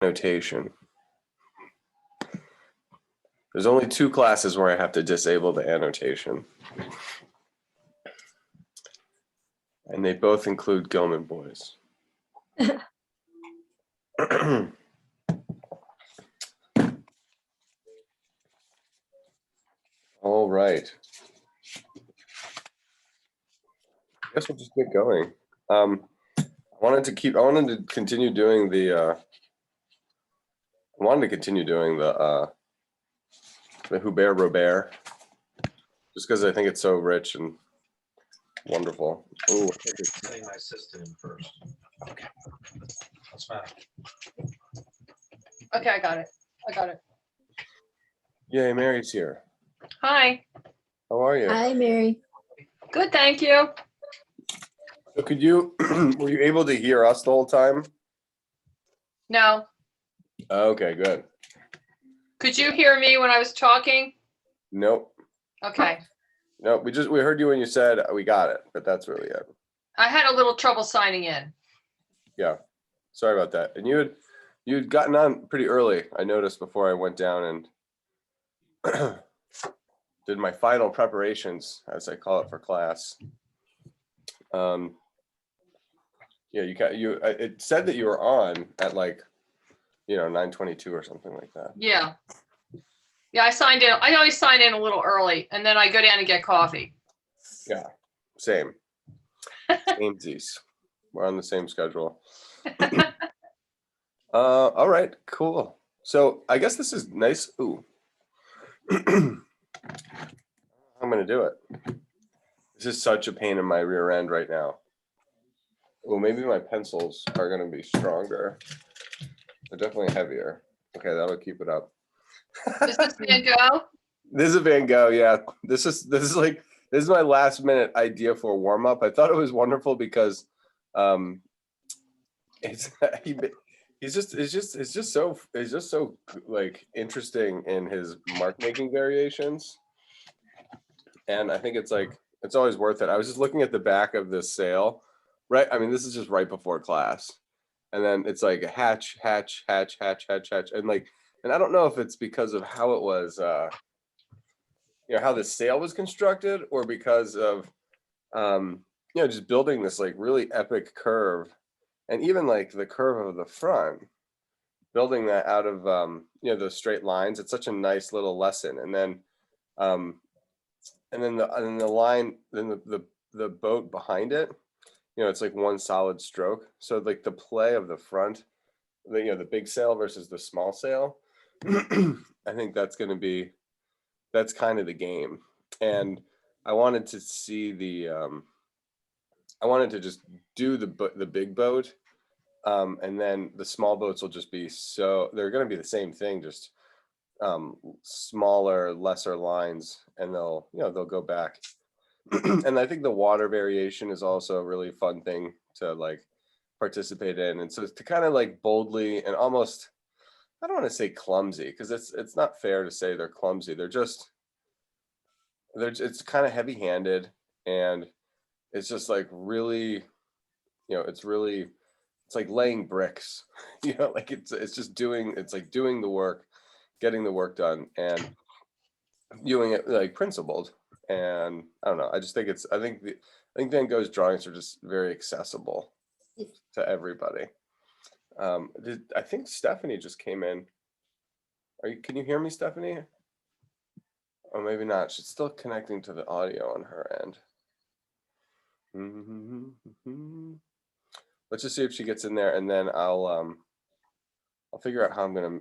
Notation. There's only 2 classes where I have to disable the annotation. And they both include Gilman boys. All right. I guess we'll just get going. I wanted to continue doing the Hubert Robert, just because I think it's so rich and wonderful. Oh, Setting my system in first. Okay. That's fine. Okay, I got it. yay, Mary's here. Hi. How are you? Hi, Mary. Good, thank you. So were you able to hear us the whole time? No. Okay, good. Could you hear me when I was talking? Nope. Okay. Nope. We heard you when you said we got it, but that's really it. I had a little trouble signing in. Yeah. Sorry about that. And you had gotten on pretty early, I noticed, before I went down and did my final preparations, as I call it, for class. Yeah, it said that you were on at 9:22 or something like that. Yeah. Yeah, I signed in. I always sign in a little early and then I go down and get coffee. Yeah, same. Samesies. We're on the same schedule. All right, cool. So I guess this is nice. Ooh. I'm gonna do it. This is such a pain in my rear end right now. Well, maybe my pencils are gonna be stronger. They're definitely heavier. Okay, that'll keep it up. Is this Van Gogh? This is a Van Gogh, yeah. This is my last minute idea for a warm up. I thought it was wonderful because it's just so like interesting in his mark making variations. And I think it's always worth it. I was just looking at the back of this sail, right? I mean, this is just right before class. And then it's like a hatch, hatch, hatch, hatch, hatch, hatch. And I don't know if it's because of how it was, how the sail was constructed, or because of, just building this really epic curve, and even the curve of the front, building that out of, those straight lines. It's such a nice little lesson. And then the line, then the boat behind it, it's like one solid stroke. So the play of the front, the big sail versus the small sail, I think that's kind of the game. And I wanted to see I wanted to just do the big boat, and then the small boats will just be they're going to be the same thing, just smaller, lesser lines, and they'll go back. And I think the water variation is also a really fun thing to participate in. And so to kind of boldly and almost, I don't want to say clumsy, because it's not fair to say they're clumsy. It's kind of heavy handed, and it's just really, it's like laying bricks, it's just doing the work, getting the work done, and doing it principled. And I don't know, I just think I think Van Gogh's drawings are just very accessible to everybody. I think Stephanie just came in. Can you hear me, Stephanie? Or maybe not. She's still connecting to the audio on her end. Let's just see if she gets in there, and then I'll figure out how I'm gonna,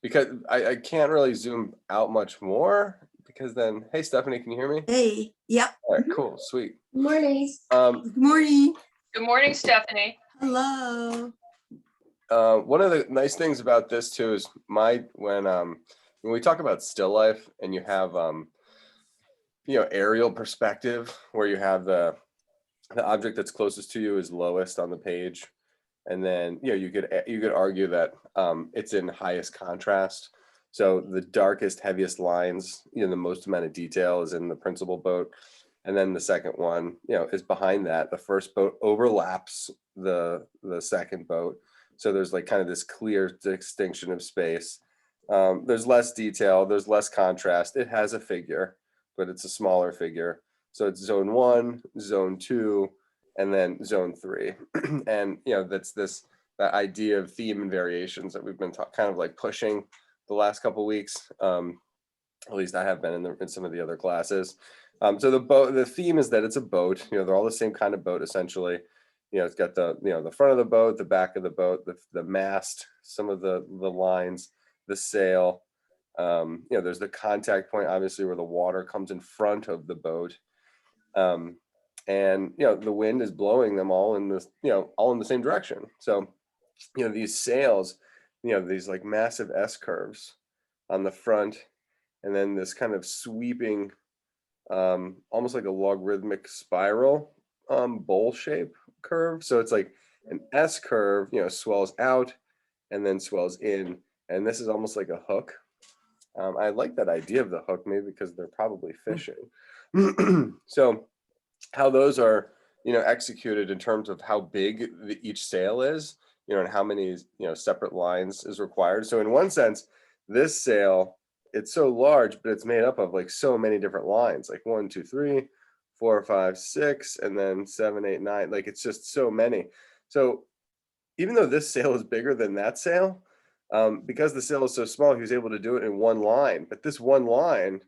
because I can't really zoom out much more, because then, hey Stephanie, can you hear me? Hey, yep. All right, cool, sweet. Good morning. Good morning. Good morning, Stephanie. Hello. One of the nice things about this too is when we talk about still life, and you have aerial perspective, where you have the object that's closest to you is lowest on the page, and then you could argue that it's in highest contrast. So the darkest, heaviest lines, the most amount of detail is in the principal boat, and then the second one is behind that. The first boat overlaps the second boat, So there's like kind of this clear distinction of space. There's less detail, there's less contrast. It has a figure, but it's a smaller figure. So it's zone 1, zone 2, and then zone 3. And that's that idea of theme and variations that we've been kind of like pushing the last couple of weeks. At least I have been in some of the other classes. So the theme is that it's a boat. They're all the same kind of boat essentially. It's got the front of the boat, the back of the boat, the mast, some of the lines, the sail. There's the contact point, obviously, where the water comes in front of the boat. And the wind is blowing them all in this, all in the same direction. So, these sails, these like massive S curves on the front, and then this kind of sweeping, almost like a logarithmic spiral, bowl shape curve. So it's like an S curve, swells out and then swells in. And this is almost like a hook. I like that idea of the hook, maybe because they're probably fishing. So how those are, executed in terms of how big each sail is, and how many, separate lines is required. So in one sense, this sail, it's so large, but it's made up of like so many different lines, like 1, 2, 3, 4, 5, 6, and then 7, 8, 9. Like it's just so many. So even though this sail is bigger than that sail, because the sail is so small, he was able to do it in one line. But this one line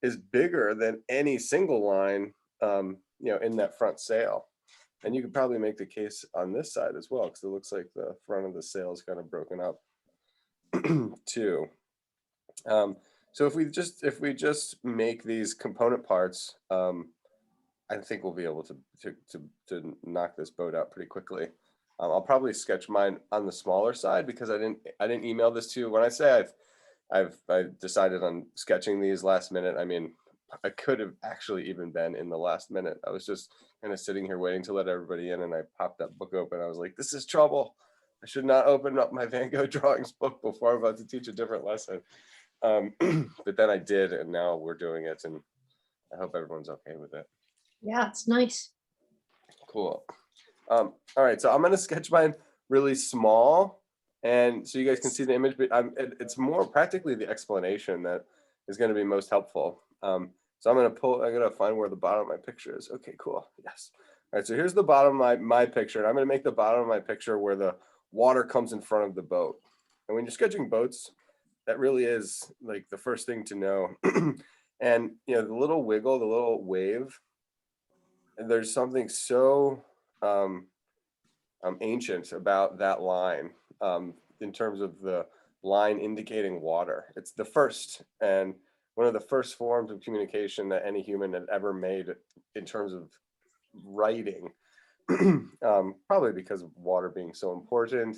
is bigger than any single line, in that front sail. And you could probably make the case on this side as well, because it looks like the front of the sail is kind of broken up too. So if we just make these component parts, I think we'll be able to knock this boat out pretty quickly. I'll probably sketch mine on the smaller side because I didn't email this to you. When I say I've decided on sketching these last minute, I mean I could have actually even been in the last minute. I was just kind of sitting here waiting to let everybody in, and I popped that book open. I was like, this is trouble. I should not open up my Van Gogh drawings book before I'm about to teach a different lesson. But then I did, and now we're doing it, and I hope everyone's okay with it. Yeah, it's nice. Cool. All right, so I'm going to sketch mine really small, and so you guys can see the image, but it's more practically the explanation that is going to be most helpful. So I'm going to find where the bottom of my picture is. Okay, cool. Yes. All right, so here's the bottom of my picture, and I'm going to make the bottom of my picture where the water comes in front of the boat. And when you're sketching boats, that really is like the first thing to know. And the little wiggle, the little wave, and there's something so ancient about that line, in terms of the line indicating water. It's the first and one of the first forms of communication that any human had ever made in terms of writing. Probably because of water being so important.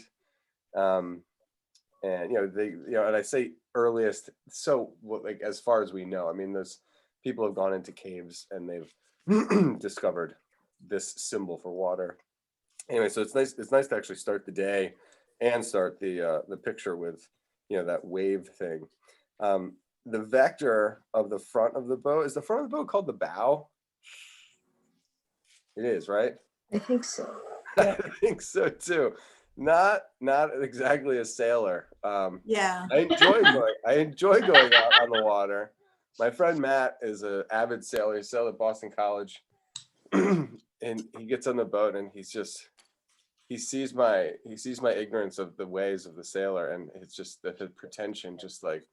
And and I say earliest, so like as far as we know, I mean, those people have gone into caves and they've discovered this symbol for water. Anyway, so it's nice to actually start the day and start the picture with that wave thing. The vector of the front of the boat, is the front of the boat called the bow? It is, right? I think so. I think so too. Not exactly a sailor. Yeah. I enjoy going out on the water. My friend Matt is an avid sailor. He sailed at Boston College, and he gets on the boat and he sees my ignorance of the ways of the sailor, and it's just that the pretension just like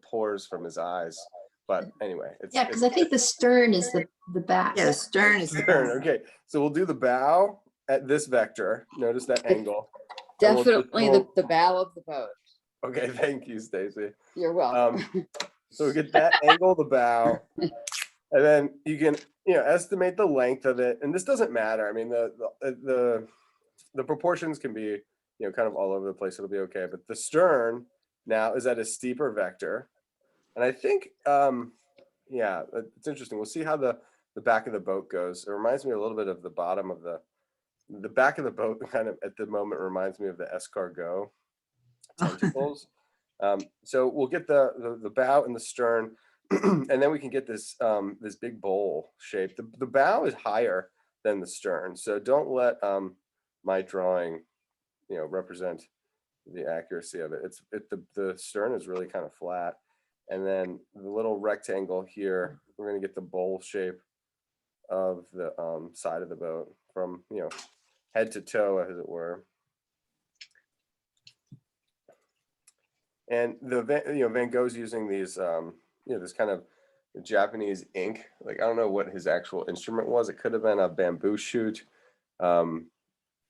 pours from his eyes. But anyway, Yeah, because I think the stern is the back. Yeah, the stern is the turn. bow. Okay, so we'll do the bow at this vector. Notice that angle. And we'll Definitely just- the bow of the boat. Okay, thank you, Stacy. You're welcome. So we get that angle, the bow, and then you can estimate the length of it. And this doesn't matter. I mean, the proportions can be kind of all over the place. It'll be okay. But the stern now is at a steeper vector, and I think it's interesting. We'll see how the back of the boat goes. It reminds me a little bit of the bottom of the back of the boat. Kind of at the moment reminds me of the escargot tentacles. So we'll get the bow and the stern, and then we can get this this big bowl shape. The bow is higher than the stern, so don't let my drawing represent the accuracy of it. The stern is really kind of flat, and then the little rectangle here, we're going to get the bowl shape of the side of the boat from head to toe, as it were. And Van Gogh's using these this kind of Japanese ink. Like, I don't know what his actual instrument was. It could have been a bamboo shoot. I'm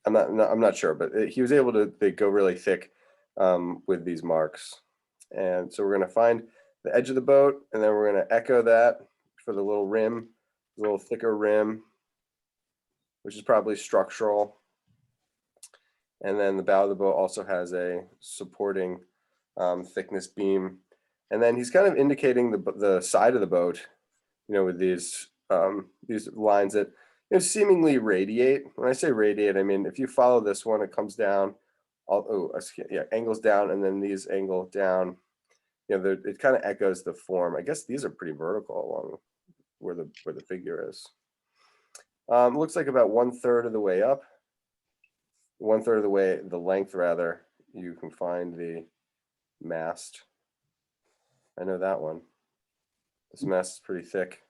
not sure, but he was able to go really thick with these marks. And so we're going to find the edge of the boat, and then we're going to echo that for the little rim, the little thicker rim, which is probably structural. And then the bow of the boat also has a supporting thickness beam. And then he's kind of indicating the side of the boat, with these lines that seemingly radiate. When I say radiate, I mean, if you follow this one, it comes down, angles down, and then these angle down. It kind of echoes the form. I guess these are pretty vertical along where the figure is. Looks like about 1/3 of the way up, 1/3 of the way, the length rather, you can find the mast. I know that one. This mast is pretty thick.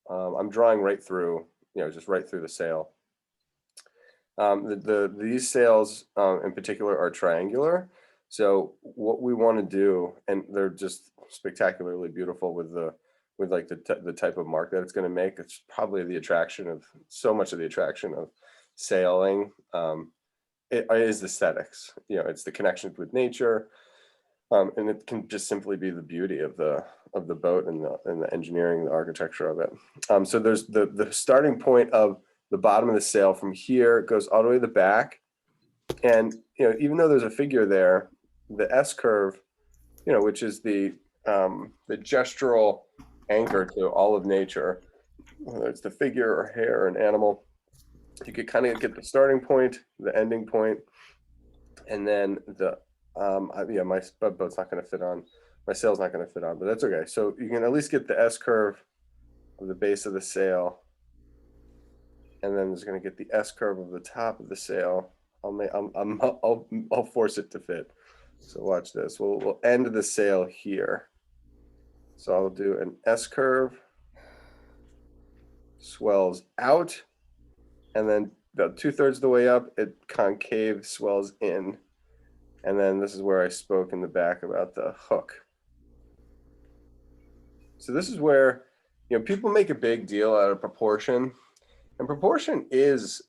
I'm drawing right through, just right through the sail. These sails in particular are triangular. So what we want to do, and they're just spectacularly beautiful with the type of mark that it's going to make. It's probably so much of the attraction of sailing. It is aesthetics. It's the connection with nature. And it can just simply be the beauty of the boat and the engineering, the architecture of it. So there's the starting point of the bottom of the sail from here goes all the way to the back, and even though there's a figure there, the S curve, which is the gestural anchor to all of nature, whether it's the figure or hair or an animal, you could kind of get the starting point, the ending point, and then my boat's not going to fit on, my sail's not going to fit on, but that's okay. So you can at least get the S curve of the base of the sail, and then there's going to get the S curve of the top of the sail. I'll force it to fit. So watch this. We'll end the sail here. So I'll do an S curve, swells out, and then about 2/3 of the way up, it concave swells in. And then this is where I spoke in the back about the hook. So this is where, people make a big deal out of proportion. And proportion is,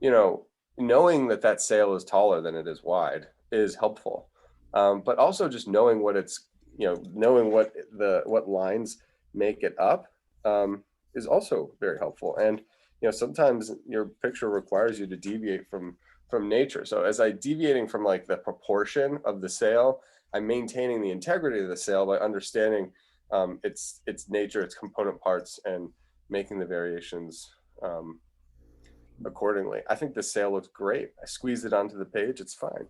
knowing that sail is taller than it is wide is helpful. But also just knowing what knowing what lines make it up is also very helpful. And, sometimes your picture requires you to deviate from nature. So as I'm deviating from the proportion of the sail, I'm maintaining the integrity of the sail by understanding its nature, its component parts, and making the variations accordingly. I think the sail looks great. I squeezed it onto the page. It's fine.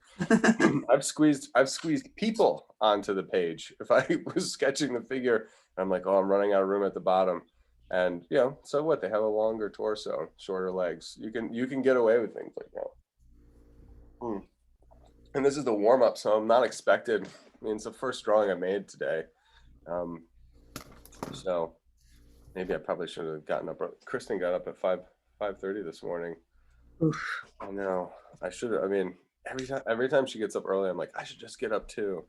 I've squeezed people onto the page. If I was sketching the figure, I'm like, oh, I'm running out of room at the bottom. And so what? They have a longer torso, shorter legs. You can get away with things like that. And this is the warm up, so I'm not expected. I mean, it's the first drawing I made today. So maybe I probably should have gotten up. Kristen got up at 5:30 this morning. Oof. I know. I should have. I mean, every time she gets up early, I'm like, I should just get up too.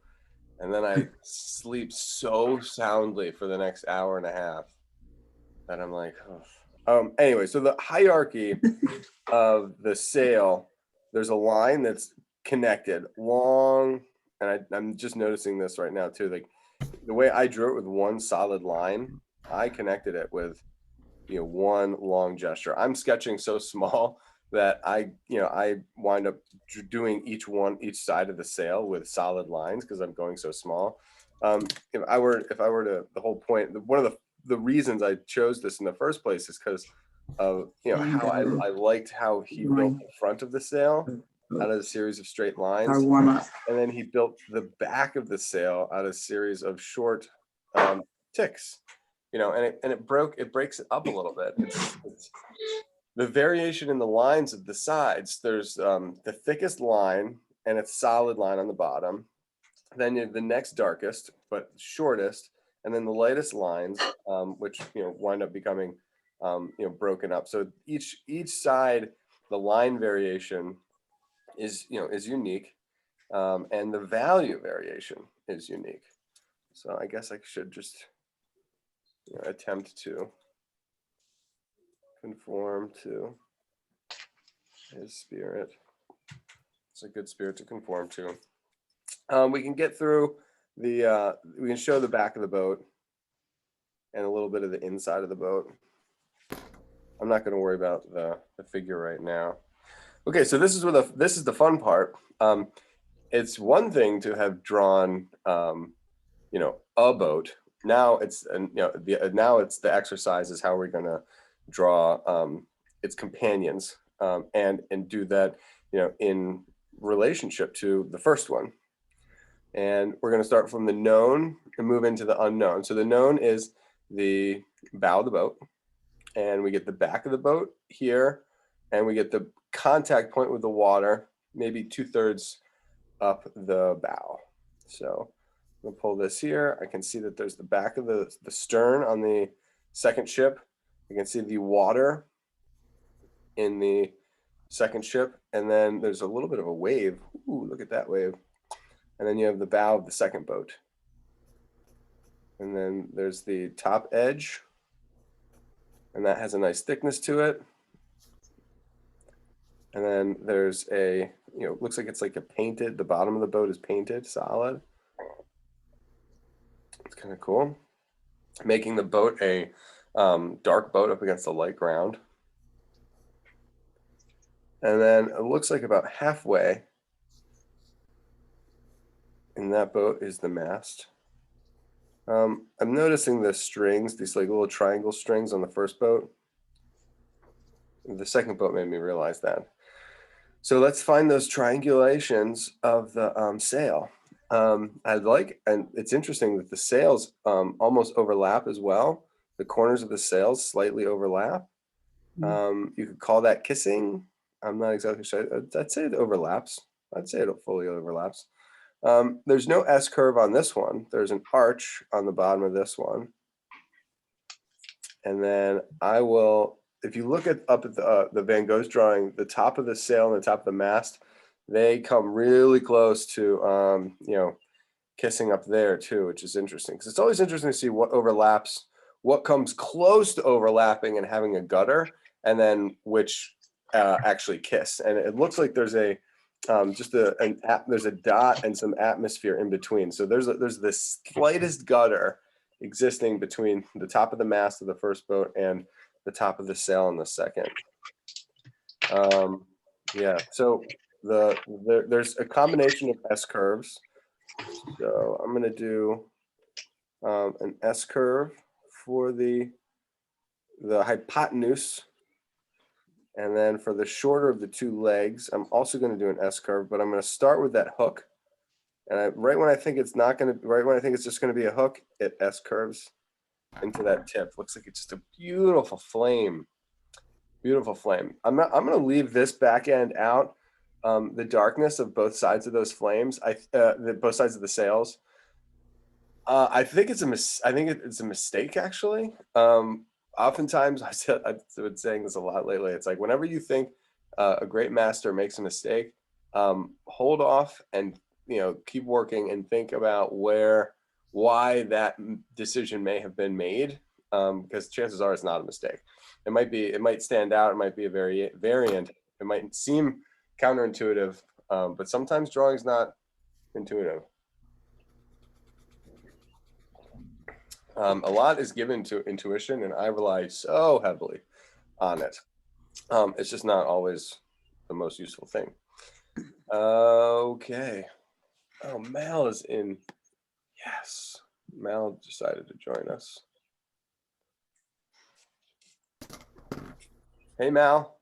And then I sleep so soundly for the next hour and a half that I'm like, oh. Anyway, so the hierarchy of the sail, there's a line that's connected long, and I'm just noticing this right now too. Like the way I drew it with one solid line, I connected it with one long gesture. I'm sketching so small that I wind up doing each side of the sail with solid lines because I'm going so small. If I were to, the whole point, one of the reasons I chose this in the first place is because of how I liked how he built the front of the sail out of a series of straight lines, Our warm up. and then he built the back of the sail out of a series of short ticks. And it breaks it up a little bit. the variation in the lines of the sides. There's the thickest line, and it's solid line on the bottom. Then you have the next darkest, but shortest, and then the lightest lines, which wind up becoming broken up. So each side, the line variation is unique, and the value variation is unique. So I guess I should just attempt to conform to his spirit. It's a good spirit to conform to. We can get through the, we can show the back of the boat and a little bit of the inside of the boat. I'm not going to worry about the figure right now. Okay, so this is where this is the fun part. It's one thing to have drawn, a boat. Now it's now it's the exercise is how we're going to draw its companions, and do that in relationship to the first one. And we're going to start from the known and move into the unknown. So the known is the bow of the boat, and we get the back of the boat here, and we get the contact point with the water, maybe 2/3 up the bow. So I'm gonna pull this here. I can see that there's the back of the stern on the second ship. You can see the water in the second ship, and then there's a little bit of a wave. Ooh, look at that wave. And then you have the bow of the second boat. And then there's the top edge, and that has a nice thickness to it. And then there's a, looks like it's like a painted, the bottom of the boat is painted solid. It's kind of cool. Making the boat a dark boat up against a light ground. And then it looks like about halfway in that boat is the mast. I'm noticing the strings, these like little triangle strings on the first boat. The second boat made me realize that. So let's find those triangulations of the sail. And it's interesting that the sails almost overlap as well. The corners of the sails slightly overlap. You could call that kissing. I'm not exactly sure. I'd say it overlaps. I'd say it fully overlaps. There's no S curve on this one. There's an arch on the bottom of this one. And then I will, if you look up at the Van Gogh's drawing, the top of the sail and the top of the mast, they come really close to, kissing up there too, which is interesting. Because it's always interesting to see what overlaps, what comes close to overlapping and having a gutter, and then which actually kiss. And it looks like there's a, there's a dot and some atmosphere in between. So there's this slightest gutter existing between the top of the mast of the first boat and the top of the sail in the second. Yeah, so there's a combination of S curves. So I'm gonna do an S curve for the hypotenuse. And then for the shorter of the two legs, I'm also going to do an S curve, but I'm going to start with that hook. And right when I think it's just going to be a hook, it S curves into that tip. Looks like it's just a beautiful flame. Beautiful flame. I'm going to leave this back end out, the darkness of both sides of those flames, both sides of the sails. I think it's a mistake actually. Oftentimes, I've been saying this a lot lately. It's like whenever you think a great master makes a mistake, hold off and keep working and think about why that decision may have been made, because chances are it's not a mistake. It might stand out. It might be a variant. It might seem counterintuitive, but sometimes drawing is not intuitive. A lot is given to intuition, and I rely so heavily on it. It's just not always the most useful thing. Okay. Oh, Mal is in. Yes. Mal decided to join us. Hey, Mal.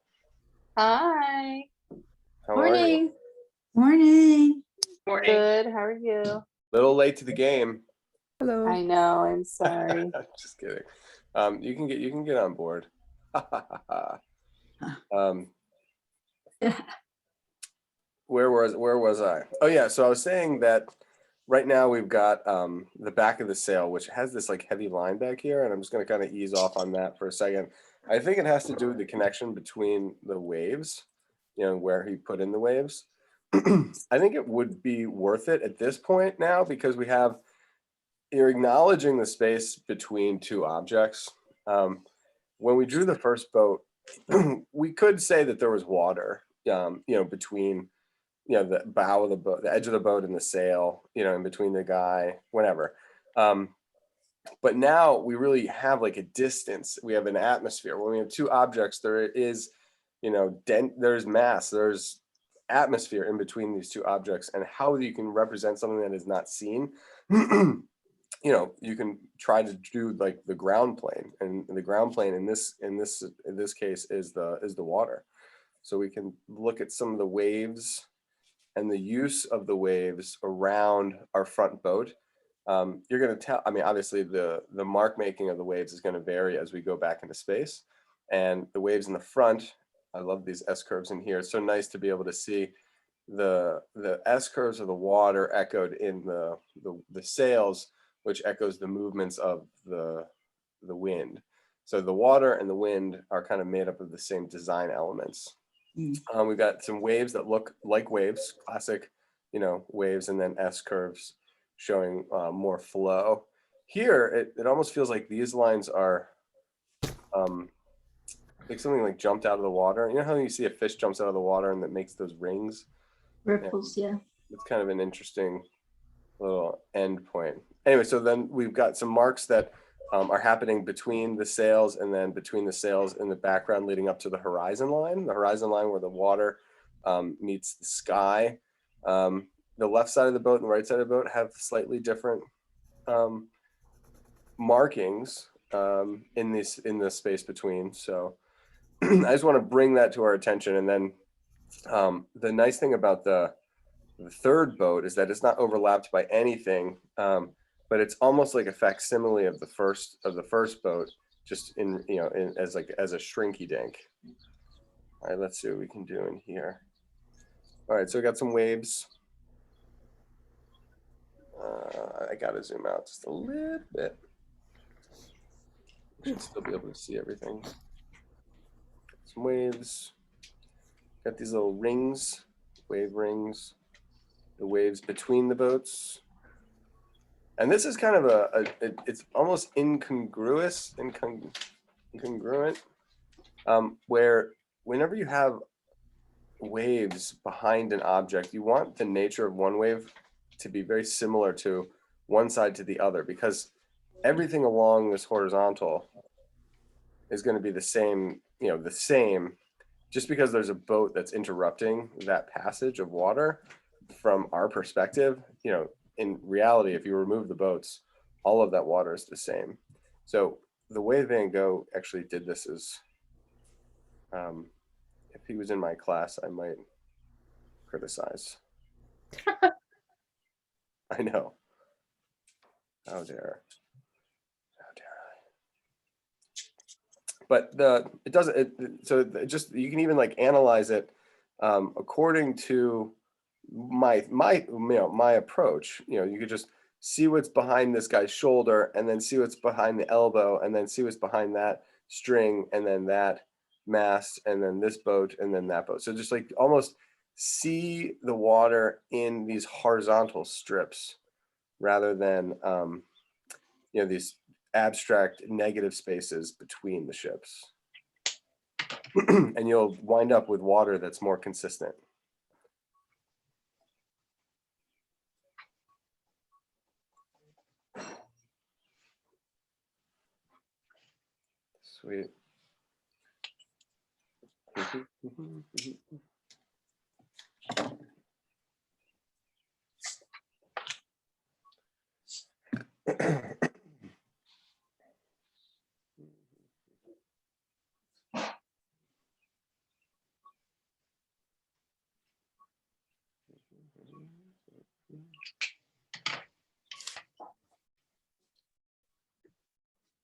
Hi. How are you? Morning. Morning. Good. How are you? Little late to the game. Hello. I know. I'm sorry. Just kidding. You can get on board. Um, where was I? Oh yeah, so I was saying that right now we've got the back of the sail, which has this like heavy line back here, and I'm just going to kind of ease off on that for a second. I think it has to do with the connection between the waves, you know, where he put in the waves. I think it would be worth it at this point now because you're acknowledging the space between two objects. When we drew the first boat, we could say that there was water, you know, between, you know, the bow of the boat, the edge of the boat and the sail, you know, in between the guy, whatever. But now we really have like a distance. We have an atmosphere. When we have two objects, there is, you know, there's mass, there's atmosphere in between these two objects, and how you can represent something that is not seen. You know, you can try to do like the ground plane, and the ground plane in this case is the water. So we can look at some of the waves and the use of the waves around our front boat. You're going to tell, I mean, obviously the mark making of the waves is going to vary as we go back into space, and the waves in the front, I love these S curves in here. It's so nice to be able to see the S curves of the water echoed in the sails, which echoes the movements of the wind. So the water and the wind are kind of made up of the same design elements. We've got some waves that look like waves, classic, you know, waves, and then S curves showing more flow. Here, it almost feels like these lines are like something like jumped out of the water. You know how you see a fish jumps out of the water and that makes those rings? Ripples, yeah. It's kind of an interesting little end point. Anyway, so then we've got some marks that are happening between the sails, and then between the sails in the background leading up to the horizon line where the water meets the sky. The left side of the boat and the right side of the boat have slightly different markings in the space between. So I just want to bring that to our attention. And then the nice thing about the third boat is that it's not overlapped by anything, but it's almost like a facsimile of the first boat, just in, you know, as a shrinky dink. All right, let's see what we can do in here. All right, so we got some waves. I gotta zoom out just a little bit. Should still be able to see everything. Some waves. Got these little rings, wave rings. The waves between the boats. And this is kind of it's almost incongruent, where whenever you have waves behind an object, you want the nature of one wave to be very similar to one side to the other, because everything along this horizontal is going to be the same, you know, the same, just because there's a boat that's interrupting that passage of water. From our perspective, you know, in reality, if you remove the boats, all of that water is the same. So the way Van Gogh actually did this is, if he was in my class, I might criticize. I know. How dare I? But it doesn't. So just, you can even like analyze it according to my approach. You know, you could just see what's behind this guy's shoulder, and then see what's behind the elbow, and then see what's behind that string, and then that mast, and then this boat, and then that boat. So just like almost see the water in these horizontal strips rather than you know, these abstract negative spaces between the ships. And you'll wind up with water that's more consistent. Sweet.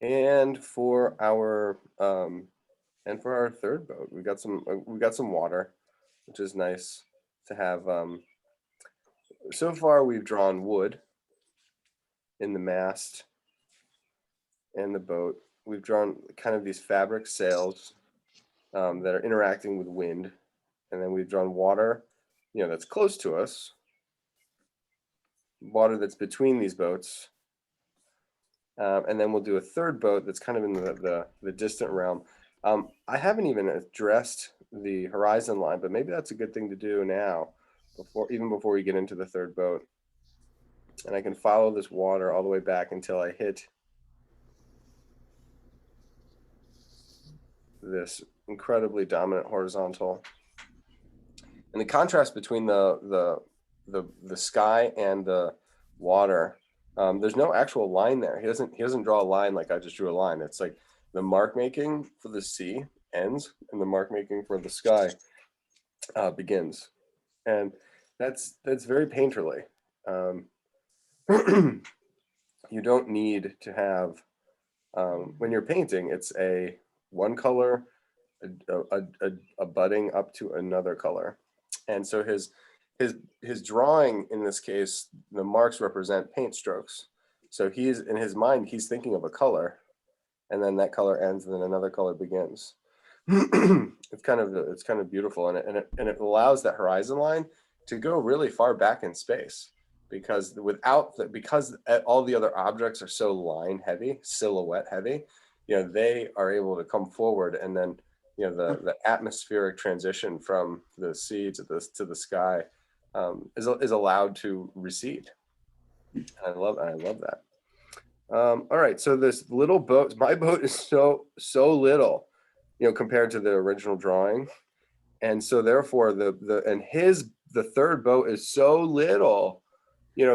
And for our And for our third boat, we got some water, which is nice to have. So far, we've drawn wood in the mast and the boat. We've drawn kind of these fabric sails that are interacting with wind, and then we've drawn water, that's close to us, water that's between these boats, and then we'll do a third boat that's kind of in the distant realm. I haven't even addressed the horizon line, but maybe that's a good thing to do now, even before we get into the third boat. And I can follow this water all the way back until I hit this incredibly dominant horizontal. And the contrast between the sky and the water, there's no actual line there. He doesn't draw a line like I just drew a line. It's like the mark making for the sea ends and the mark making for the sky begins, and that's very painterly. You don't need to have when you're painting, it's a one color budding up to another color. And so his drawing, in this case, the marks represent paint strokes. So he's in his mind, he's thinking of a color, and then that color ends, and then another color begins. It's kind of beautiful, and it allows that horizon line to go really far back in space, because because all the other objects are so line heavy, silhouette heavy, they are able to come forward, and then the atmospheric transition from the sea to the sky is allowed to recede. I love that. All right, so this little boat, my boat is so little, compared to the original drawing, and so therefore the third boat is so little,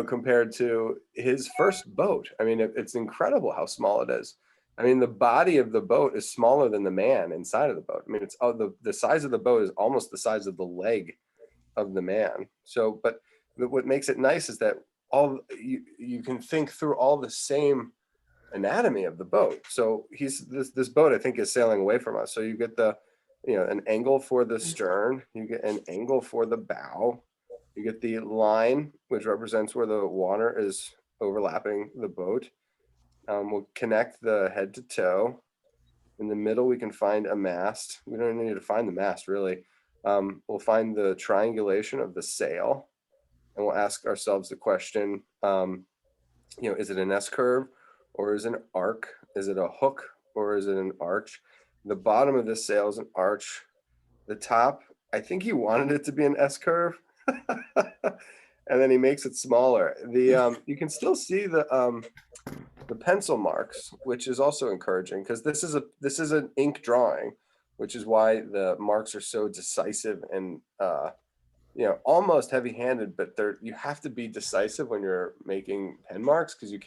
compared to his first boat. I mean, it's incredible how small it is. I mean, the body of the boat is smaller than the man inside of the boat. I mean, it's the size of the boat is almost the size of the leg of the man. So, but what makes it nice is that you can think through all the same anatomy of the boat. So this boat, I think, is sailing away from us. So you get an angle for the stern, you get an angle for the bow, you get the line, which represents where the water is overlapping the boat. We'll connect the head to toe. In the middle, we can find a mast. We don't need to find the mast, really. We'll find the triangulation of the sail, and we'll ask ourselves the question, is it an S-curve or is it an arc? Is it a hook or is it an arch? The bottom of this sail is an arch. The top, I think he wanted it to be an S-curve, and then he makes it smaller. You can still see the pencil marks, which is also encouraging, because this is an ink drawing, which is why the marks are so decisive and almost heavy-handed. But you have to be decisive when you're making pen marks, because you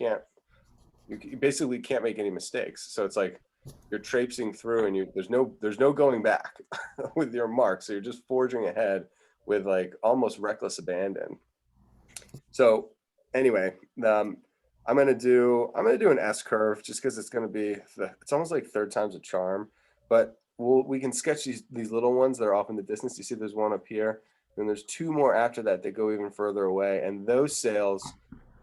basically can't make any mistakes. So it's like you're traipsing through, and there's no going back with your marks. So you're just forging ahead with like almost reckless abandon. So anyway, I'm gonna do an S curve, just because it's gonna be it's almost like third time's a charm. But we can sketch these little ones that are off in the distance. You see there's one up here, and there's two more after that go even further away, and those sails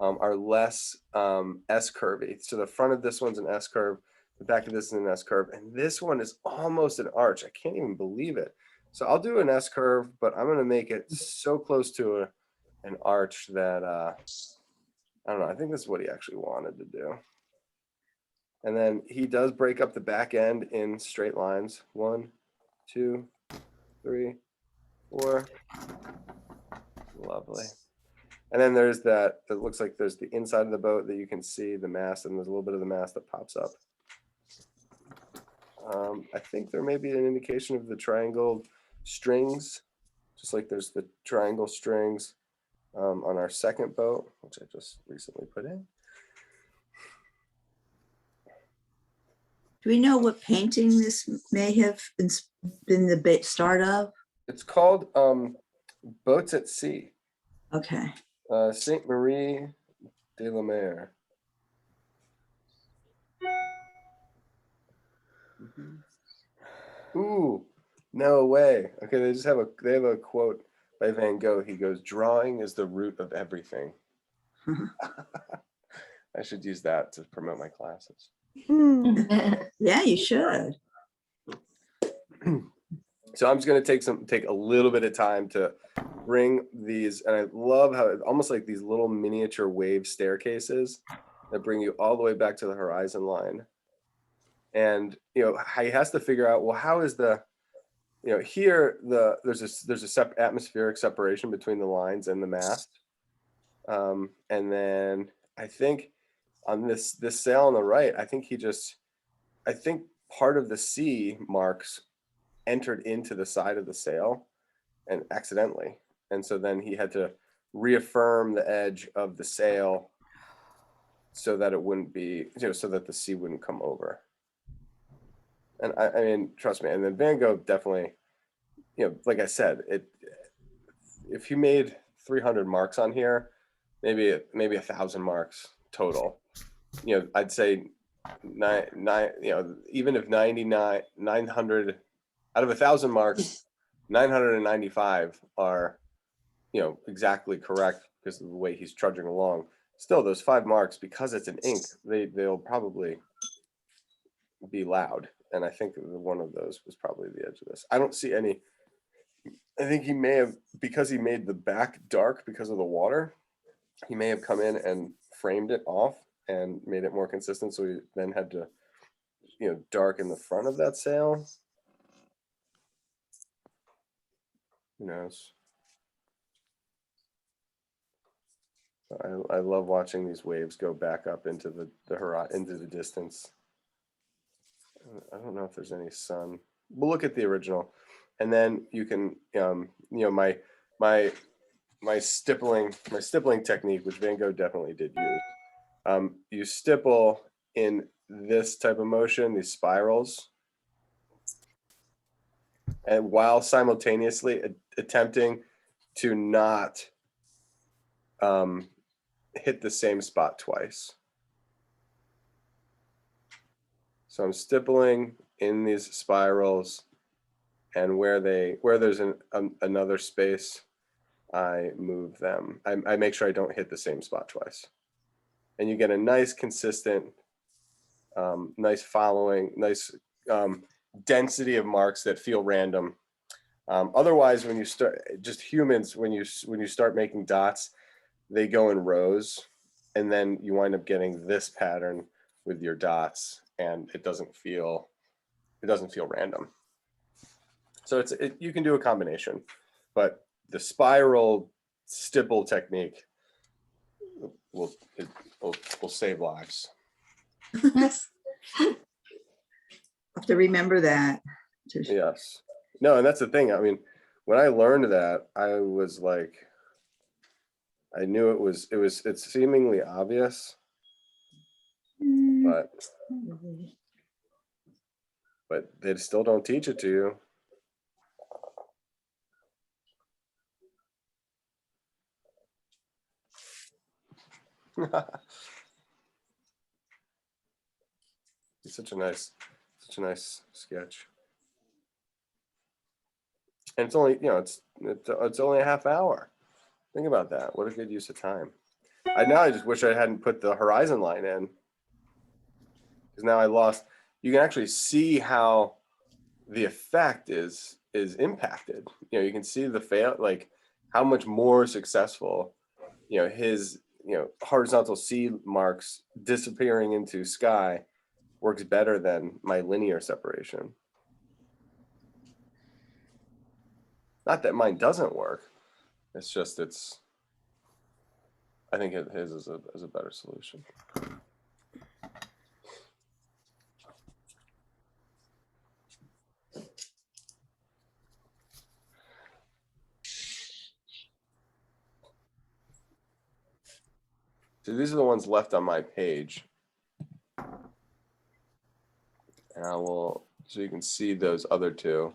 are less S curvy. So the front of this one's an S curve, the back of this is an S curve, and this one is almost an arch. I can't even believe it. So I'll do an S curve, but I'm gonna make it so close to an arch that I don't know. I think this is what he actually wanted to do. And then he does break up the back end in straight lines. 1, 2, 3, 4. Lovely. And then there's that looks like there's the inside of the boat that you can see the mast, and there's a little bit of the mast that pops up. I think there may be an indication of the triangle strings, just like there's the triangle strings on our second boat, which I just recently put in. Do we know what painting this may have been the start of? It's called Boats at Sea. Okay. Saint Marie de la Mer. Ooh, no way. Okay, they have a quote by Van Gogh. He goes, "Drawing is the root of everything." I should use that to promote my classes. Yeah, you should. So I'm just going to take a little bit of time to bring these, and I love how it's almost like these little miniature wave staircases that bring you all the way back to the horizon line. And he has to figure out, well, how is the here there's a atmospheric separation between the lines and the mast, and then I think on this sail on the right, I think part of the sea marks entered into the side of the sail and accidentally, and so then he had to reaffirm the edge of the sail so that it wouldn't be so that the sea wouldn't come over. And I mean, trust me. And then Van Gogh definitely, like I said, if he made 300 marks on here, maybe 1,000 marks total, I'd say even if 900 out of 1,000 marks, 995 are, exactly correct because of the way he's trudging along. Still, those 5 marks, because it's an ink, they'll probably be loud. And I think one of those was probably the edge of this. I don't see any. I think he may have, because he made the back dark because of the water, he may have come in and framed it off and made it more consistent. So he then had to, darken the front of that sail. Who knows? I love watching these waves go back up into the horizon, into the distance. I don't know if there's any sun. We'll look at the original, and then you can, my stippling technique, which Van Gogh definitely did use. You stipple in this type of motion, these spirals, and while simultaneously attempting to not hit the same spot twice. So I'm stippling in these spirals, and where there's another space, I move them. I make sure I don't hit the same spot twice. And you get a nice consistent, nice density of marks that feel random. Otherwise, when you start, just humans, when you start making dots, they go in rows, and then you wind up getting this pattern with your dots, and it doesn't feel random. So you can do a combination, but the spiral stipple technique will save lives. Have to remember that. Yes. No, and that's the thing. I mean, when I learned that, I was like, I knew it's seemingly obvious, but they still don't teach it to you. It's such a nice sketch. And it's only, it's only a half hour. Think about that. What a good use of time. I just wish I hadn't put the horizon line in, because now you can actually see how the effect is impacted. You can see the like how much more successful, his, horizontal sea marks disappearing into sky works better than my linear separation. Not that mine doesn't work. It's just, I think his is a better solution. So these are the ones left on my page. And so you can see those other two.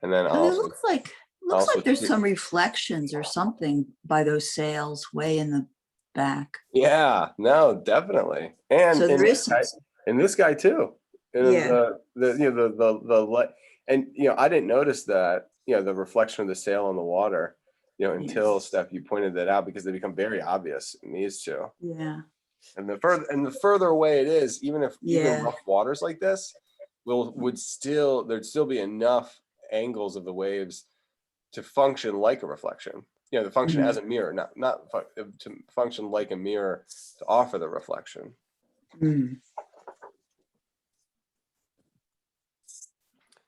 And then It looks like there's some reflections or something by those sails way in the back. Yeah, no, definitely. And So there is some. in this guy too. And Yeah. the light, and I didn't notice that, the reflection of the sail on the water, until Yes. Steph, you pointed that out, because they become very obvious in these two. Yeah. And the further away it is, even Yeah. rough waters like this, there'd still be enough angles of the waves to function like a reflection. To function Mhm. as a mirror, to function like a mirror to offer the reflection. Mm.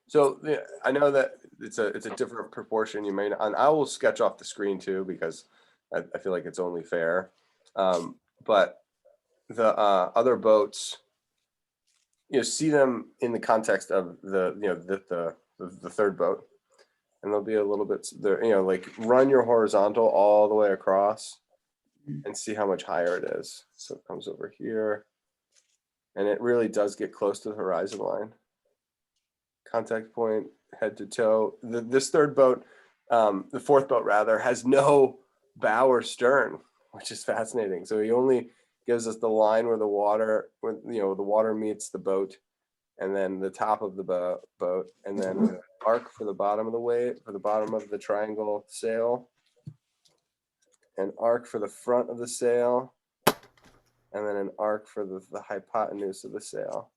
So I know that it's a different proportion. You may not, and I will sketch off the screen too, because I feel like it's only fair. But the other boats, see them in the context of the third boat, and they'll be a little bit there. Like run your horizontal all the way across, and see how much higher it is. So it comes over here, and it really does get close to the horizon line. Contact point, head to toe. This third boat, the fourth boat rather, has no bow or stern, which is fascinating. So he only gives us the line where the water meets the boat, and then the top of the boat, and then arc for the bottom of the wave, for the bottom of the triangle sail, an arc for the front of the sail, and then an arc for the hypotenuse of the sail.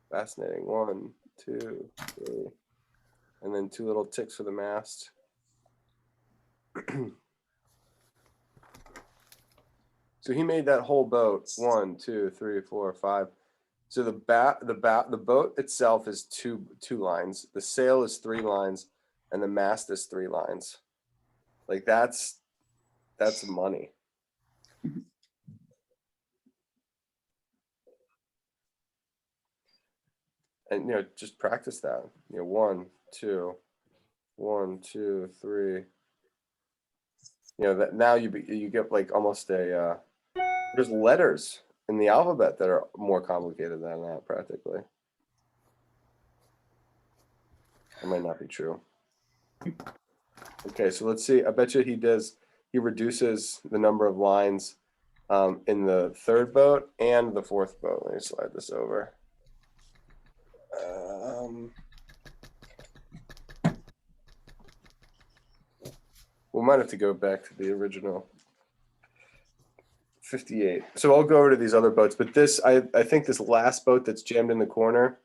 Fascinating. 1, 2, 3, and then 2 little ticks for the mast. So he made that whole boat 1, 2, 3, 4, 5. So the boat itself is two lines. The sail is 3 lines, and the mast is 3 lines. Like that's money. And just practice that. 1, 2, 1, 2, 3. That now you get like almost a there's letters in the alphabet that are more complicated than that practically. That might not be true. Okay, so let's see. I bet you he reduces the number of lines in the third boat and the fourth boat. Let me slide this over. We might have to go back to the original 58. So I'll go over to these other boats, but this, I think this last boat that's jammed in the corner,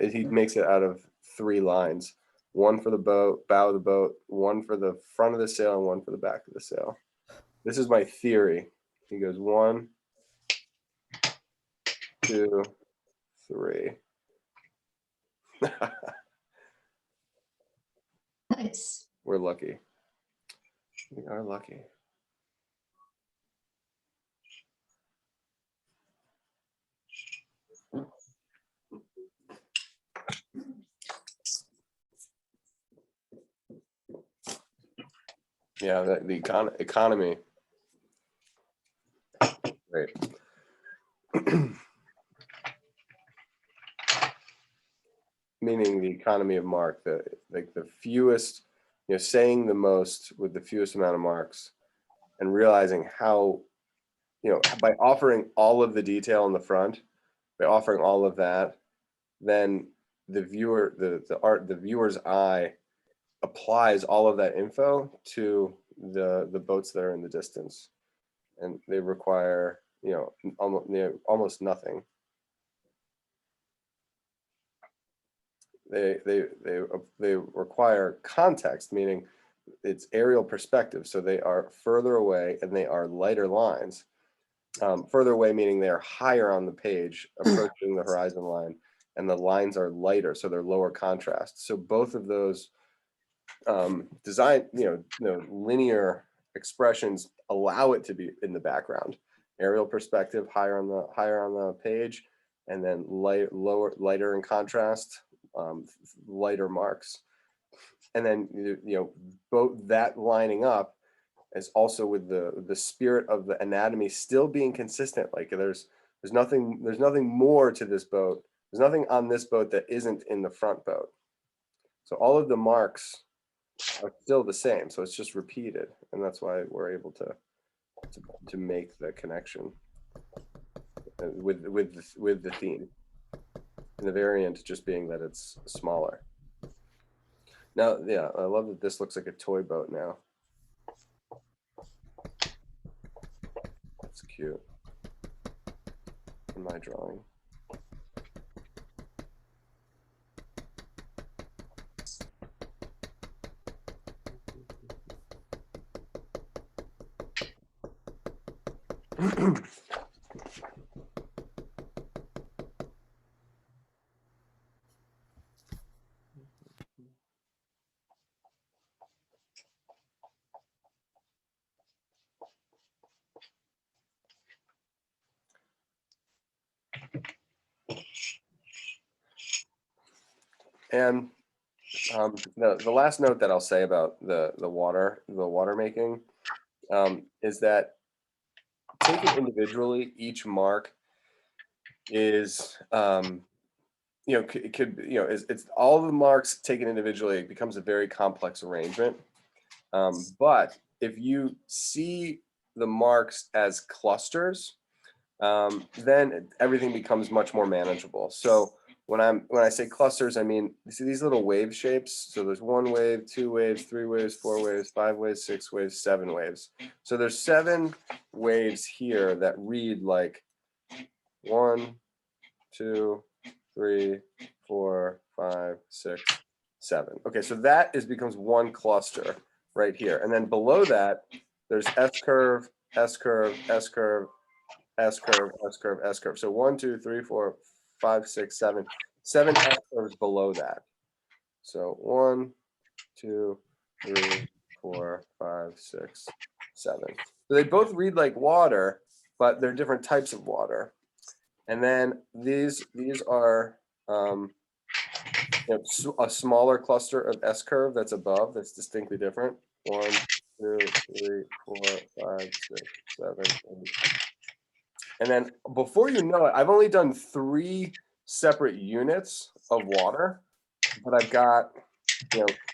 he makes it out of 3 lines. 1 for the bow of the boat, 1 for the front of the sail, and 1 for the back of the sail. This is my theory. He goes 1, 2, 3. Nice. We're lucky. We are lucky. Yeah, the economy. Great. Meaning the economy of mark, the fewest, saying the most with the fewest amount of marks, and realizing how, by offering all of the detail in the front, by offering all of that, then the viewer's eye applies all of that info to the boats that are in the distance, and they require almost nothing. They require context, meaning it's aerial perspective, so they are further away and they are lighter lines. Further away meaning they are higher on the page, approaching the horizon line, and the lines are lighter, so they're lower contrast. So both of those design, linear expressions allow it to be in the background. Aerial perspective higher on the page, and then lighter in contrast, lighter marks. And then both that lining up is also with the spirit of the anatomy still being consistent. Like there's nothing more to this boat. There's nothing on this boat that isn't in the front boat. So all of the marks are still the same. So it's just repeated, and that's why we're able to make the connection. with the theme, and the variant just being that it's smaller. Now, yeah, I love that this looks like a toy boat now. That's cute. In my drawing. And the last note that I'll say about the water making is that taken individually, each mark is it could it's all the marks taken individually. It becomes a very complex arrangement. But if you see the marks as clusters, then everything becomes much more manageable. So when I say clusters, I mean, you see these little wave shapes. So there's 1 wave, 2 waves, 3 waves, 4 waves, 5 waves, 6 waves, 7 waves. So there's 7 waves here that read like 1, 2, 3, 4, 5, 6, 7. Okay, so that becomes one cluster right here. And then below that, there's S curve, S curve, S curve, S curve, S curve, S curve. So 1, 2, 3, 4, 5, 6, 7. 7 S curves below that. So 1, 2, 3, 4, 5, 6, 7. So they both read like water, but they're different types of water. And then these are a smaller cluster of S curve that's above, that's distinctly different. 1, 2, 3, 4, 5, 6, 7, 8. And then before you know it, I've only done 3 separate units of water, but I've got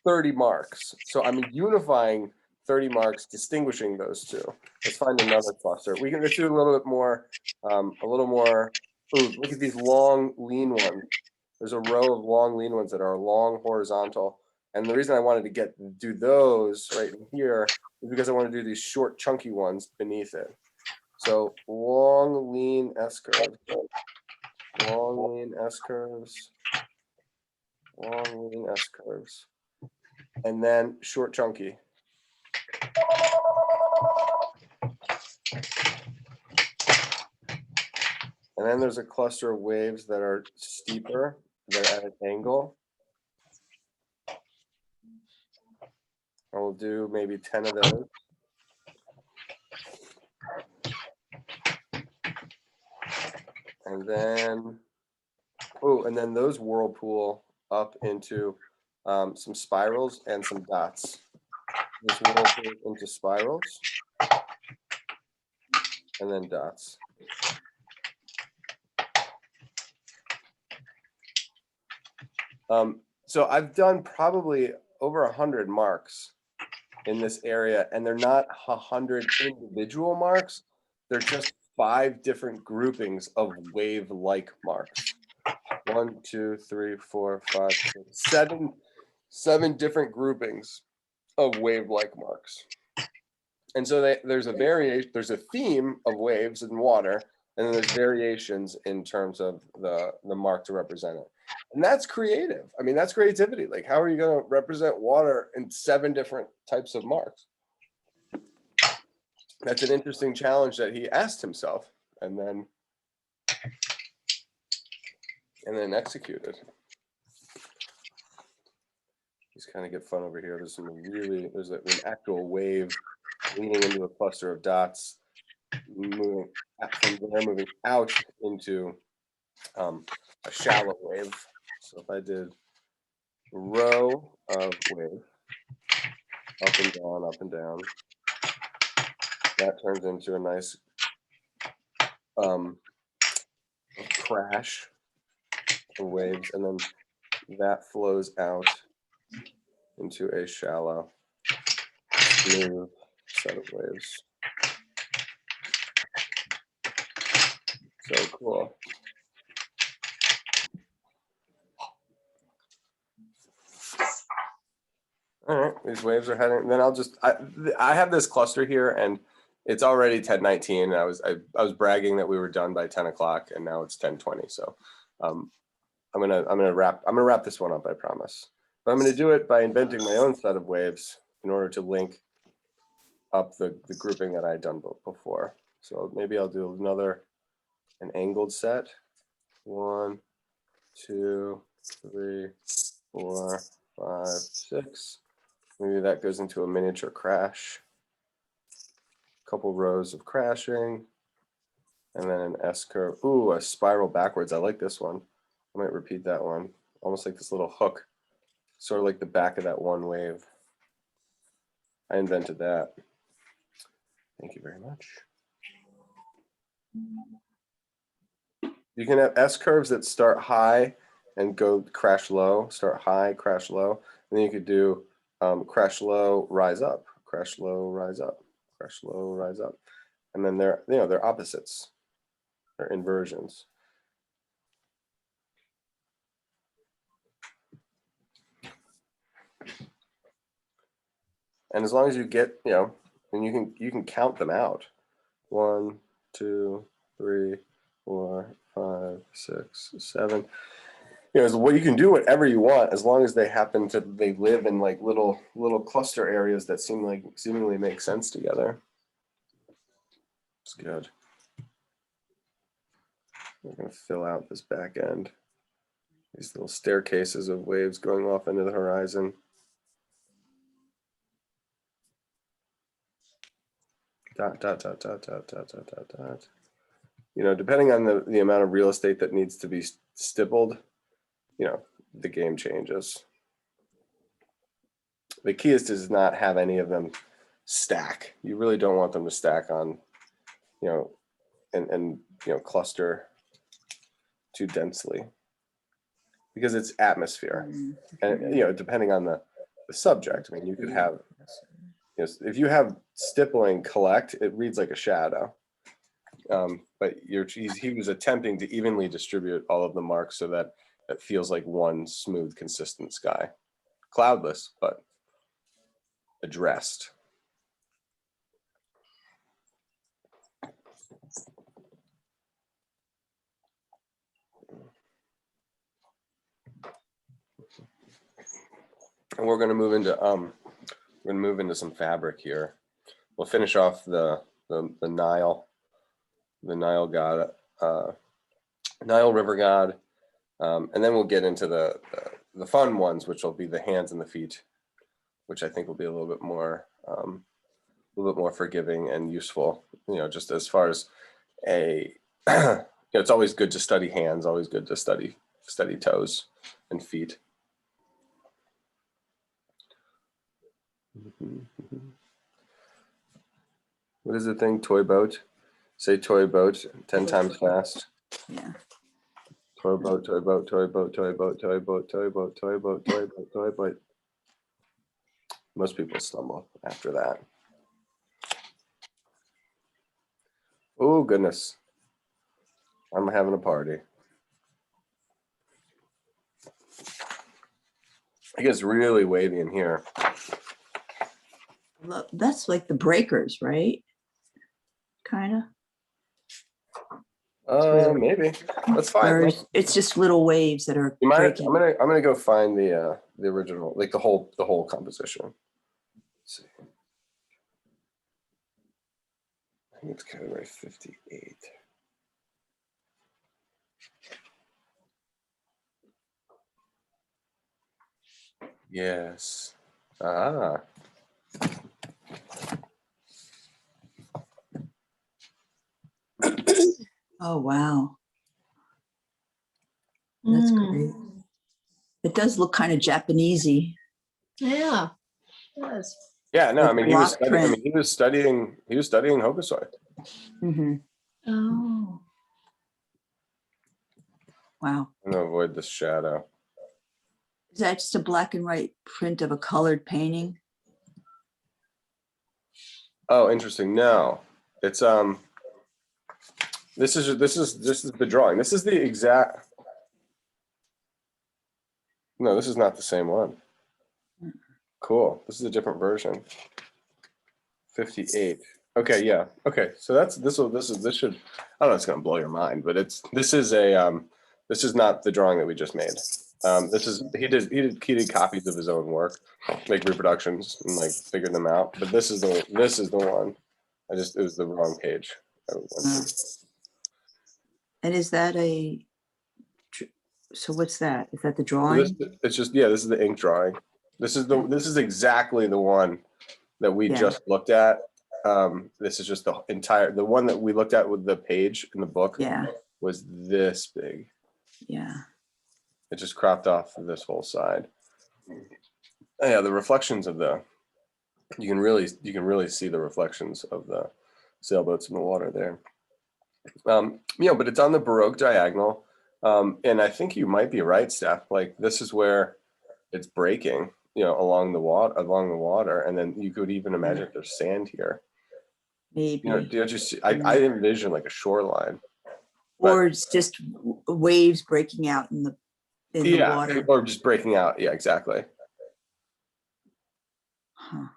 30 marks. So I'm unifying 30 marks, distinguishing those two. Let's find another cluster. Let's do a little bit more, Ooh, look at these long, lean ones. There's a row of long, lean ones that are long horizontal. And the reason I wanted to do those right here is because I want to do these short, chunky ones beneath it. So long, lean S curves, long, lean S curves, long, lean S curves, and then short, chunky. And then there's a cluster of waves that are steeper, they're at an angle. I will do maybe 10 of those. And then, and then those whirlpool up into some spirals and some dots. This whirlpool into spirals and then dots. So I've done probably over 100 marks in this area, and they're not 100 individual marks. They're just 5 different groupings of wave-like marks. 1, 2, 3, 4, 5, 6, 7 different groupings of wave-like marks. And so there's a theme of waves and water, and then there's variations in terms of the mark to represent it. And that's creative. I mean, that's creativity. Like, how are you going to represent water in 7 different types of marks? That's an interesting challenge that he asked himself and then executed. Just kind of get fun over here. There's an actual wave leading into a cluster of dots, moving out into a shallow wave. So if I did a row of wave, up and down, that turns into a nice crash of waves, and then that flows out into a shallow, smooth set of waves. So cool. All right, these waves are heading. Then I'll just I have this cluster here, and it's already 10:19. I was bragging that we were done by 10 o'clock, and now it's 10:20. So I'm gonna wrap this one up, I promise. But I'm gonna do it by inventing my own set of waves in order to link up the grouping that I had done before. So maybe I'll do an angled set. 1, 2, 3, 4, 5, 6. Maybe that goes into a miniature crash. A couple rows of crashing, and then an S curve. Ooh, a spiral backwards. I like this one. I might repeat that one. Almost like this little hook, sort of like the back of that one wave. I invented that. Thank you very much. You can have S curves that start high and go crash low, start high, crash low. And then you could do crash low, rise up, crash low, rise up, crash low, rise up. And then they're opposites, they're inversions. And as long as you get, and you can count them out. 1, 2, 3, 4, 5, 6, 7. What you can do whatever you want as long as they live in like little cluster areas that seemingly make sense together. It's good. We're gonna fill out this back end. These little staircases of waves going off into the horizon. Dot, dot, dot, dot, dot, dot, dot, dot, dot. Depending on the amount of real estate that needs to be stippled, the game changes. The key is to not have any of them stack. You really don't want them to stack on, and cluster too densely, because it's atmosphere. And depending on the subject, I mean, you could have, if you have stippling collect, it reads like a shadow. But he was attempting to evenly distribute all of the marks so that it feels like one smooth, consistent sky. Cloudless, but addressed. And we're going to move into some fabric here. We'll finish off the Nile god, Nile River god, and then we'll get into the fun ones, which will be the hands and the feet, which I think will be a little bit more forgiving and useful. Just as far as it's always good to study hands, always good to study toes and feet. What is the thing? Toy boat. Say toy boat 10 times fast. Yeah. Toy boat, toy boat, toy boat, toy boat, toy boat, toy boat, toy boat, toy boat, toy boat. Most people stumble after that. Oh goodness. I'm having a party. It gets really wavy in here. Look, that's like the breakers, right? Kind of. Maybe. That's fine. It's just little waves that are You mind? breaking. I'm gonna go find the original, like the whole composition. Let's see. I think it's category 58. Yes. Ah. Oh, wow. That's great. It does look kind of Japanesey. Yeah, it does. Yeah, no, I mean he was Block print. studying Hokusai. Mm-hmm. Oh, Wow. I'm gonna avoid this shadow. Is that just a black and white print of a colored painting? Oh, interesting. No, it's This is the drawing. This is the exact. No, this is not the same one. Cool. This is a different version. 58. Okay, yeah. Okay, so this should. I don't know. It's gonna blow your mind, but this is not the drawing that we just made. He did copies of his own work, make reproductions and like figured them out. But this is the one. It was the wrong page. And is that so what's that? Is that the So drawing? it's just, yeah, this is the ink drawing. This is exactly the one that we Yeah. just looked at. This is just the one that we looked at with the page in the book Yeah, was this big. yeah. It just cropped off this whole side. Oh, yeah, the reflections of you can really see the reflections of the sailboats in the water there. But it's on the Baroque diagonal. And I think you might be right, Steph. Like this is where it's breaking, along the water. And then you could even imagine if there's sand here. Maybe. Don't you see? I envision like a shoreline. Or it's just waves breaking out in the water. Or just breaking out. Yeah, exactly. Huh.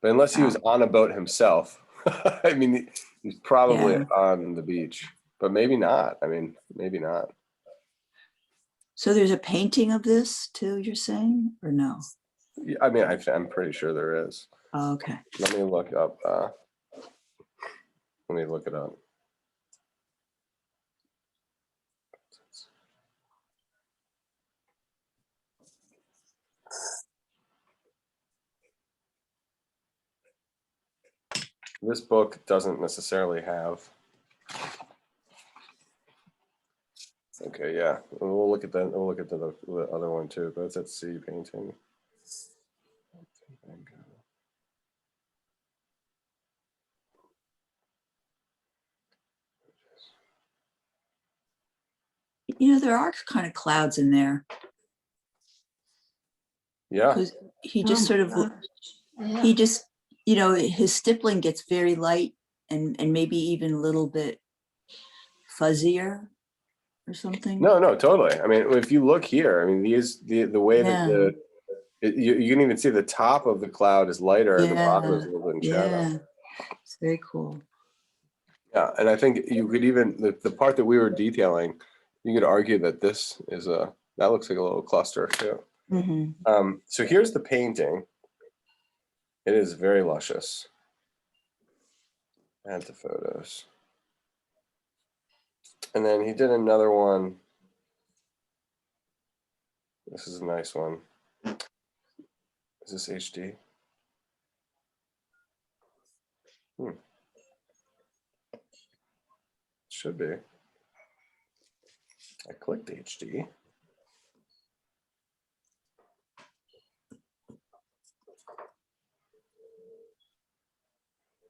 But unless he was on a boat himself, I mean, he's probably Yeah. on the beach, but maybe not. I mean, maybe not. So there's a painting of this too, you're saying, or no? Yeah, I mean, I'm pretty sure there is. Oh, okay. Let me look up. Let me look it up. This book doesn't necessarily have. Okay, yeah, we'll look at that. We'll look at the other one too, but it's at sea painting. There are kind of clouds in there Yeah, because he just Oh sort my of, gosh. Yeah. he just, his stippling gets very light and maybe even a little bit fuzzier or something. no, totally. I mean, if you look here, I mean, the way Yeah. that you can even see the top of the cloud is lighter and the bottom is a little bit in shadow. Yeah, it's very cool. Yeah, and I think you could even the part that we were detailing, you could argue that this is that looks like a little cluster too. Mm-hmm. So here's the painting. It is very luscious. Add the photos. And then he did another one. This is a nice one. Is this HD? Should be. I clicked HD.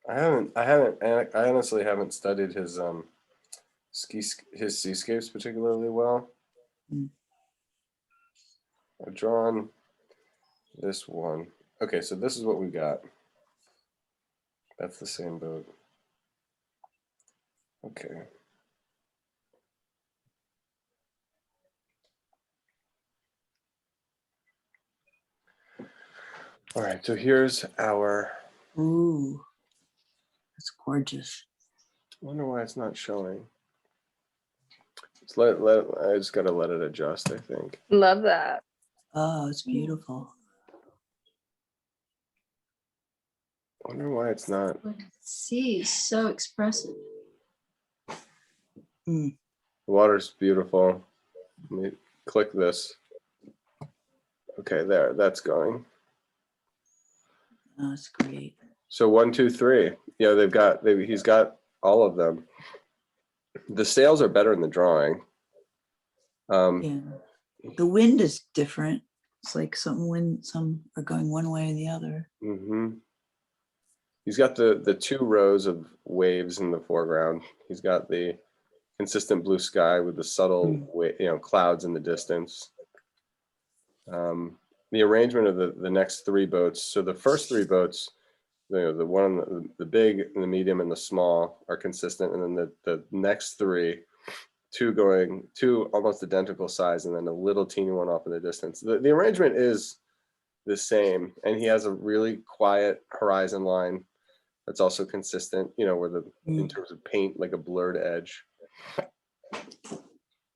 I honestly haven't studied his seascapes particularly well. I've drawn this one. Okay, so this is what we got. That's the same boat. Okay. All right, so here's our. Ooh, that's gorgeous. I wonder why it's not showing. Just I just gotta let it adjust, I think. Love that. Oh, it's beautiful. I wonder why it's not. I can see, it's so expressive. The water's beautiful. Let me click this. Okay, there, that's going. Oh, that's great. So 1, 2, 3. Yeah, he's got all of them. The sails are better in the drawing. Yeah. The wind is different. It's like some are going one way or the other. He's got the 2 rows of waves in the foreground. He's got the consistent blue sky with the subtle clouds in the distance. The arrangement of the next 3 boats. So the first 3 boats, the one, the big and the medium and the small are consistent. And then the next three, two almost identical size, and then a little teeny one off in the distance. The arrangement is the same, and he has a really quiet horizon line that's also consistent, you know, where in terms of paint, like a blurred edge.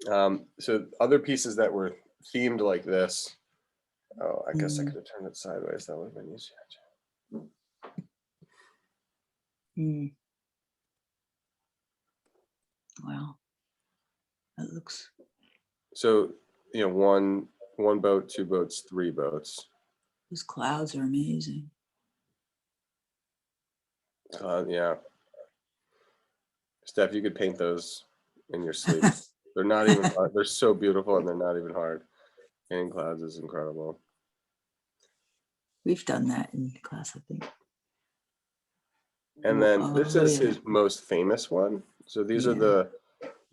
So other pieces that were themed like this, oh, I guess I could have turned it sideways. That would have been easier. Wow, that looks. So, you know, one boat, two boats, three boats. Those clouds are amazing. Yeah. Steph, you could paint those in your sleep. They're not even hard. They're so beautiful, and they're not even hard. Painting clouds is incredible. We've done that in class, I think. And then this is yeah. his most famous one. So these are the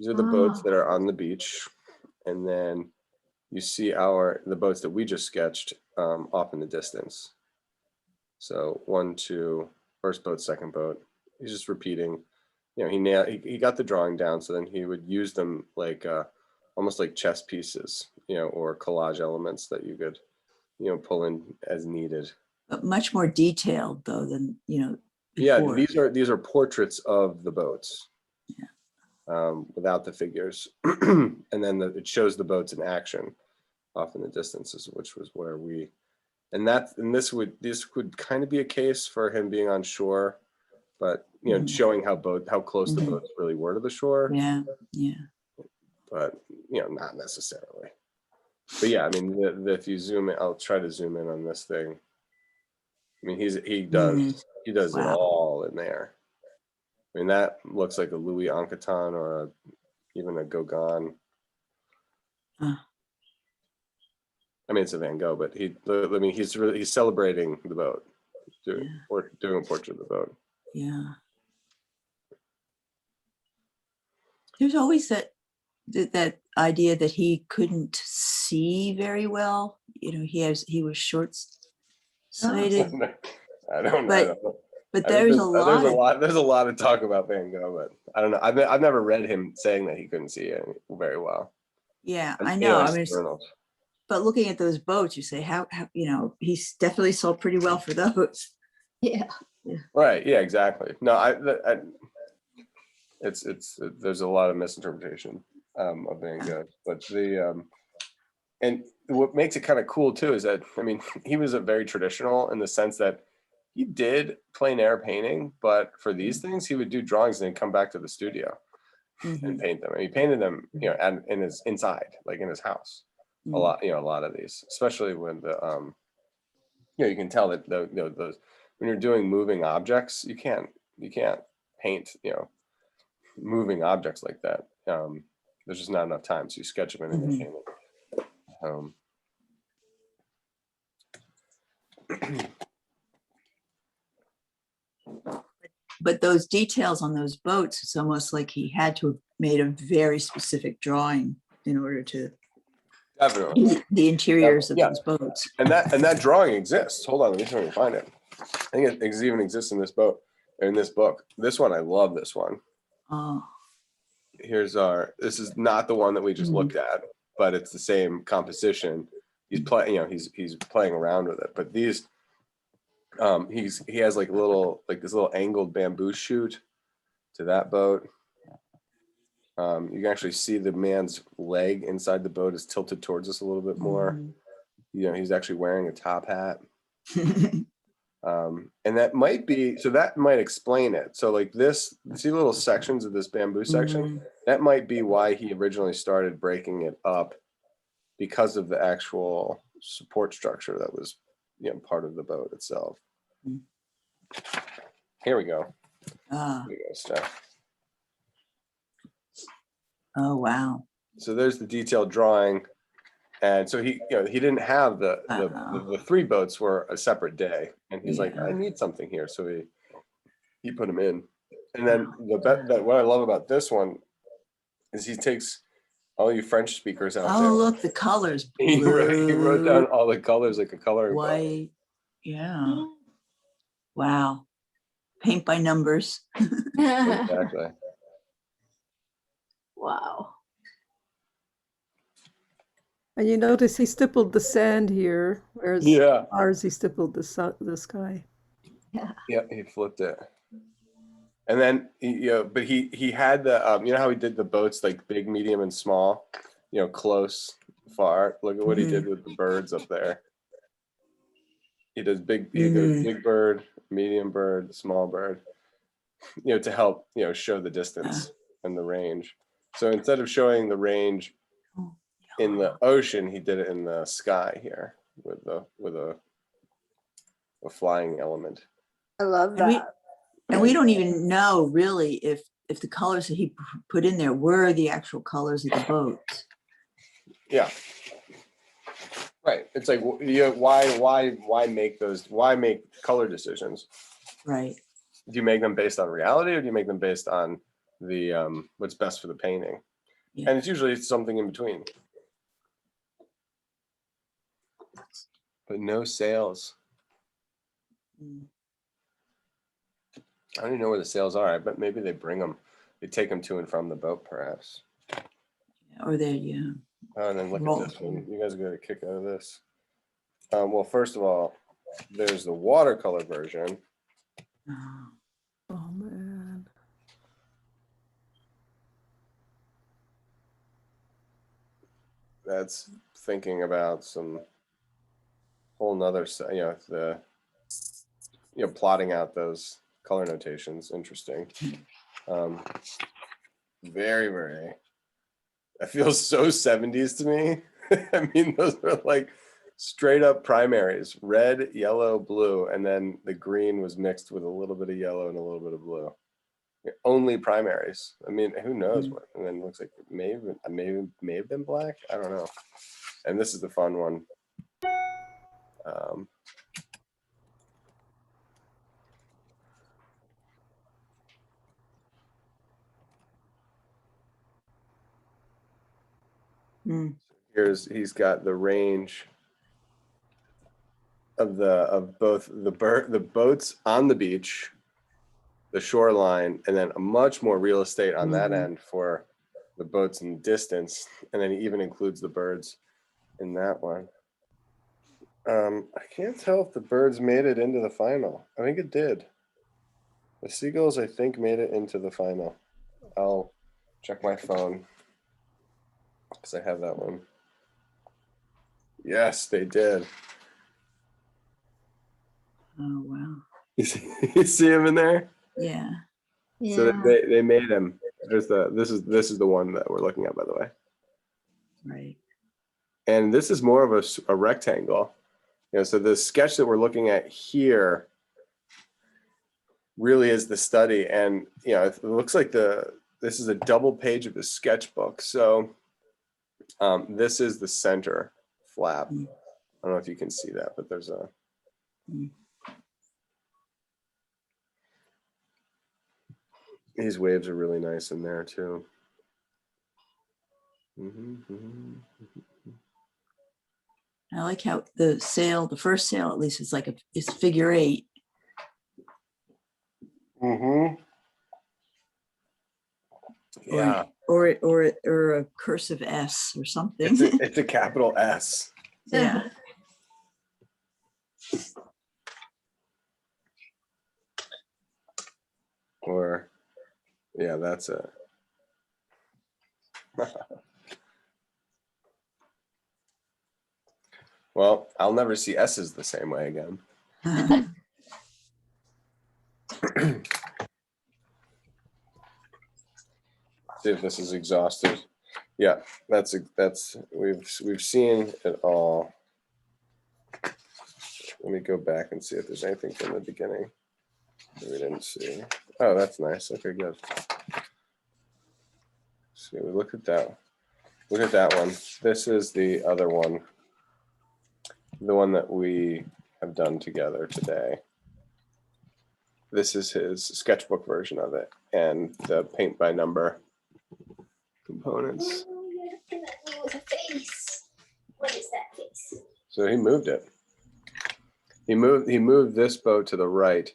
boats that are on the beach, and then you see the boats that we just sketched off in the distance. So 1, 2, first boat, second boat. He's just repeating. You know, he got the drawing down, so then he would use them like almost like chess pieces, you know, or collage elements that you could, you know, pull in as needed. But much more detailed though than, you know, before. Yeah, these are portraits of the boats. Yeah. Without the figures. And then it shows the boats in action off in the distances, which was where this would kind of be a case for him being on shore, but you know, showing how close the boats really were to the shore. Yeah. But you know, not necessarily. But yeah, I mean, if you zoom in, I'll try to zoom in on this thing. I mean, he does it all in there. I mean, that looks like a Louis Anqueton or even a Gogh. I mean, it's a Van Gogh, but he's celebrating the boat, doing a portrait of the boat. Yeah. There's always that idea that he couldn't see very well. You know, he was short-sighted. I don't know. But there's a lot. There's a lot of talk about Van Gogh, but I don't know. I've never read him saying that he couldn't see it very well. Yeah, I know. I mean, journals. But looking at those boats, you say, how you know, he definitely saw pretty well for those. Yeah. Right. Yeah. Exactly. No. There's a lot of misinterpretation of Van Gogh, but and what makes it kind of cool too is that, I mean, he was a very traditional in the sense that he did plein air painting, but for these things, he would do drawings and then come back to the studio and paint them. And he painted them, you know, and in his inside, like in his house. A lot of these, especially when you can tell that those when you're doing moving objects, you can't paint, you know, moving objects like that. There's just not enough time, so you sketch them in and paint them. But those details on those boats, it's almost like he had to have made a very specific drawing in order to Definitely the interiors of those boats. And that drawing exists. Hold on, let me see if I can find it. I think it even exists in this boat, in this book. This one, I love this one. Oh. This is not the one that we just looked at, but it's the same composition. He's playing, you know, he's playing around with it. But these, he has like this little angled bamboo shoot to that boat. You can actually see the man's leg inside the boat is tilted towards us a little bit more. You know, he's actually wearing a top hat. And that might explain it. So like this, see little sections of this bamboo section? That might be why he originally started breaking it up, because of the actual support structure that was, you know, part of the boat itself. Here we go. Here we go, Steph. Oh, wow. So there's the detailed drawing. And so he didn't have the three boats were a separate day. And he's like, I need something here. So he put them in. And then what I love about this one is he takes all you French speakers out there. Oh, look, the colors. He wrote down all the colors like a coloring book. White. Yeah. Wow. paint by numbers. Exactly. Wow. And you notice he stippled the sand here, whereas Yeah. ours he stippled the sky. Yeah, he flipped it. And then but he had the you know how he did the boats like big, medium, and small, close, far. Look at what he did with the birds up there. He does he goes big bird, medium bird, small bird, to help, show the distance and the range. So instead of showing the range in the ocean, he did it in the sky here with a flying element. I love And we- that. And we don't even know really if the colors that he put in there were the actual colors of the boats. Yeah. Right. It's like, why make those? Why make color decisions? Right. Do you make them based on reality, or do you make them based on the what's best for the painting? Yeah. And it's usually something in between. But no sails. Mm. I don't even know where the sails are. I bet maybe they bring them. They take them to and from the boat, perhaps. Or there, yeah. Oh, and then look Roll. at this one. You guys got a kick out of this. Well, first of all, there's the watercolor version. Oh, Oh man. That's thinking about some whole nother, plotting out those color notations. Interesting. Very, very. That feels so 70s to me. I mean, those are like straight up primaries, red, yellow, blue, and then the green was mixed with a little bit of yellow and a little bit of blue. Only primaries. I mean, who knows what? And then it looks like it may have been black. I don't know. And this is the fun one. He's got the range of both the boats on the beach, the shoreline, and then a much more real estate on that end for the boats in the distance, and then he even includes the birds in that one. I can't tell if the birds made it into the final. I think it did. The seagulls, I think, made it into the final. I'll check my phone because I have that one. Yes, they did. oh wow. You see him in there? Yeah. So Yeah. they made him. This is the one that we're looking at, by the way. Right. And this is more of a rectangle. So the sketch that we're looking at here really is the study. And it looks like this is a double page of the sketchbook. So this is the center flap. I don't know if you can see that, but there's a these waves are really nice in there too. I like how the first sail at least is like it's figure 8. Yeah. Or a cursive S or something. It's a capital S. Yeah. Or, yeah, that's it. Well, I'll never see S's the same way again. See if this is exhausted. Yeah, that's we've seen it all. Let me go back and see if there's anything from the beginning that we didn't see. Oh, that's nice. Okay, good. See, we look at that. Look at that one. This is the other one. The one that we have done together today. This is his sketchbook version of it and the paint by number components. Oh, you're looking at me with a face. What is that face? So he moved it. He moved this boat to the right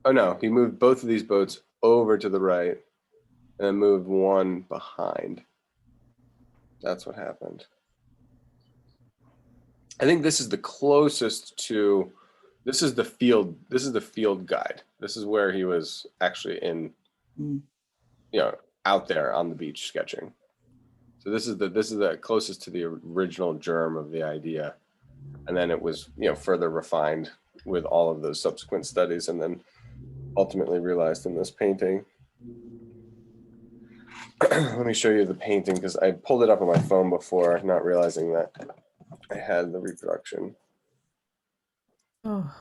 Oh no, he moved both of these boats over to the right and then moved one behind. That's what happened. I think this is the closest to, this is the field guide. This is where he was actually in, Mm. you know, out there on the beach sketching. So this is the closest to the original germ of the idea. And then it was, you know, further refined with all of those subsequent studies and then ultimately realized in this painting. Let me show you the painting because I pulled it up on my phone before, not realizing that I had the reproduction. Oh,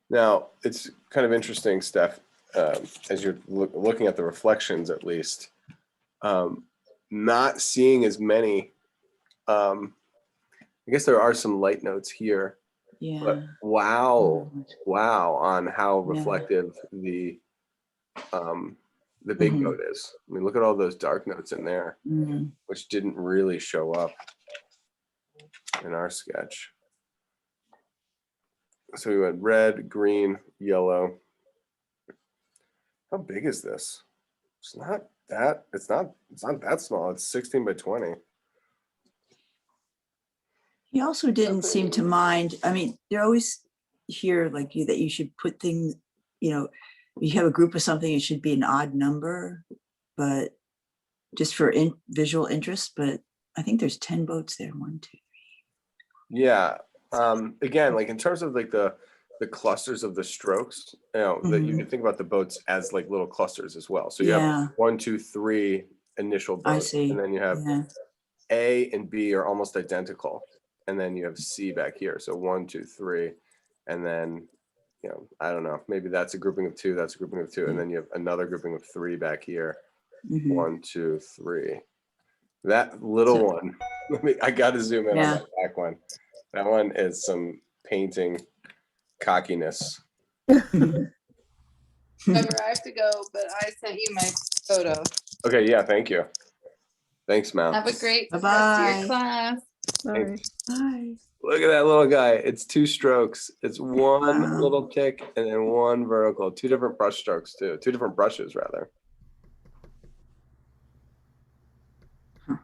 Now, it's kind of interesting, Steph, as you're looking at the reflections, at least, not seeing as many. I guess there are some light notes here, Yeah. but wow, Mm. wow, on how Yeah. reflective the big Mhm. boat is. I mean, look at all those dark notes in there, Mm. which didn't really show up in our sketch. So we went red, green, yellow. How big is this? It's not that small. It's 16 by 20. He also didn't seem to pretty. mind. I mean, they're always here like you that you should put things, you know, if you have a group of something, it should be an odd number, but just for visual interest. But I think there's 10 boats there. 1, 2. Yeah. Again, like in terms of like the clusters of the strokes, you know, that you Mhm. can think about the boats as like little clusters as well. So you Yeah, have 1, 2, 3 initial I boats, see. and then you have Yeah. A and B are almost identical, and then you have C back here. So 1, 2, 3, and then, you know, I don't know, maybe that's a grouping of 2, that's a grouping of 2, and then you have another grouping of 3 back here. Mhm. 1, 2, 3. That little So- one. I got to zoom in on Yeah. that back one. That one is some painting cockiness. Remember, I have to go, but I sent you my photo. Okay, yeah, thank you. Thanks, Mal. Have a great rest of Bye-bye. your class. bye. Bye. Look at that little guy. It's 2 strokes. It's one Wow. little tick and then one vertical. 2 different brush strokes too. 2 different brushes rather. Huh.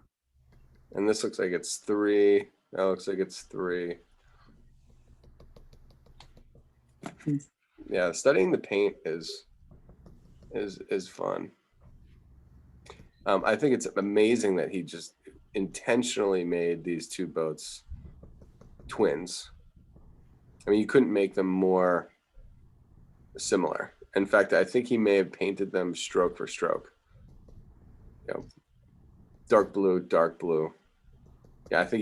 And this looks like it's 3. That looks like it's 3. Hmm. Yeah, studying the paint is fun. I think it's amazing that he just intentionally made these 2 boats twins. I mean, you couldn't make them more similar. In fact, I think he may have painted them stroke for stroke. You know, dark blue, dark blue. Yeah, I think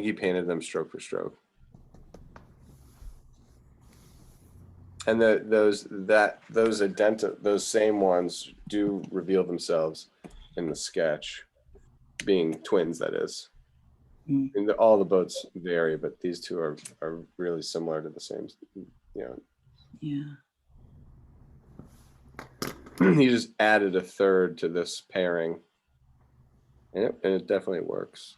he painted them stroke for stroke. And those same ones do reveal themselves in the sketch, being twins. That is. Mm. And all the boats vary, but these 2 are really similar to the same. You know, Yeah. he just added a third to this pairing. Yep, and it definitely works.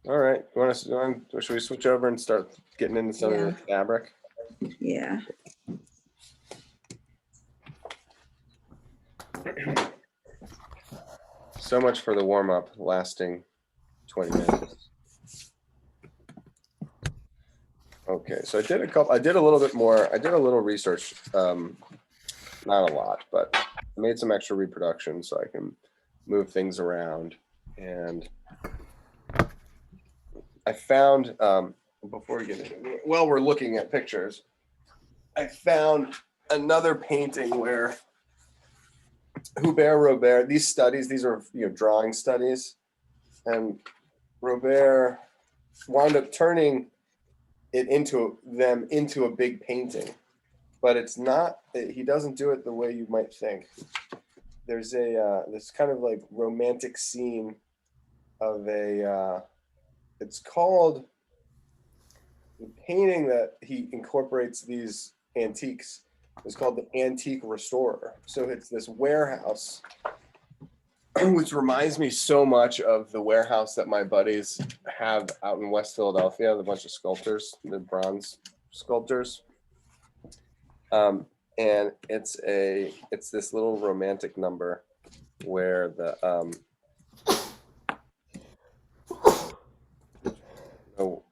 All right, should we switch over and start getting into some of Yeah. the fabric? Yeah. So much for the warm up lasting 20 minutes. Okay, so I did a little bit more. I did a little research, not a lot, but I made some extra reproductions so I can move things around. And I found, before we get into it, while we're looking at pictures, I found another painting where Robert, these studies, these are, you know, drawing studies, and Robert wound up turning it into a big painting, but it's not. He doesn't do it the way you might think. There's this kind of like romantic scene of it's called the painting that he incorporates these antiques is called the Antique Restorer. So it's this warehouse, which reminds me so much of the warehouse that my buddies have out in West Philadelphia, the bunch of sculptors, the bronze sculptors. And it's this little romantic number where the oh,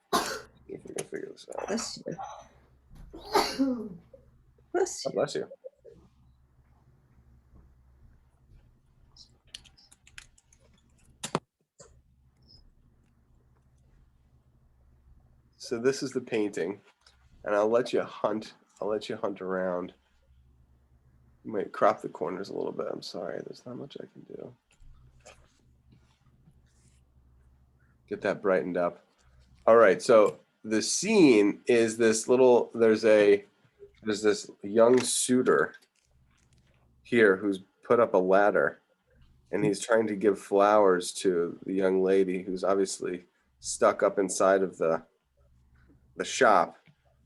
if we can figure this out. Bless you. Bless God you. bless you. So this is the painting, and I'll let you hunt around. You might crop the corners a little bit. I'm sorry, there's not much I can do. Get that brightened up. All right, so the scene is this little, there's this young suitor here who's put up a ladder, and he's trying to give flowers to the young lady who's obviously stuck up inside of the shop.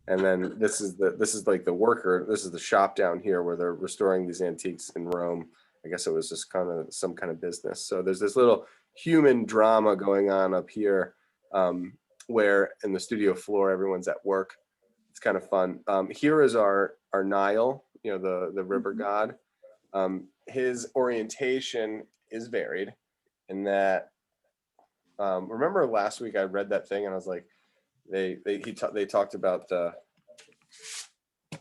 And then this is like the worker. This is the shop down here where they're restoring these antiques in Rome. I guess it was just kind of some kind of business. So there's this little human drama going on up here, where in the studio floor everyone's at work. It's kind of fun. Here is our Nile, the river god. His orientation is varied in that. Remember last week I read that thing and I was like, they talked about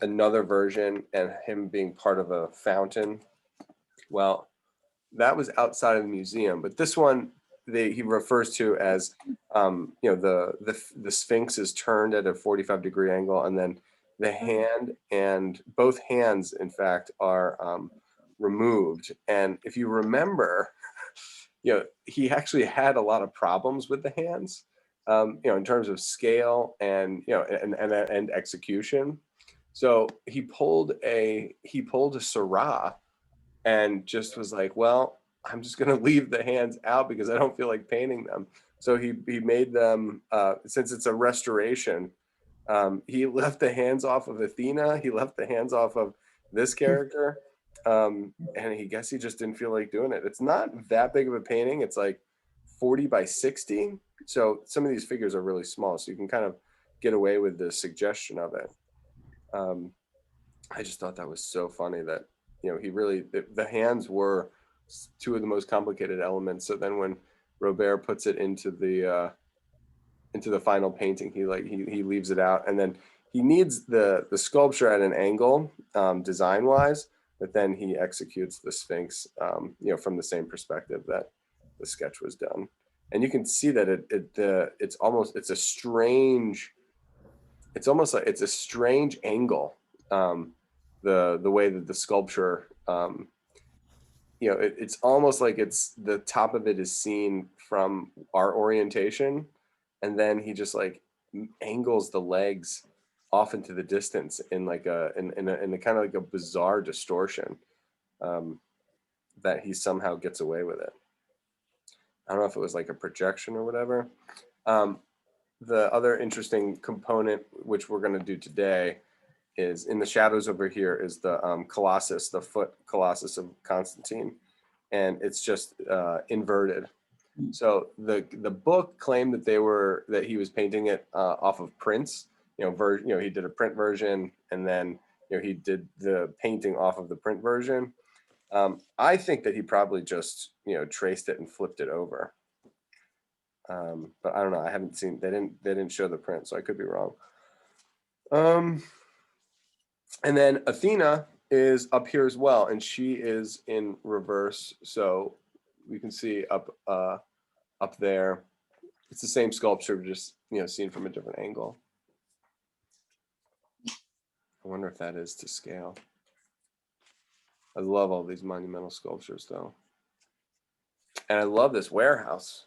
another version and him being part of a fountain. Well, that was outside of the museum, but this one he refers to as the Sphinx is turned at a 45-degree angle, and then the hand and both hands in fact are removed. And if you remember, he actually had a lot of problems with the hands. In terms of scale and and execution. So he pulled a Seurat and just was like, well, I'm just gonna leave the hands out because I don't feel like painting them. So he made them, since it's a restoration, he left the hands off of Athena, he left the hands off of this character, and he just didn't feel like doing it. It's not that big of a painting. It's like 40 by 60. So some of these figures are really small, so you can kind of get away with the suggestion of it. I just thought that was so funny that, he really, the hands were two of the most complicated elements. So then when Robert puts it into the final painting, he leaves it out, and then he needs the sculpture at an angle, design wise, but then he executes the Sphinx, from the same perspective that the sketch was done. And you can see that it's a strange angle. The way that the sculpture, it's almost like it's the top of it is seen from our orientation, and then he just like angles the legs off into the distance in a kind of like a bizarre distortion, that he somehow gets away with it. I don't know if it was like a projection or whatever. The other interesting component, which we're going to do today, is in the shadows over here is the Colossus, the foot Colossus of Constantine, and it's just inverted. So the book claimed that he was painting it off of prints. He did a print version, and then he did the painting off of the print version. I think that he probably just traced it and flipped it over. But I don't know. I haven't seen. They didn't show the print, so I could be wrong. And then Athena is up here as well, and she is in reverse. So we can see up there. It's the same sculpture, just seen from a different angle. I wonder if that is to scale. I love all these monumental sculptures, though. And I love this warehouse.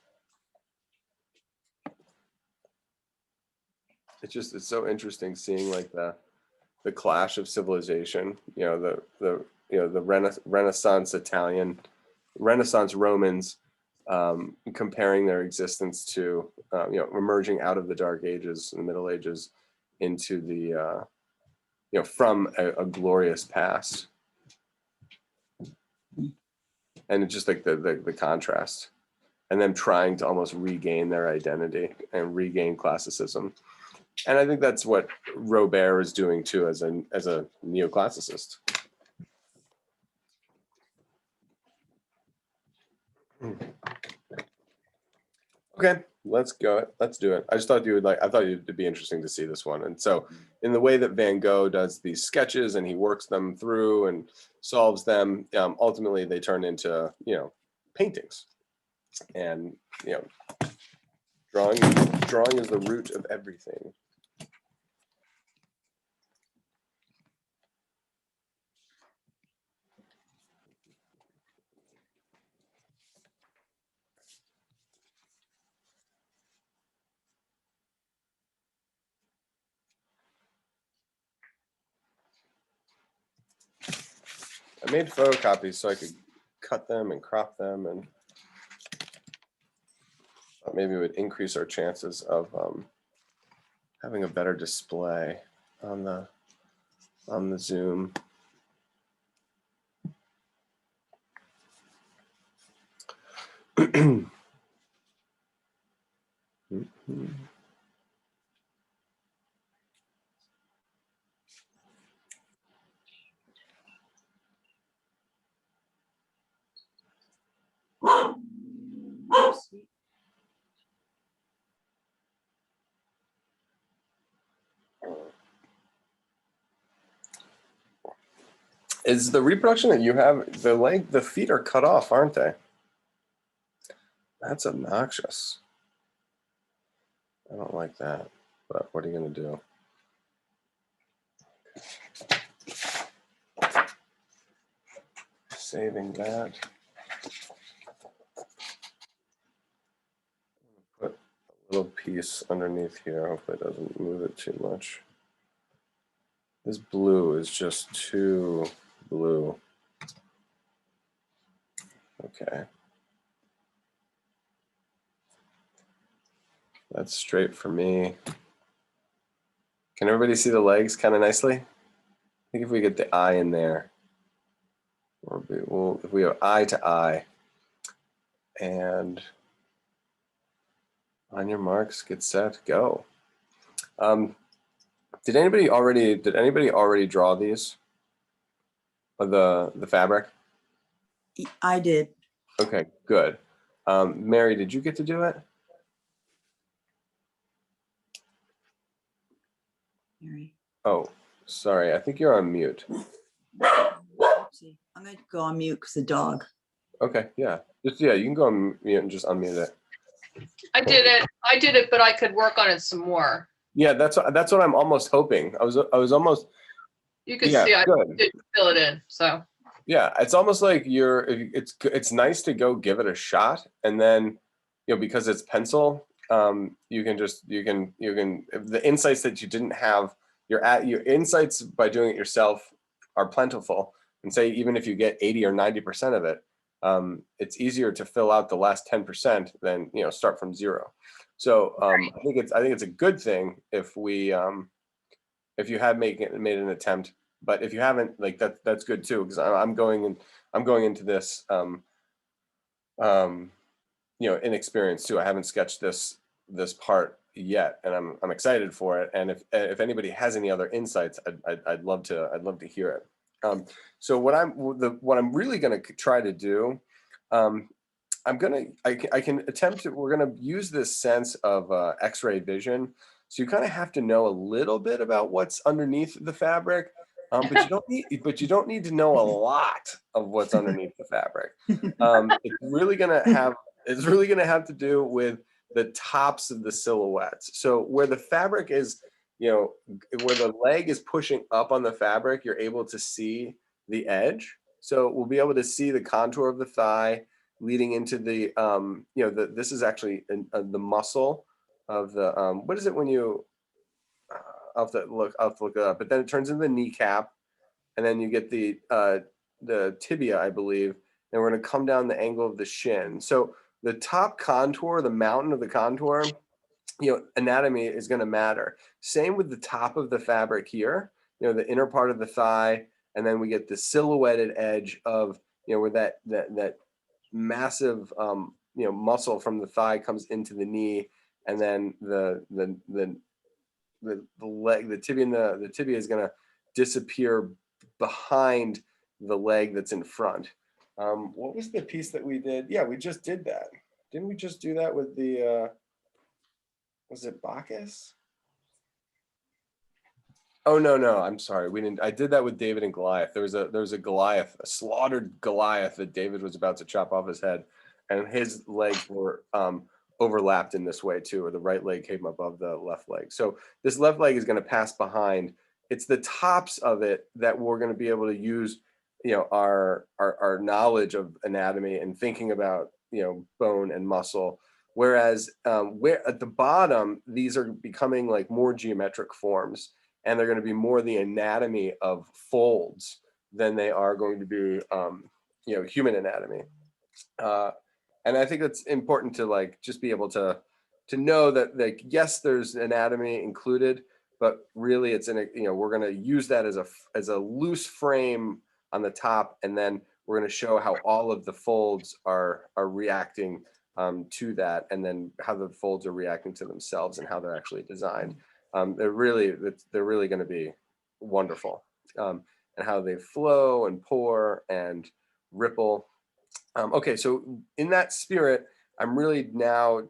It's so interesting seeing like the clash of civilization, the Renaissance Italian, Renaissance Romans, comparing their existence to, emerging out of the Dark Ages and the Middle Ages, into the from a glorious past. And it's just like the contrast, and them trying to almost regain their identity and regain classicism. And I think that's what Robert is doing too, as a neoclassicist. Okay, let's go. Let's do it. I just thought you would like. I thought it'd be interesting to see this one. And so, in the way that Van Gogh does these sketches and he works them through and solves them, ultimately they turn into paintings. And drawing is the root of everything. I made photocopies so I could cut them and crop them, and maybe it would increase our chances of having a better display on the Zoom. Is the reproduction that you have, the feet are cut off, aren't they? That's obnoxious. I don't like that, but what are you gonna do? Saving that. Put a little piece underneath here. Hopefully it doesn't move it too much. This blue is just too blue. Okay. That's straight for me. Can everybody see the legs kind of nicely? I think if we get the eye in there, or if we have eye to eye, and on your marks, get set, go. Did anybody already draw these? Of the fabric? I did. Okay, good. Mary, did you get to do it? Mary. Oh, sorry. I think you're on mute. Oopsie. I'm going to go on mute because the dog. Okay, yeah. You can go on mute and just unmute it. I did it, but I could work on it some more. Yeah, that's what I'm almost hoping. I was almost. You can Yeah, see I good. did fill it in, so. Yeah, it's almost like it's nice to go give it a shot, and then because it's pencil, you can the insights that you didn't have, your insights by doing it yourself are plentiful, and say even if you get 80 or 90% of it, it's easier to fill out the last 10% than start from zero. So I think it's a good thing if you have made an attempt. But if you haven't, like that's good too, because I'm going into this inexperienced too. I haven't sketched this part yet, and I'm excited for it. And if anybody has any other insights, I'd love to hear it. So what I'm really going to try to do, I can attempt to. We're going to use this sense of X-ray vision. So you kind of have to know a little bit about what's underneath the fabric. But you don't need to know a lot of what's underneath the fabric. It's really gonna have to do with the tops of the silhouettes. So where the fabric is, where the leg is pushing up on the fabric, you're able to see the edge. So we'll be able to see the contour of the thigh leading into the, this is actually the muscle of the, what is it when you, I'll have to look it up, but then it turns into the kneecap, and then you get the tibia, I believe, and we're going to come down the angle of the shin. So the top contour, the mountain of the contour, anatomy is going to matter. Same with the top of the fabric here, the inner part of the thigh, and then we get the silhouetted edge of, where that massive, muscle from the thigh comes into the knee, and then the leg, the tibia, and the tibia is going to disappear behind the leg that's in front. What was the piece that we did? Yeah, we just did that. Didn't we just do that with the, was it Bacchus? Oh, no, I'm sorry. We didn't. I did that with David and Goliath. There was a Goliath, a slaughtered Goliath that David was about to chop off his head, and his legs were overlapped in this way too, or the right leg came above the left leg. So this left leg is going to pass behind. It's the tops of it that we're going to be able to use, our knowledge of anatomy and thinking about, bone and muscle. Whereas where at the bottom, these are becoming like more geometric forms, and they're going to be more the anatomy of folds than they are going to be, human anatomy. And I think it's important to like just be able to know that, like, yes, there's anatomy included, but really it's in a, we're going to use that as a loose frame on the top, and then we're going to show how all of the folds are reacting to that, and then how the folds are reacting to themselves and how they're actually designed. They're really going to be wonderful, and how they flow and pour and ripple. Okay, so in that spirit, I'm really now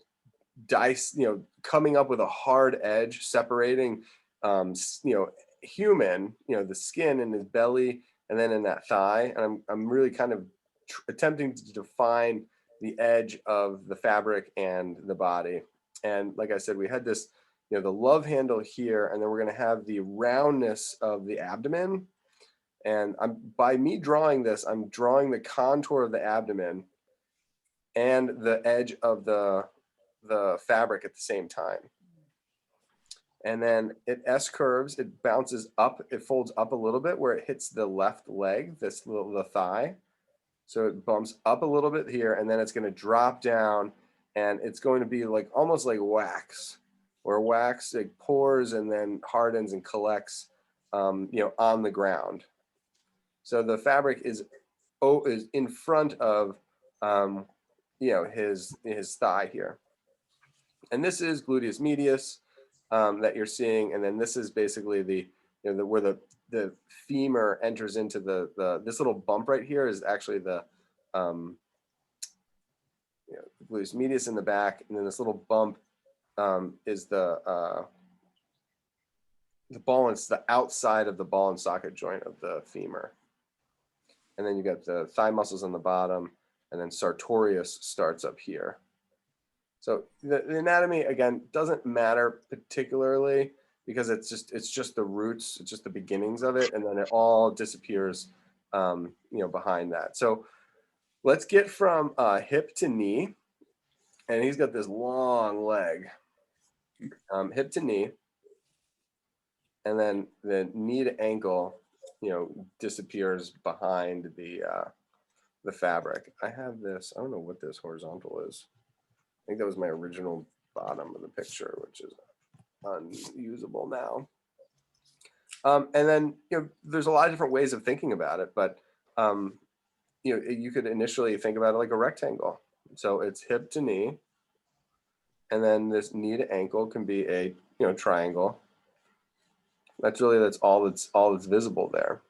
coming up with a hard edge separating, human, the skin in his belly, and then in that thigh, and I'm really kind of attempting to define the edge of the fabric and the body. And like I said, we had this, the love handle here, and then we're going to have the roundness of the abdomen. And by me drawing this, I'm drawing the contour of the abdomen and the edge of the fabric at the same time. And then it S curves, it bounces up, it folds up a little bit where it hits the left leg, the thigh. So it bumps up a little bit here, and then it's going to drop down, and it's going to be like almost like wax, where wax, it pours and then hardens and collects, on the ground. So the fabric is in front of, his thigh here. And this is gluteus medius that you're seeing, and then this is basically the, where the femur enters into this little bump right here is actually the gluteus medius in the back, and then this little bump is the ball, it's the outside of the ball and socket joint of the femur. And then you got the thigh muscles on the bottom, and then sartorius starts up here. So the anatomy, again, doesn't matter particularly, because it's just the roots, it's just the beginnings of it, and then it all disappears, behind that. So let's get from hip to knee, and he's got this long leg, hip to knee, and then the knee to ankle, disappears behind the fabric. I have this, I don't know what this horizontal is. I think that was my original bottom of the picture, which is unusable now. And then, there's a lot of different ways of thinking about it, but, you could initially think about it like a rectangle. So it's hip to knee, and then this knee to ankle can be a, triangle. That's all that's visible there.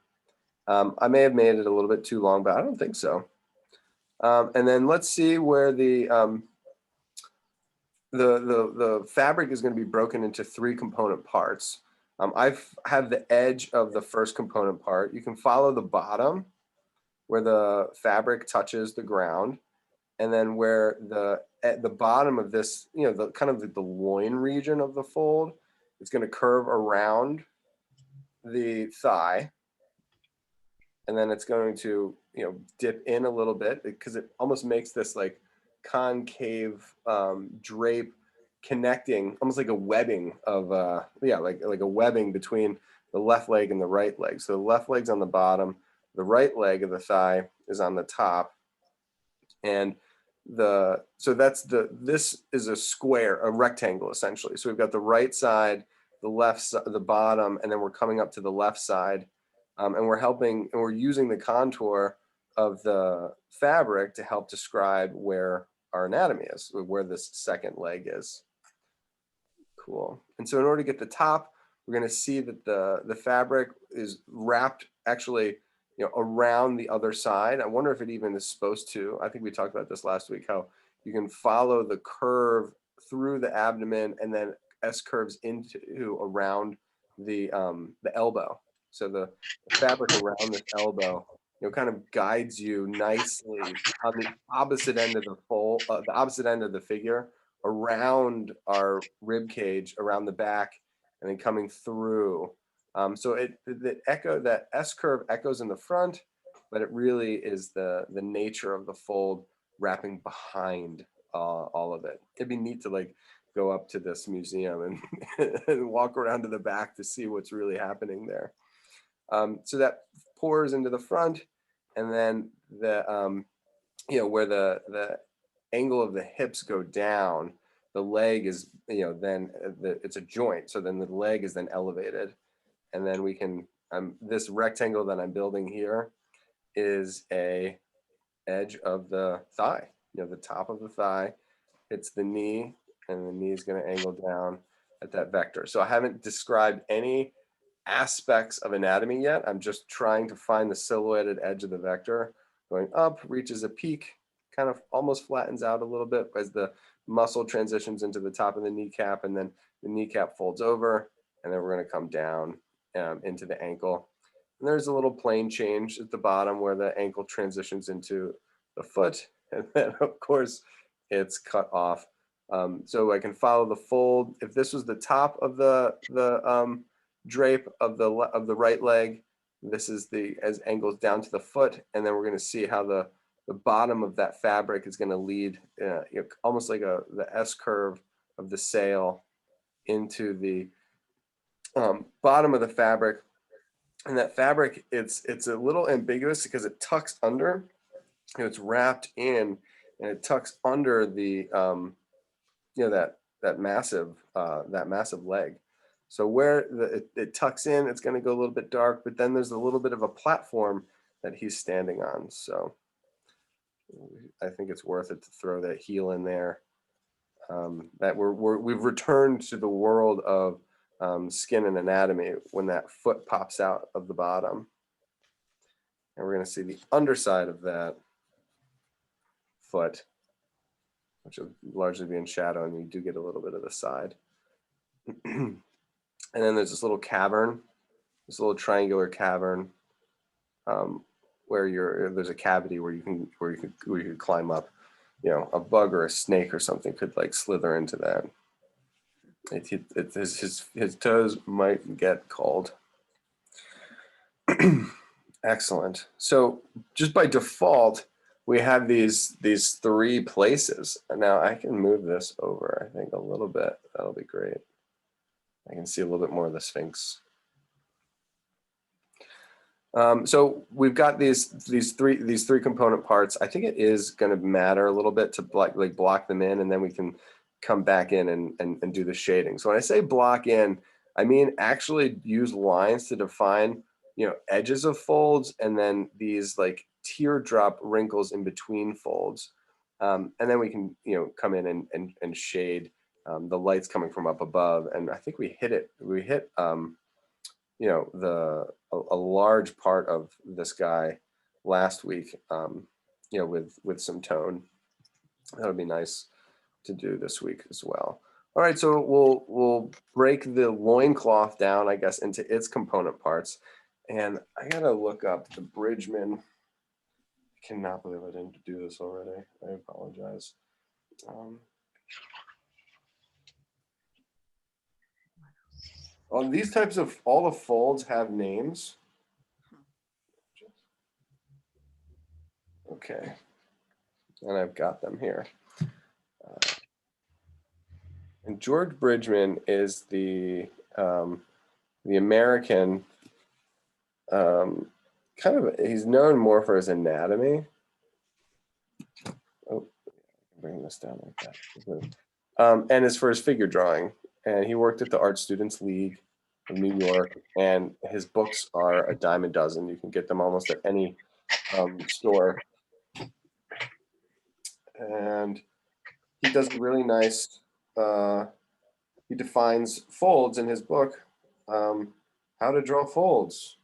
I may have made it a little bit too long, but I don't think so. And then let's see where the fabric is going to be broken into 3 component parts. I have the edge of the first component part. You can follow the bottom where the fabric touches the ground, and then where at the bottom of this, the kind of the loin region of the fold, it's going to curve around the thigh, and then it's going to, dip in a little bit, because it almost makes this like concave drape connecting, almost like a webbing of like a webbing between the left leg and the right leg. So the left leg's on the bottom, the right leg of the thigh is on the top, and so this is a square, a rectangle essentially. So we've got the right side, the left side, the bottom, and then we're coming up to the left side, and we're using the contour of the fabric to help describe where our anatomy is, where this second leg is. Cool. And so in order to get the top, we're going to see that the fabric is wrapped actually, around the other side. I wonder if it even is supposed to. I think we talked about this last week, how you can follow the curve through the abdomen and then S curves into around the elbow. So the fabric around this elbow, kind of guides you nicely on the opposite end of the fold, the opposite end of the figure, around our rib cage, around the back, and then coming through. So that S curve echoes in the front, but it really is the nature of the fold wrapping behind all of it. It'd be neat to like go up to this museum and walk around to the back to see what's really happening there. So that pours into the front, and then where the angle of the hips go down, the leg is, then it's a joint. So then the leg is then elevated, and then we can, this rectangle that I'm building here is a edge of the thigh, the top of the thigh hits the knee, and the knee is going to angle down at that vector. So I haven't described any aspects of anatomy yet. I'm just trying to find the silhouetted edge of the vector going up, reaches a peak, kind of almost flattens out a little bit as the muscle transitions into the top of the kneecap, and then the kneecap folds over, and then we're going to come down into the ankle. And there's a little plane change at the bottom where the ankle transitions into the foot, and then of course it's cut off. So I can follow the fold. If this was the top of the drape of the right leg, this is as angles down to the foot, and then we're going to see how the bottom of that fabric is going to lead, almost like the S curve of the sail into the bottom of the fabric. And that fabric, it's a little ambiguous because it tucks under, it's wrapped in, and it tucks under the that massive leg. So where it tucks in, it's going to go a little bit dark, but then there's a little bit of a platform that he's standing on. So I think it's worth it to throw that heel in there. That we've returned to the world of skin and anatomy when that foot pops out of the bottom. And we're going to see the underside of that foot, which will largely be in shadow, and you do get a little bit of the side. And then there's this little cavern, this little triangular cavern, where there's a cavity where you could climb up. A bug or a snake or something could like slither into that. His toes might get cold. Excellent. So just by default, we have these three places. And now I can move this over, I think, a little bit. That'll be great. I can see a little bit more of the Sphinx. So we've got these three component parts. I think it is going to matter a little bit to block them in, and then we can come back in and do the shading. So when I say block in, I mean actually use lines to define edges of folds, and then these like teardrop wrinkles in between folds, and then we can come in and shade the lights coming from up above. And I think we hit a large part of this guy last week, with some tone. That would be nice to do this week as well. All right, so we'll break the loincloth down, I guess, into its component parts. And I gotta look up the Bridgeman. I cannot believe I didn't do this already. I apologize. On these types of, all the folds have names. Okay, and I've got them here. And George Bridgeman is the American, he's known more for his anatomy. Oh, bring this down like that. And is for his figure drawing. And he worked at the Art Students League of New York, and his books are a dime a dozen. You can get them almost at any store. And he does a really nice, he defines folds in his book, how to draw folds.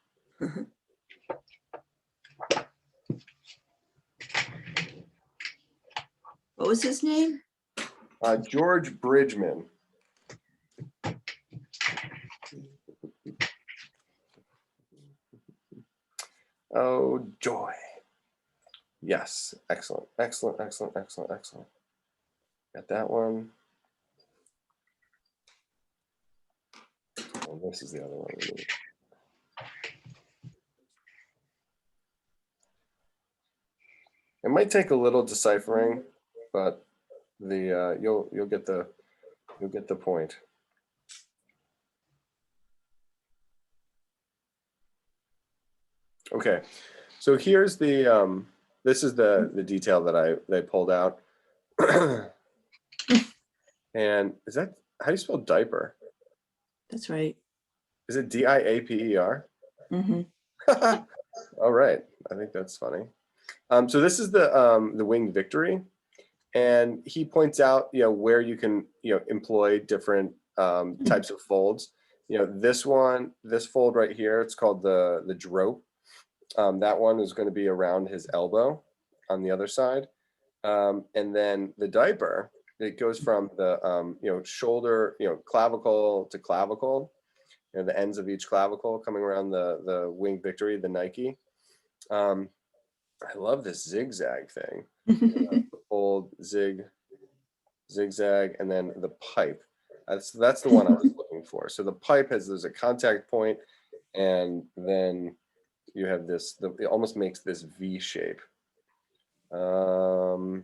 What was his name? George Bridgeman. Oh, joy. Yes, excellent, excellent, excellent, excellent, excellent. Got that one. Oh, this is the other one. It might take a little deciphering, but the you'll get the point. Okay, so here's the this is the detail that they pulled out. And is that how do you spell diaper? That's right. Is it D-I-A-P-E-R? Mm-hmm. All right, I think that's funny. So this is the Winged Victory, and he points out where you can employ different types of folds. This fold right here, it's called the drope. That one is going to be around his elbow on the other side, and then the diaper, it goes from the shoulder, clavicle to clavicle. The ends of each clavicle coming around the Winged Victory, the Nike. I love this zigzag thing. Fold, zigzag, and then the pipe. That's the one I was looking for. So the pipe there's a contact point, and then you have this. It almost makes this V shape. The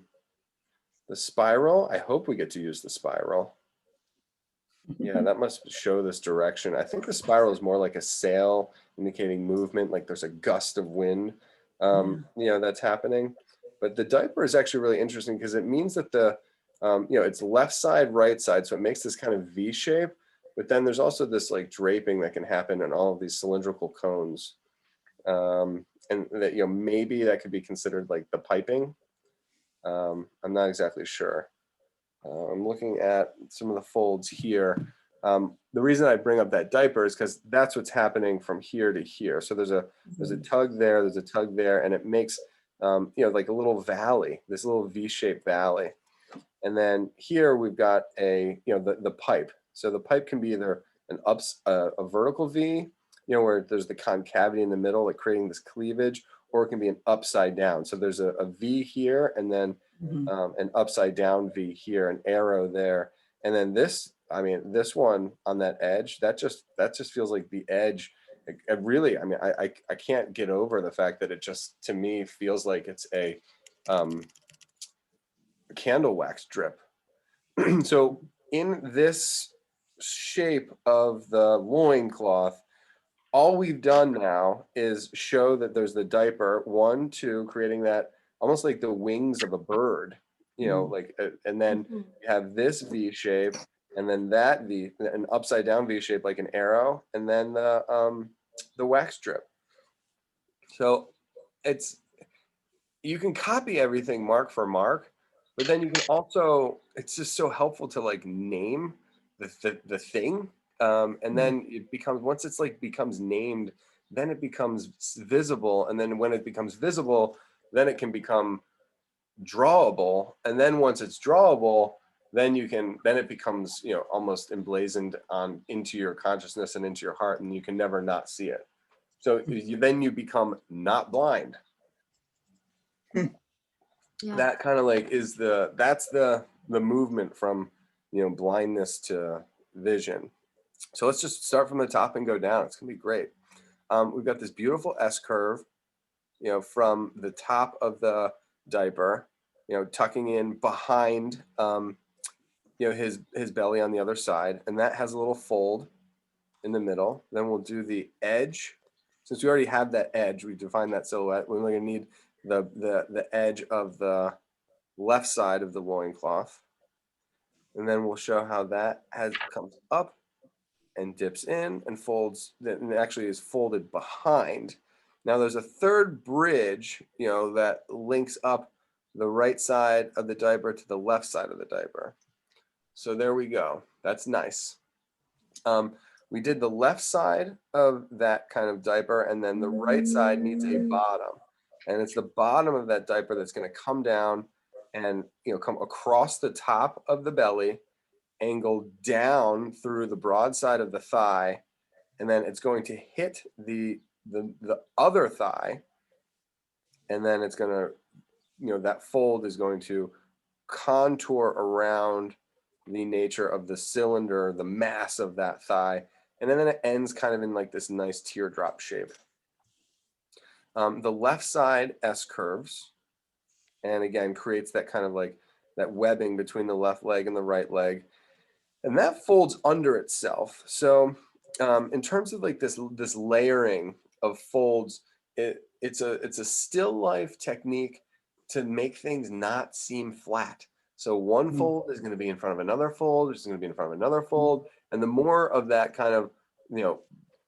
spiral. I hope we get to use the spiral. Yeah, that must show this direction. I think the spiral is more like a sail indicating movement, like there's a gust of wind, that's happening. But the diaper is actually really interesting because it means that it's left side, right side. So it makes this kind of V shape, but then there's also this like draping that can happen in all of these cylindrical cones. And that, maybe that could be considered like the piping. I'm not exactly sure. I'm looking at some of the folds here. The reason I bring up that diaper is because that's what's happening from here to here. So there's a tug there, there's a tug there, and it makes like a little valley, this little V-shaped valley. And then here we've got the pipe. So the pipe can be either a vertical V, where there's the concavity in the middle, like creating this cleavage, or it can be an upside down. So there's a V here, and then an upside down V here, an arrow there, and then this one on that edge, that just feels like the edge. It really, I can't get over the fact that it just, to me, feels like it's a candle wax drip. So in this shape of the loincloth, all we've done now is show that there's the diaper, 1, 2, creating that almost like the wings of a bird, and then you have this V shape, and then that V, an upside down V shape like an arrow, and then the wax strip. So you can copy everything mark for mark, but then you can also, it's just so helpful to like name the thing. And then it becomes, once it's like becomes named, then it becomes visible. And then when it becomes visible, then it can become drawable. And then once it's drawable, then it becomes, almost emblazoned into your consciousness and into your heart, and you can never not see it. So then you become not blind. Yeah. That kind of like that's the movement from, blindness to vision. So let's just start from the top and go down. It's gonna be great. We've got this beautiful S curve, from the top of the diaper, tucking in behind, his belly on the other side, and that has a little fold in the middle. Then we'll do the edge. Since we already have that edge, we define that silhouette. We're gonna need the edge of the left side of the loincloth. And then we'll show how that comes up and dips in and folds, and actually is folded behind. Now there's a third bridge, that links up the right side of the diaper to the left side of the diaper. So there we go. That's nice. We did the left side of that kind of diaper, and then the right side needs a bottom. And it's the bottom of that diaper that's going to come down and come across the top of the belly, angle down through the broad side of the thigh, and then it's going to hit the other thigh, and then it's going to, that fold is going to contour around the nature of the cylinder, the mass of that thigh, and then it ends kind of in like this nice teardrop shape. The left side S curves, and again creates that kind of like that webbing between the left leg and the right leg, and that folds under itself. So in terms of like this layering of folds, it's a still life technique to make things not seem flat. So one fold is going to be in front of another fold, which is going to be in front of another fold, and the more of that kind of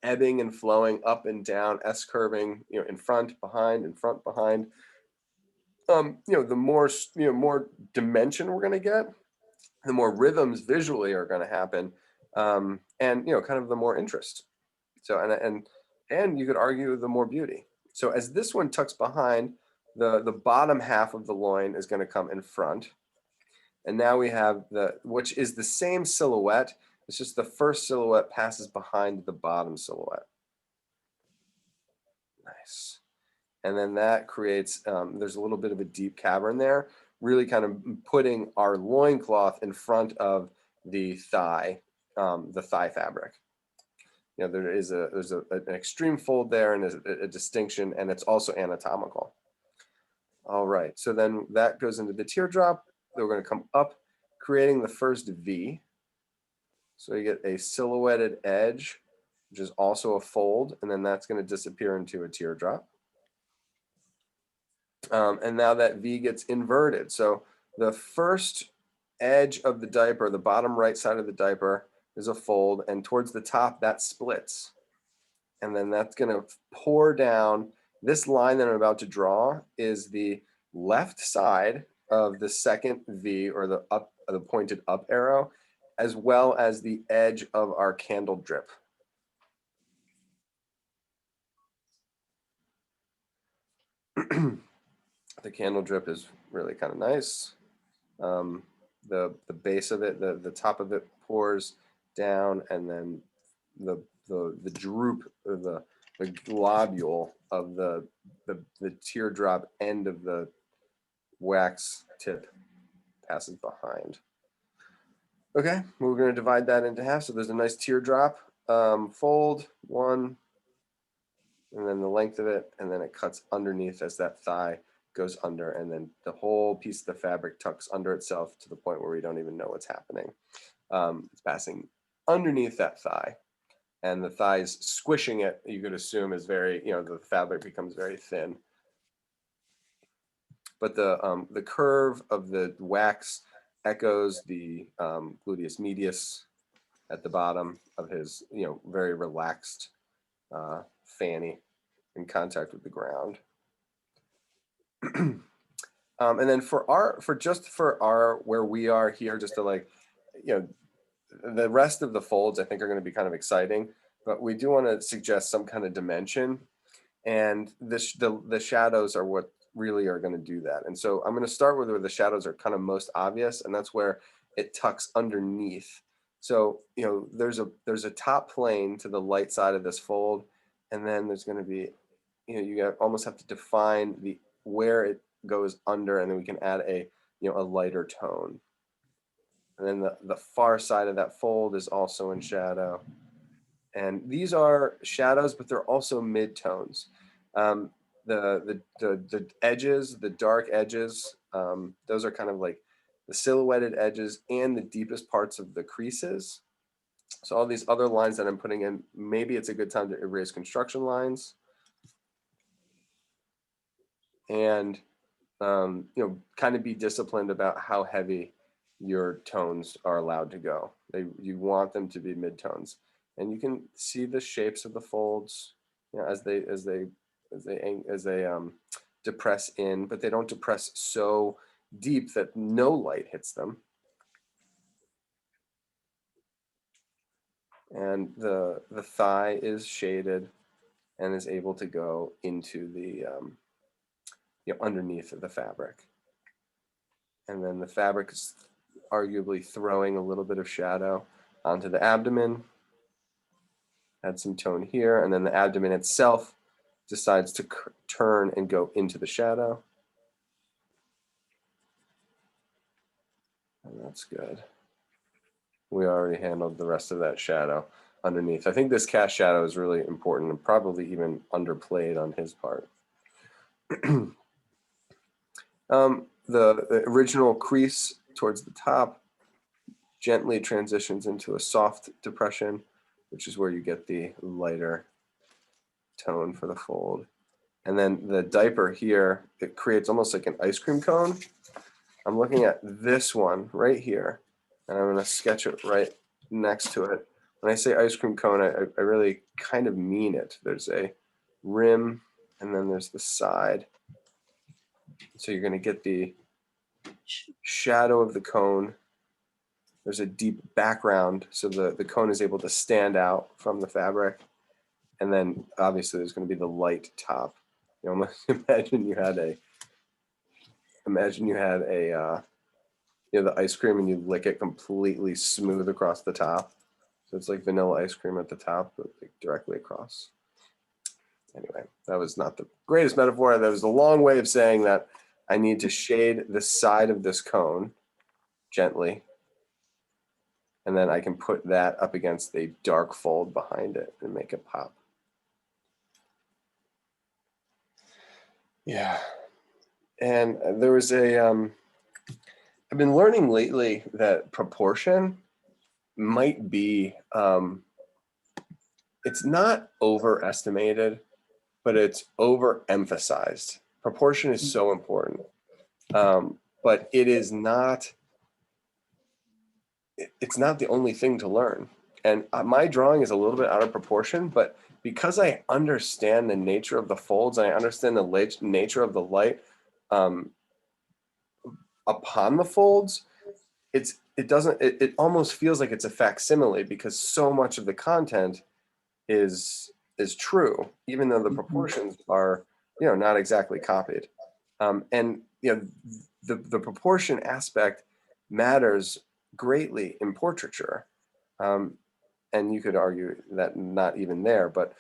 ebbing and flowing up and down, S curving, in front, behind, in front, behind, the more dimension we're going to get, the more rhythms visually are going to happen, and kind of the more interest. So and you could argue the more beauty. So as this one tucks behind, the bottom half of the loin is going to come in front, and now we have which is the same silhouette. It's just the first silhouette passes behind the bottom silhouette. Nice. And then that creates, there's a little bit of a deep cavern there, really kind of putting our loincloth in front of the thigh fabric. There's an extreme fold there and a distinction, and it's also anatomical. All right, so then that goes into the teardrop. We're going to come up, creating the first V. So you get a silhouetted edge, which is also a fold, and then that's going to disappear into a teardrop. And now that V gets inverted. So the first edge of the diaper, the bottom right side of the diaper, is a fold, and towards the top that splits. And then that's going to pour down. This line that I'm about to draw is the left side of the second V, or the pointed up arrow, as well as the edge of our candle drip. The candle drip is really kind of nice. The base of it, the top of it pours down, and then the droop, or the globule of the teardrop end of the wax tip passes behind. Okay, we're going to divide that into half. So there's a nice teardrop fold, one, and then the length of it, and then it cuts underneath as that thigh goes under, and then the whole piece of the fabric tucks under itself to the point where we don't even know what's happening. It's passing underneath that thigh, and the thigh is squishing it. You could assume is very, the fabric becomes very thin. But the curve of the wax echoes the gluteus medius at the bottom of his, very relaxed fanny in contact with the ground. And then for where we are here, just to the rest of the folds I think are going to be kind of exciting, but we do want to suggest some kind of dimension, and the shadows are what really are going to do that. And so I'm going to start with where the shadows are kind of most obvious, and that's where it tucks underneath. So there's a top plane to the light side of this fold, and then there's going to be, almost have to define where it goes under, and then we can add a lighter tone. And then the far side of that fold is also in shadow. And these are shadows, but they're also mid-tones. The edges, the dark edges, those are kind of like the silhouetted edges and the deepest parts of the creases. So all these other lines that I'm putting in, maybe it's a good time to erase construction lines. And kind of be disciplined about how heavy your tones are allowed to go. You want them to be midtones, and you can see the shapes of the folds, as they depress in, but they don't depress so deep that no light hits them. And the thigh is shaded and is able to go into the underneath of the fabric. And then the fabric is arguably throwing a little bit of shadow onto the abdomen. Add some tone here, and then the abdomen itself decides to turn and go into the shadow. And that's good. We already handled the rest of that shadow underneath. I think this cast shadow is really important and probably even underplayed on his part. The original crease towards the top gently transitions into a soft depression, which is where you get the lighter tone for the fold. And then the diaper here, it creates almost like an ice cream cone. I'm looking at this one right here, and I'm gonna sketch it right next to it. When I say ice cream cone, I really kind of mean it. There's a rim, and then there's the side. So you're gonna get the shadow of the cone. There's a deep background, so the cone is able to stand out from the fabric. And then obviously there's going to be the light top. Imagine you had a the ice cream and you lick it completely smooth across the top. So it's like vanilla ice cream at the top, but like directly across. Anyway, that was not the greatest metaphor. That was a long way of saying that I need to shade the side of this cone gently. And then I can put that up against a dark fold behind it and make it pop. Yeah. And there was I've been learning lately that proportion might be, it's not overestimated, but it's overemphasized. Proportion is so important, but it is not, it's not the only thing to learn. And my drawing is a little bit out of proportion, but because I understand the nature of the folds, and I understand the nature of the light upon the folds, it almost feels like it's a facsimile because so much of the content is true, even though the proportions are not exactly copied. And the proportion aspect matters greatly in portraiture. And you could argue that not even there, but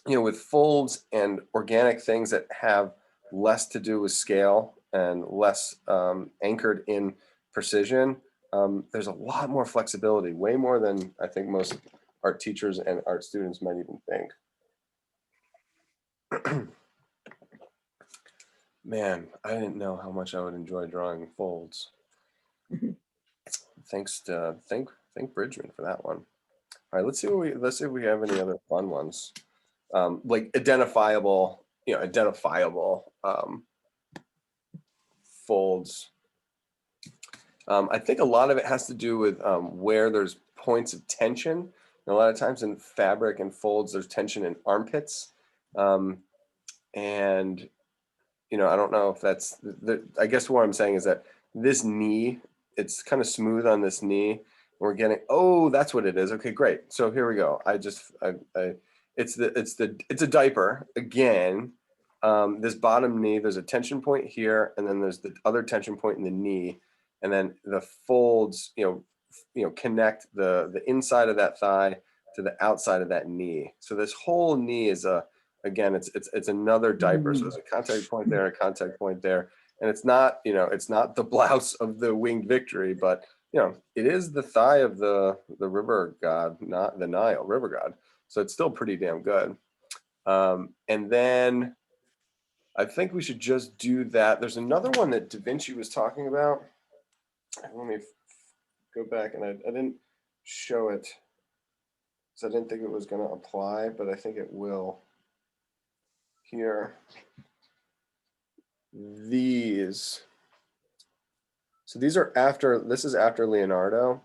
with folds and organic things that have less to do with scale and less anchored in precision, there's a lot more flexibility, way more than I think most art teachers and art students might even think. Man, I didn't know how much I would enjoy drawing folds. Thank Bridgeman for that one. All right, let's see if we have any other fun ones, like identifiable folds. I think a lot of it has to do with where there's points of tension. And a lot of times in fabric and folds, there's tension in armpits, and I don't know if that's I guess what I'm saying is that this knee, it's kind of smooth on this knee. We're getting, oh, that's what it is. Okay, great. So here we go. It's a diaper again. This bottom knee, there's a tension point here, and then there's the other tension point in the knee, and then the folds, connect the inside of that thigh to the outside of that knee. So this whole knee is again, it's another diaper. So there's a contact point there, a contact point there, and it's not the blouse of the winged victory, but it is the thigh of the river god, not the Nile river god. So it's still pretty damn good. And then I think we should just do that. There's another one that Da Vinci was talking about. Let me go back, and I didn't show it because I didn't think it was going to apply, but I think it will here. these. So these are after, this is after Leonardo.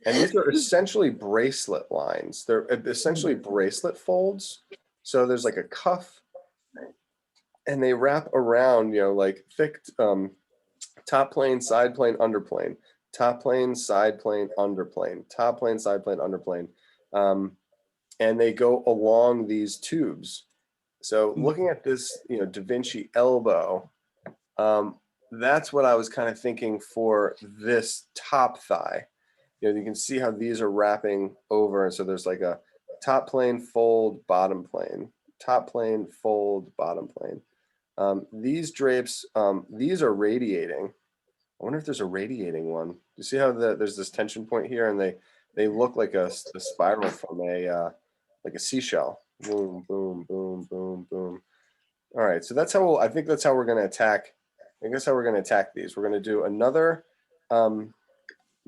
And these are essentially bracelet lines. They're essentially bracelet folds. So there's like a cuff and they wrap around, you know, like thick top plane, side plane, underplane, top plane, side plane, underplane, top plane, side plane, underplane. And they go along these tubes. So looking at this, you know, Da Vinci elbow, that's what I was kind of thinking for this top thigh. You know, you can see how these are wrapping over. And so there's like a top plane, fold, bottom plane, top plane, fold, bottom plane. These drapes, these are radiating. I wonder if there's a radiating one. You see how there's this tension point here, and they look like a spiral from a like a seashell. Boom, boom, boom, boom, boom. All right, so that's how I think that's how we're going to attack. I guess how we're going to attack these. We're going to do another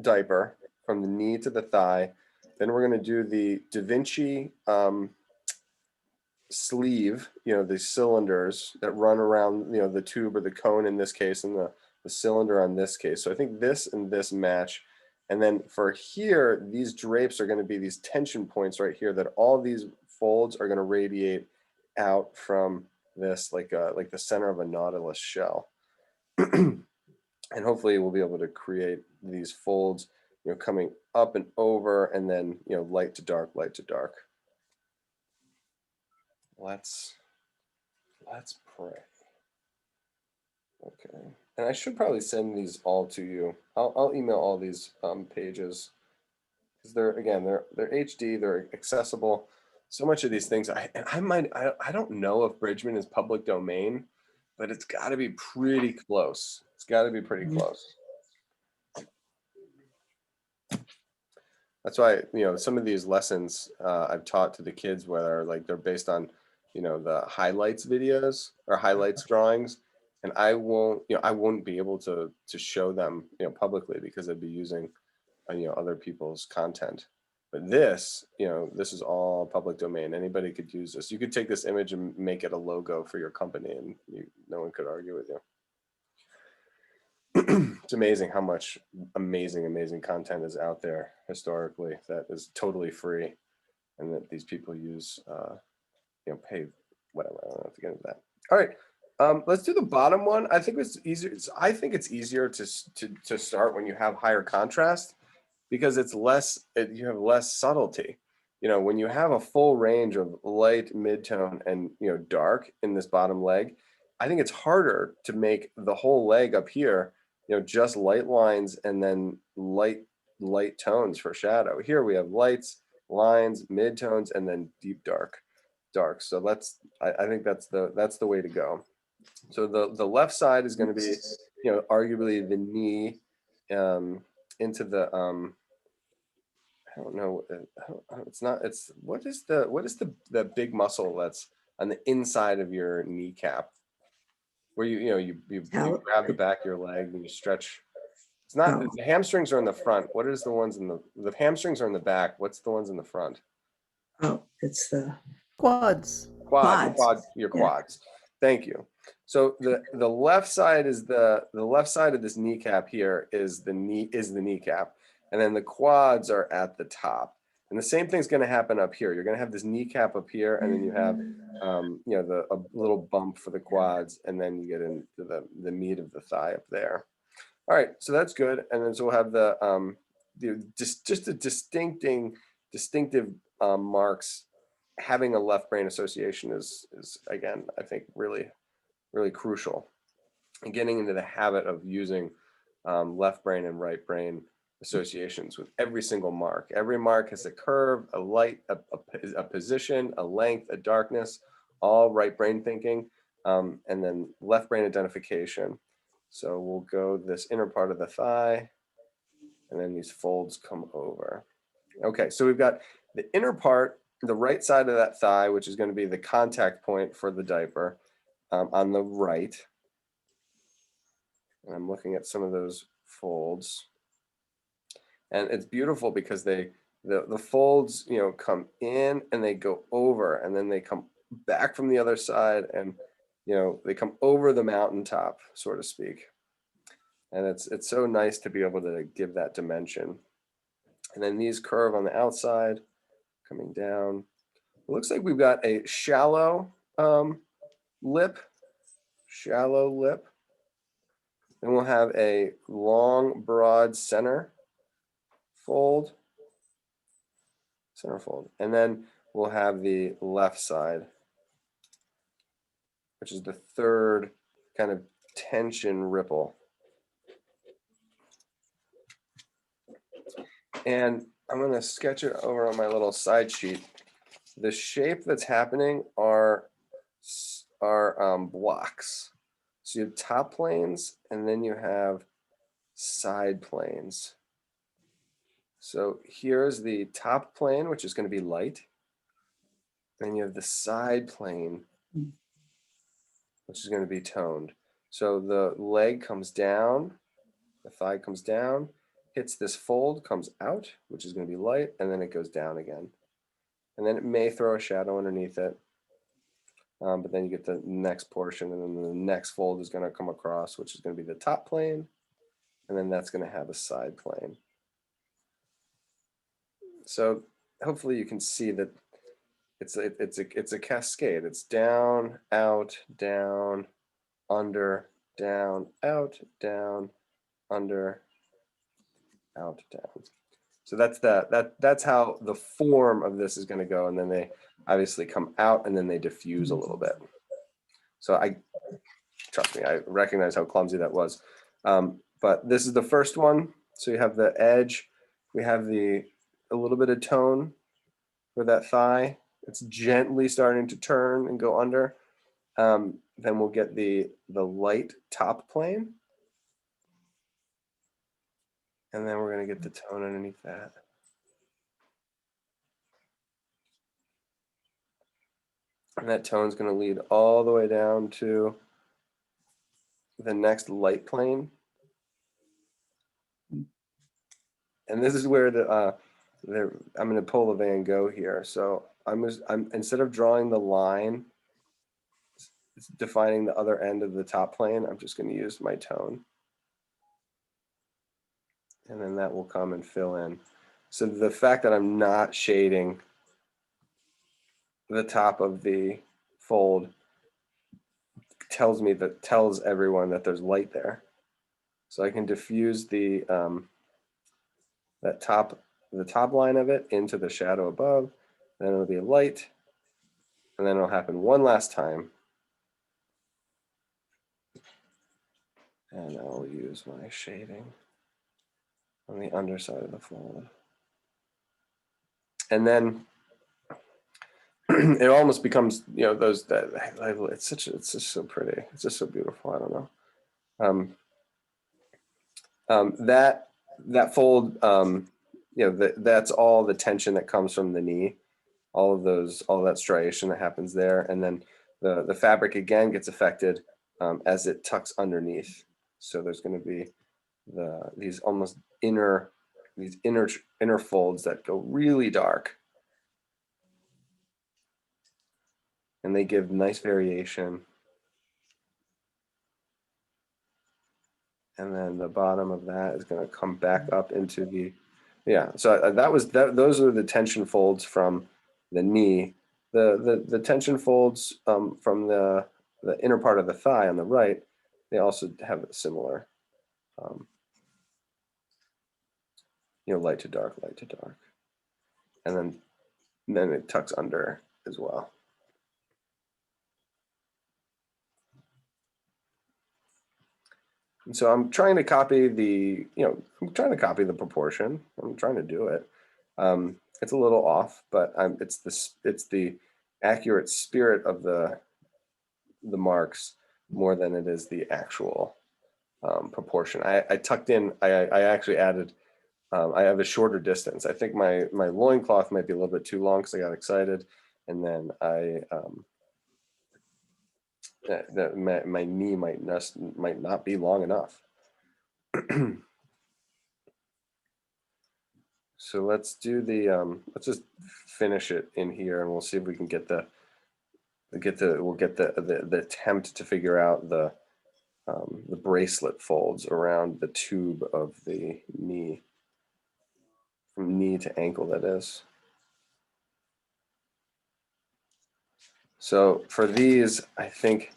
diaper from the knee to the thigh. Then we're going to do the Da Vinci sleeve, you know, the cylinders that run around, you know, the tube or the cone in this case, and the cylinder on this case. So I think this and this match. And then for here, these drapes are going to be these tension points right here that all these folds are going to radiate out from this, like the center of a nautilus shell. And hopefully we'll be able to create these folds, you know, coming up and over, and then, you know, light to dark, light to dark. Let's pray. Okay, and I should probably send these all to you. I'll email all these pages because they're HD, they're accessible. So much of these things, I don't know if Bridgeman is public domain, but it's got to be pretty close. It's got to be pretty close. That's why, you know, some of these lessons I've taught to the kids, whether like they're based on, you know, the highlights videos or highlights drawings, and I won't be able to show them, you know, publicly because I'd be using, you know, other people's content. But this, you know, this is all public domain. Anybody could use this. You could take this image and make it a logo for your company, and no one could argue with you. It's amazing how much amazing content is out there historically that is totally free, and that these people use, you know, pay whatever. I don't have to get into that. All right, let's do the bottom one. I think it's easier. I think it's easier to start when you have higher contrast, because it's less. You have less subtlety. You know, when you have a full range of light, mid-tone, and, you know, dark in this bottom leg, I think it's harder to make the whole leg up here, you know, just light lines and then light tones for shadow. Here we have lights, lines, mid-tones, and then deep dark. So I think that's the way to go. So the left side is going to be, you know, arguably the knee into the I don't know. It's not. It's what is the big muscle that's on the inside of your kneecap, where you grab the back of your leg and you stretch. It's not the hamstrings are in the front. What is the ones in the hamstrings are in the back? What's the ones in the front? Oh, it's the Quads. Your quads. Thank you. So the left side is the left side of this kneecap here is the kneecap. And then the quads are at the top. And the same thing's going to happen up here. You're going to have this kneecap up here, and then you have, you know, a little bump for the quads, and then you get into the meat of the thigh up there. All right, so that's good. And then so we'll have the just a distinctive marks. Having a left brain association is again, I think, really crucial. And getting into the habit of using left brain and right brain associations with every single mark. Every mark has a curve, a light, a position, a length, a darkness, all right brain thinking, and then left brain identification. So we'll go this inner part of the thigh, and then these folds come over. Okay, so we've got the inner part, the right side of that thigh, which is going to be the contact point for the diaper on the right. And I'm looking at some of those folds. And it's beautiful because the folds, you know, come in and they go over, and then they come back from the other side, and you know, they come over the mountaintop, so to speak. And it's so nice to be able to give that dimension. And then these curve on the outside, coming down. It looks like we've got a shallow lip. Then we'll have a long, broad center fold. And then we'll have the left side, which is the third kind of tension ripple. And I'm going to sketch it over on my little side sheet. The shape that's happening are blocks. So you have top planes, and then you have side planes. So here's the top plane, which is going to be light. Then you have the side plane, which is going to be toned. So the leg comes down, the thigh comes down, hits this fold, comes out, which is going to be light, and then it goes down again. And then it may throw a shadow underneath it. But then you get the next portion, and then the next fold is going to come across, which is going to be the top plane, and then that's going to have a side plane. So hopefully you can see that it's a cascade. It's down, out, down, under, down, out, down, under, out, down. So that's how the form of this is going to go, and then they obviously come out and then they diffuse a little bit. So trust me, I recognize how clumsy that was. But this is the first one. So you have the edge, we have a little bit of tone for that thigh. It's gently starting to turn and go under. Then we'll get the light top plane. And then we're going to get the tone underneath that. And that tone's going to lead all the way down to the next light plane. And this is where I'm going to pull the Van Gogh here. So I'm instead of drawing the line, defining the other end of the top plane, I'm just going to use my tone. And then that will come and fill in. So the fact that I'm not shading the top of the fold tells everyone that there's light there. So I can diffuse the top line of it into the shadow above. Then it'll be a light, and then it'll happen one last time. And I'll use my shading on the underside of the fold. And then it almost becomes, you know, it's just so pretty. It's just so beautiful. I don't know. That fold, you know, that's all the tension that comes from the knee, all of that striation that happens there. And then the fabric again gets affected as it tucks underneath. So there's going to be these almost inner folds that go really dark. And they give nice variation. And then the bottom of that is going to come back up into the, yeah. So those are the tension folds from the knee. The tension folds from the inner part of the thigh on the right, they also have a similar, you know, light to dark, and then it tucks under as well. And so I'm trying to copy the proportion. I'm trying to do it. It's a little off, but it's the accurate spirit of the marks more than it is the actual proportion. I tucked in. I actually added. I have a shorter distance. I think my loincloth might be a little bit too long because I got excited, and then my knee might not be long enough. So let's do let's just finish it in here, and we'll see if we can get we'll get the attempt to figure out the bracelet folds around the tube of the knee, from knee to ankle, that is. So for these, I think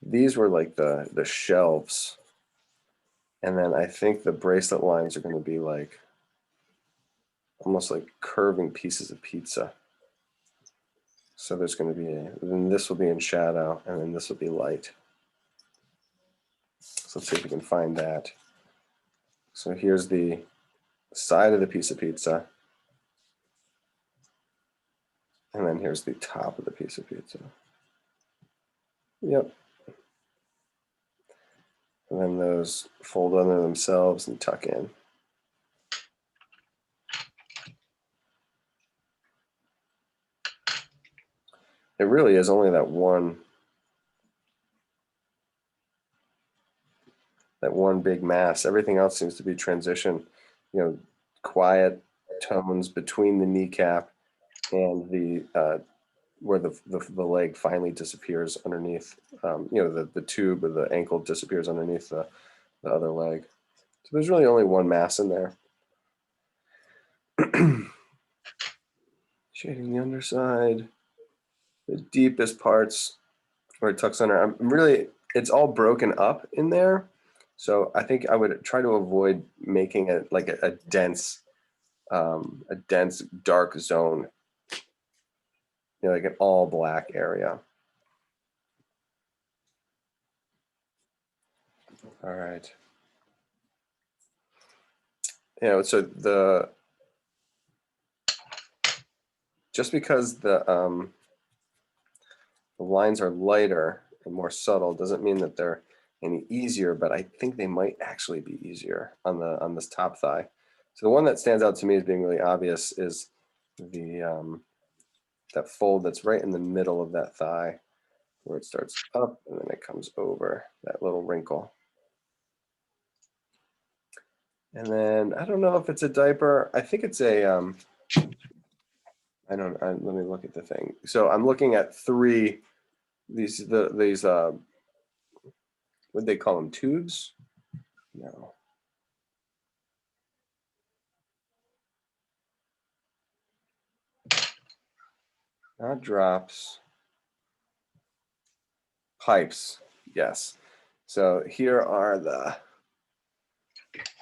these were like the shelves. And then I think the bracelet lines are going to be like almost like curving pieces of pizza. So there's going to be then this will be in shadow, and then this will be light. So let's see if we can find that. So here's the side of the piece of pizza. And then here's the top of the piece of pizza. Yep. And then those fold under themselves and tuck in. It really is only that one big mass. Everything else seems to be transition, quiet tones between the kneecap and the where the leg finally disappears underneath. The tube of the ankle disappears underneath the other leg. So there's really only one mass in there. Shading the underside, the deepest parts where it tucks under. It's all broken up in there. So I think I would try to avoid making it like a dense dark zone, like an all black area. All right. So just because the lines are lighter and more subtle doesn't mean that they're any easier, but I think they might actually be easier on this top thigh. So the one that stands out to me as being really obvious is the that fold that's right in the middle of that thigh, where it starts up and then it comes over that little wrinkle. And then I don't know if it's a diaper. I think it's a let me look at the thing. So I'm looking at these would they call them tubes? No. Not drops. Pipes, yes. So here are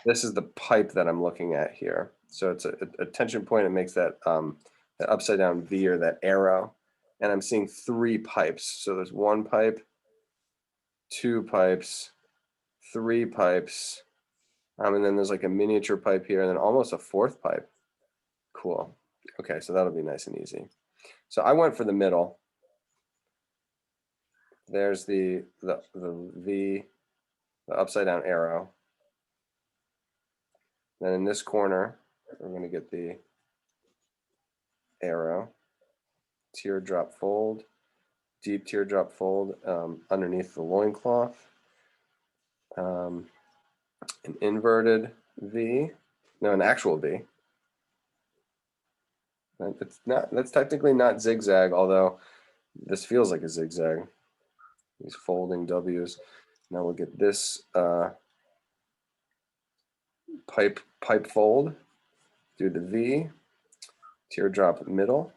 this is the pipe that I'm looking at here. So it's a tension point. It makes that that upside down V, or that arrow. And I'm seeing 3 pipes. So there's 1 pipe, 2 pipes, 3 pipes. And then there's like a miniature pipe here, and then almost a 4th pipe. Cool. Okay, so that'll be nice and easy. So I went for the middle. There's the V, the upside down arrow. Then in this corner, we're going to get the arrow, teardrop fold, deep teardrop fold underneath the loincloth, an inverted V, no, an actual V. That's technically not zigzag, although this feels like a zigzag. These folding W's. Now we'll get this pipe fold, do the V, teardrop middle,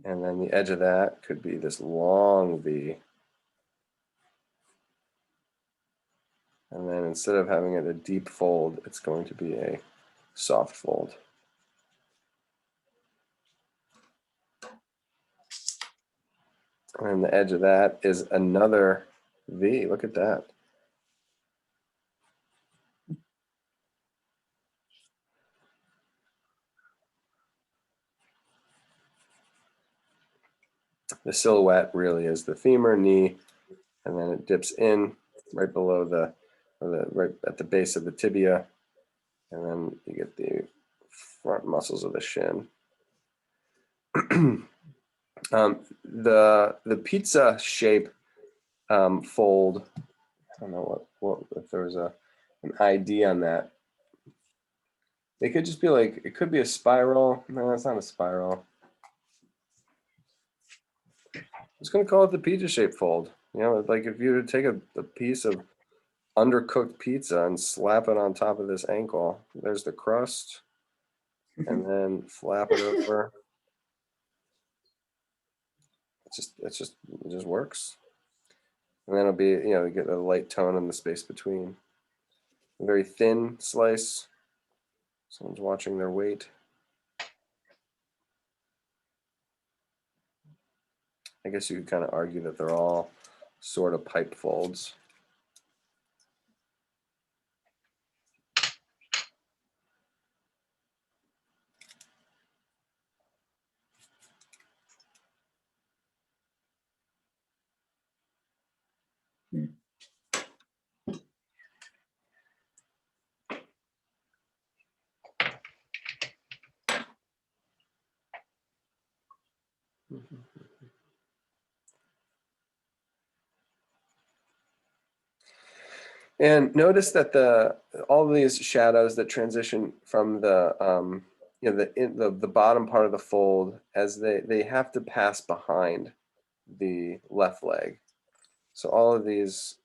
and then the edge of that could be this long V. And then instead of having it a deep fold, it's going to be a soft fold. And the edge of that is another V. Look at that. The silhouette really is the femur, knee, and then it dips in right below right at the base of the tibia, and then you get the front muscles of the shin. The pizza shape fold. I don't know what if there was an ID on that. It could just be like, it could be a spiral. No, it's not a spiral. was gonna call it the pizza shape fold. You know, like if you were to take a piece of undercooked pizza and slap it on top of this ankle, there's the crust, and then flap it over. It just works. And then it'll be, you know, you get a light tone in the space between. A very thin slice. Someone's watching their weight. I guess you could kind of argue that they're all sort of pipe folds. And notice that all of these shadows that transition from the you know, the bottom part of the fold, as they have to pass behind the left leg. So all of this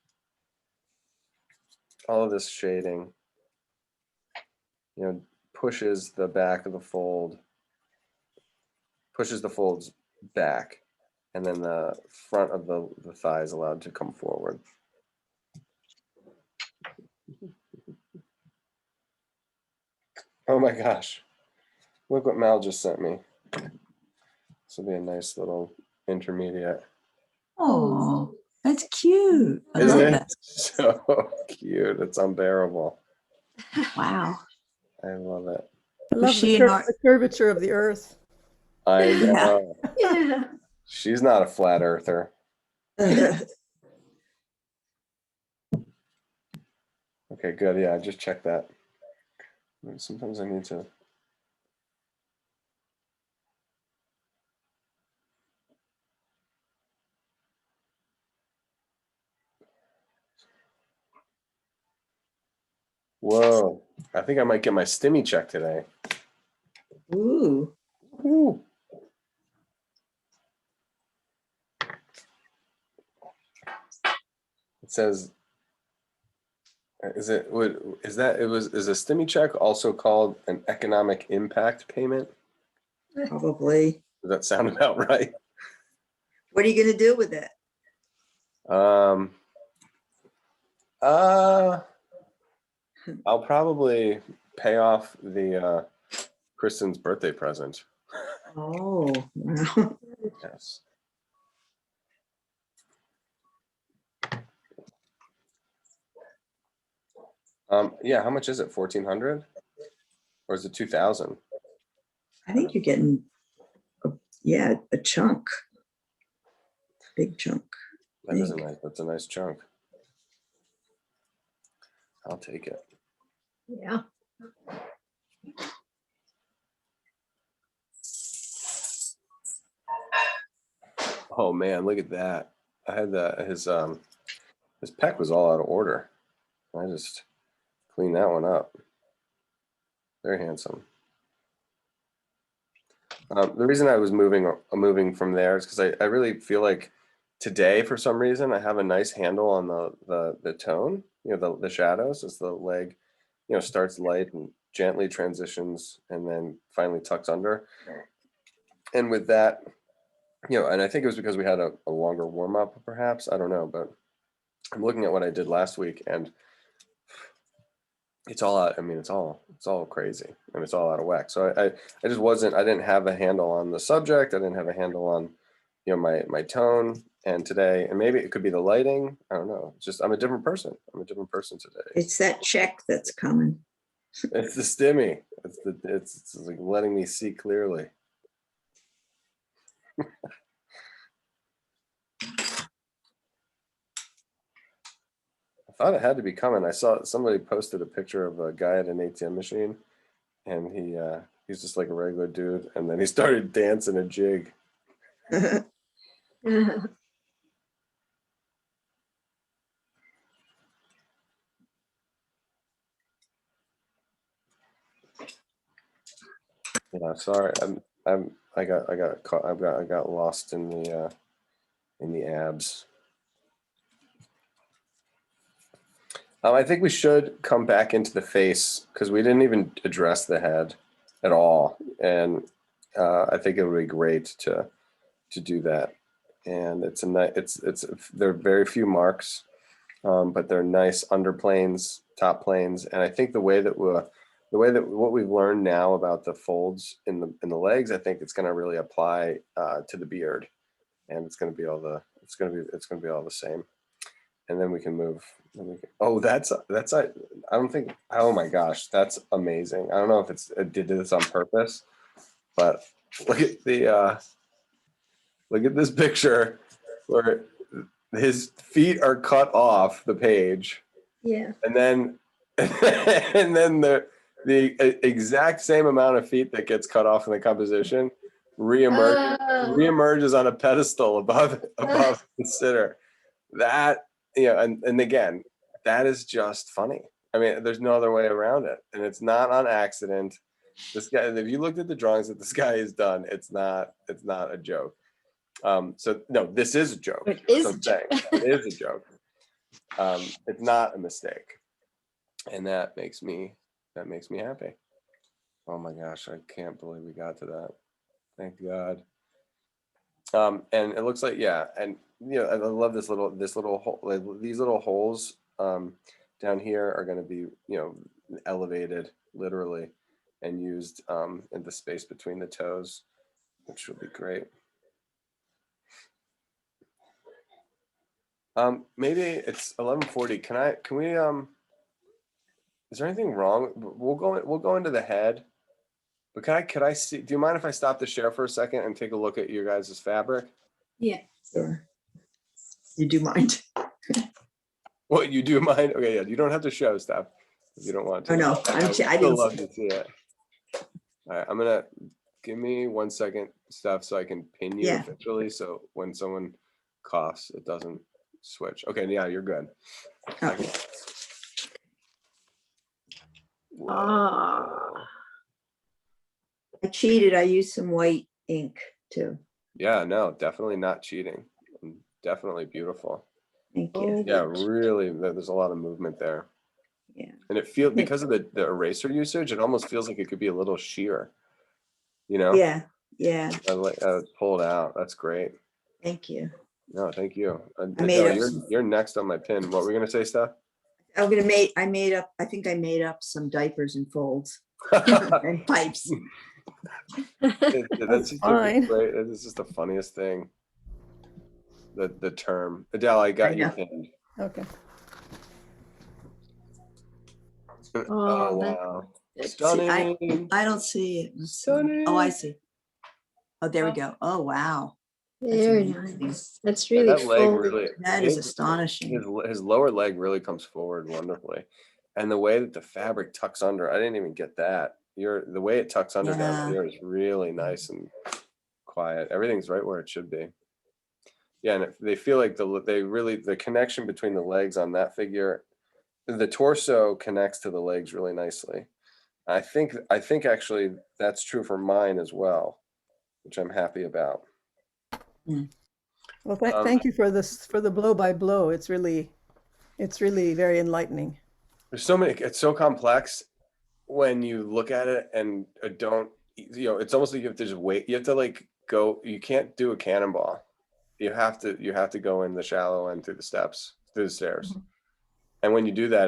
shading, you know, pushes the back of the fold, pushes the folds back, and then the front of the thigh is allowed to come forward. Oh my gosh, look what Mal just sent me. This will be a nice little intermediate. Oh, that's cute. I Isn't love it? that. So cute. It's unbearable. Wow. I love it. I love she and the curvature of the earth. I Yeah. know. Yeah. She's not a flat earther. Okay, good. Yeah, I just checked that. Sometimes I need to. Whoa. I think I might get my stimmy check today. Ooh. Ooh. It says, is a stimmy check also called an economic impact payment? Probably. Does that sound about right? What are you going to do with it? I'll probably pay off the Kristen's birthday present. Oh, wow. Yes. Yeah, how much is it? 1,400? Or is it 2,000? I think you're getting, a chunk. Big chunk. That's a nice chunk. I'll take it. Yeah. Oh man, look at that. I had his pec was all out of order. I just cleaned that one up. Very handsome. The reason I was moving from there is because I really feel like today, for some reason, I have a nice handle on the tone, you know, the shadows as the leg, you know, starts light and gently transitions and then finally tucks under. And with that, you know, and I think it was because we had a longer warm up, perhaps. I don't know, but I'm looking at what I did last week and it's all out. I mean, it's all crazy and it's all out of whack. So I just I didn't have a handle on the subject. I didn't have a handle on, you know, my tone. And today, and maybe it could be the lighting. I don't know. It's just, I'm a different person. I'm a different person today. It's that check that's coming. It's the stimmy. It's like letting me see clearly. I thought it had to be coming. I saw somebody posted a picture of a guy at an ATM machine, and he's just like a regular dude, and then he started dancing a jig. Yeah, sorry. I got lost in the in the abs. I think we should come back into the face because we didn't even address the head at all, and I think it would be great to do that. And it's a nice. There are very few marks, but they're nice underplanes, top planes, and I think the way that what we've learned now about the folds in the legs, I think it's going to really apply to the beard, and it's going to be all the same. And then we can move. Oh, that's I don't think. Oh my gosh, that's amazing. I don't know if it did this on purpose, but look at this picture where his feet are cut off the page, Yeah. and then the exact same amount of feet that gets cut off in the composition reemerges on a pedestal above the sitter. That, and again, that is just funny. I mean, there's no other way around it, and it's not on accident. This guy, if you looked at the drawings that this guy has done, it's not a joke. So no, this is a joke. It is I'm saying. It is a joke. It's not a mistake, and that makes me happy. Oh my gosh, I can't believe we got to that. Thank God. And it looks like, yeah, and I love this little hole. Like, these little holes down here are going to be elevated literally and used in the space between the toes, which will be great. Maybe it's 11:40. Can we is there anything wrong? We'll go into the head. But could I see, do you mind if I stop the share for a second and take a look at your guys' fabric? Yeah. Sure. You do mind? What, you do mind? Okay, yeah, you don't have to show stuff if you don't want to. Oh, no, I I still didn't love see to see it. All right, give me 1 second, stuff, so I can pin you Yeah. officially, so when someone coughs, it doesn't switch. Okay, yeah, you're good. Okay. I cheated. I used some white ink too. Yeah, no, definitely not cheating. Definitely beautiful. Thank you. Yeah, really, there's a lot of movement there. Yeah. And it feels, because of the eraser usage, it almost feels like it could be a little sheer. Yeah. Yeah. Pulled out. That's great. Thank you. No, thank you. made Adele, up you're next on my pin. What were we gonna say, Steph? I think I made up some diapers and folds and pipes. That's just fine. great. It's just the funniest thing. The term. Adele, I got you pinned. Okay. Oh that- wow. that's- Stunning. I don't see it. Let's see. Stunning. Oh, I see. Oh, there we go. Oh, wow. Very amazing. nice. That's Yeah, really that leg full. really, That is astonishing. his lower leg really comes forward wonderfully, and the way that the fabric tucks under, I didn't even get that. The way it tucks under down Yeah. here is really nice and quiet. Everything's right where it should be. Yeah, and they feel like the connection between the legs on that figure, the torso connects to the legs really nicely. I think actually that's true for mine as well, which I'm happy about. Well, thank you for the blow by blow. It's really very enlightening. There's so many, it's so complex when you look at it and don't, it's almost like you have to just wait. You have to go, you can't do a cannonball. You have to go in the shallow end through the stairs. Mm-hmm. And when you do that,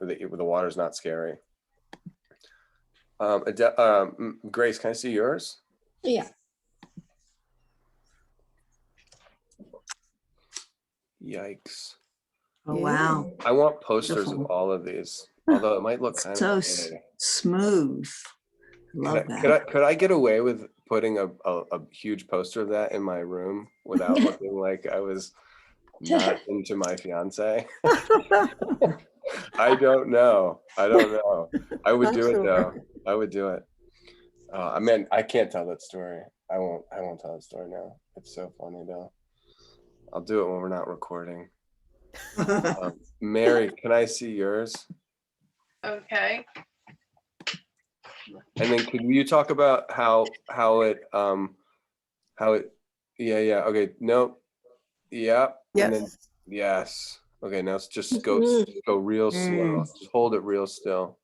the water's not scary. Grace, can I see yours? Yeah. Yikes. Oh, Yeah. wow. I want posters of Beautiful. all of these, although it might look kind So of smooth. Love that. Could I get away with putting a huge poster of that in my room without looking like I was not into my fiance? I don't know. I would Not do it sure. though. I would do it. I mean, I can't tell that story. I won't tell that story now. It's so funny though. I'll do it when we're not recording. Mary, can I see yours? Okay. And then could you talk about how it Yeah. Okay. Nope. Yep. And then Yes. yes. Okay. Now it's just go real slow. Just hold it real still.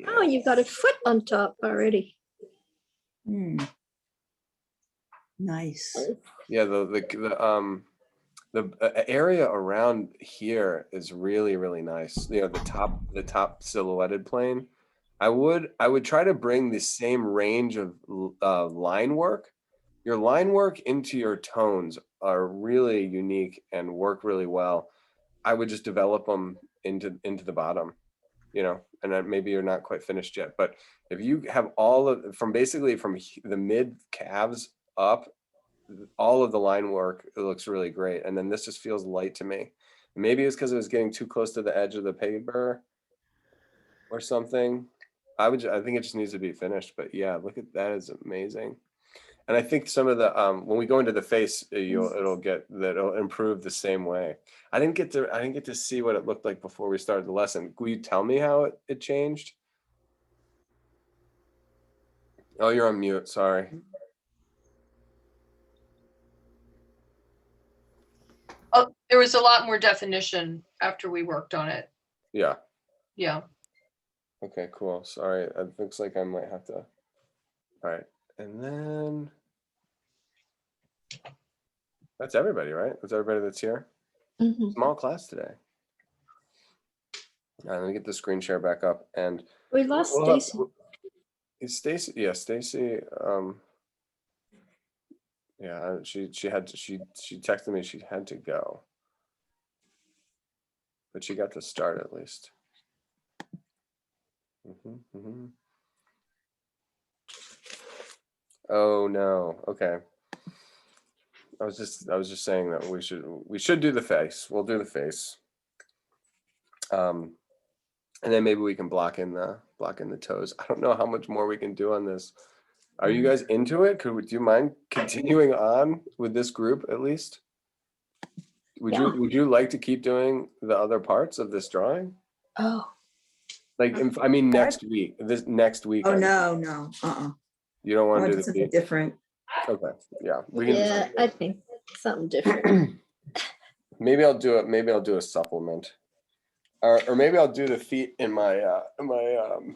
Oh, Yeah. you've got a foot on top already. Nice. Yeah. The area around here is really, really nice. You know, the top silhouetted plane. I would try to bring the same range of line work. Your line work into your tones are really unique and work really well. I would just develop them into the bottom, you know, and then maybe you're not quite finished yet. But if you have all of from basically from the mid calves up, all of the line work, it looks really great. And then this just feels light to me. Maybe it's because it was getting too close to the edge of the paper or something. I think it just needs to be finished. But yeah, look at that, is amazing. And I think some of the when we go into the face, it'll improve the same way. I didn't get to see what it looked like before we started the lesson. Will you tell me how it changed? Oh, you're on mute. Sorry. Oh, there was a lot more definition after we worked on it. Yeah. Yeah. Okay, cool. Sorry. It looks like I might have to. All right. And then that's everybody, right? That's everybody that's here. Mhm. Small class today. All right, let me get the screen share back up. And We lost we'll have- Stacy. is Stacy? Yeah, Stacy. Yeah, she texted me she had to go, but she got to start at least. Oh no. Okay. I was just saying that we should do the face. We'll do the face. And then maybe we can block in the toes. I don't know how much more we can do on this. Are you guys into it? Do you mind continuing on with this group at least? Would you like to keep doing the other parts of this drawing? Oh, Like, I mean, next week. This next week. Oh, no. You don't I want want to to do do the something feet? different. Okay. Yeah. We can. yeah, I think something different. Maybe I'll do it. Maybe I'll do a supplement, or maybe I'll do the feet in my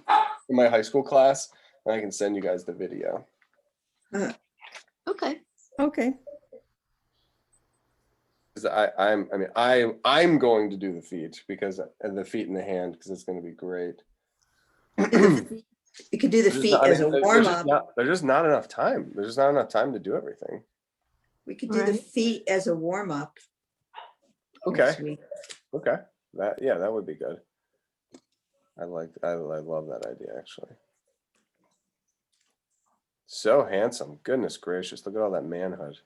high school class, and I can send you guys the video. Okay. Okay. Because I'm going to do the feet and the feet in the hand because it's going to be great. You could do the feet as a warm up. There's just not enough time. There's just not enough time to do everything. We could do the feet as a warm up. Okay. Okay. That would be good. I love that idea actually. So handsome. Goodness gracious. Look at all that manhood.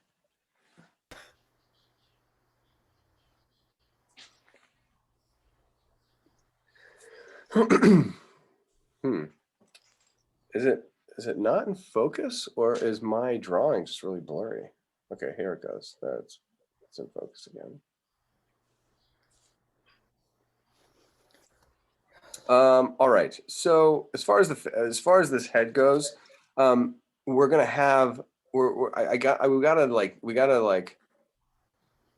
Is it not in focus, or is my drawing just really blurry? Okay, here it goes. It's in focus again. All right. So as far as this head goes, we're gonna have we gotta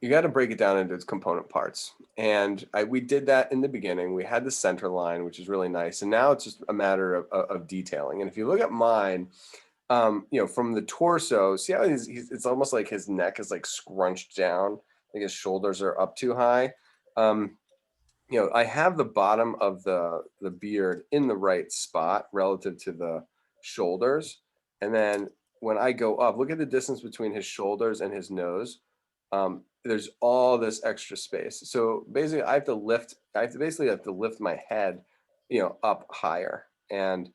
you got to break it down into its component parts. And we did that in the beginning. We had the center line, which is really nice. And now it's just a matter of detailing. And if you look at mine, you know, from the torso, see how it's almost like his neck is like scrunched down, like his shoulders are up too high. You know, I have the bottom of the beard in the right spot relative to the shoulders. And then when I go up, look at the distance between his shoulders and his nose. There's all this extra space. So basically I have to lift my head, you know, up higher. And,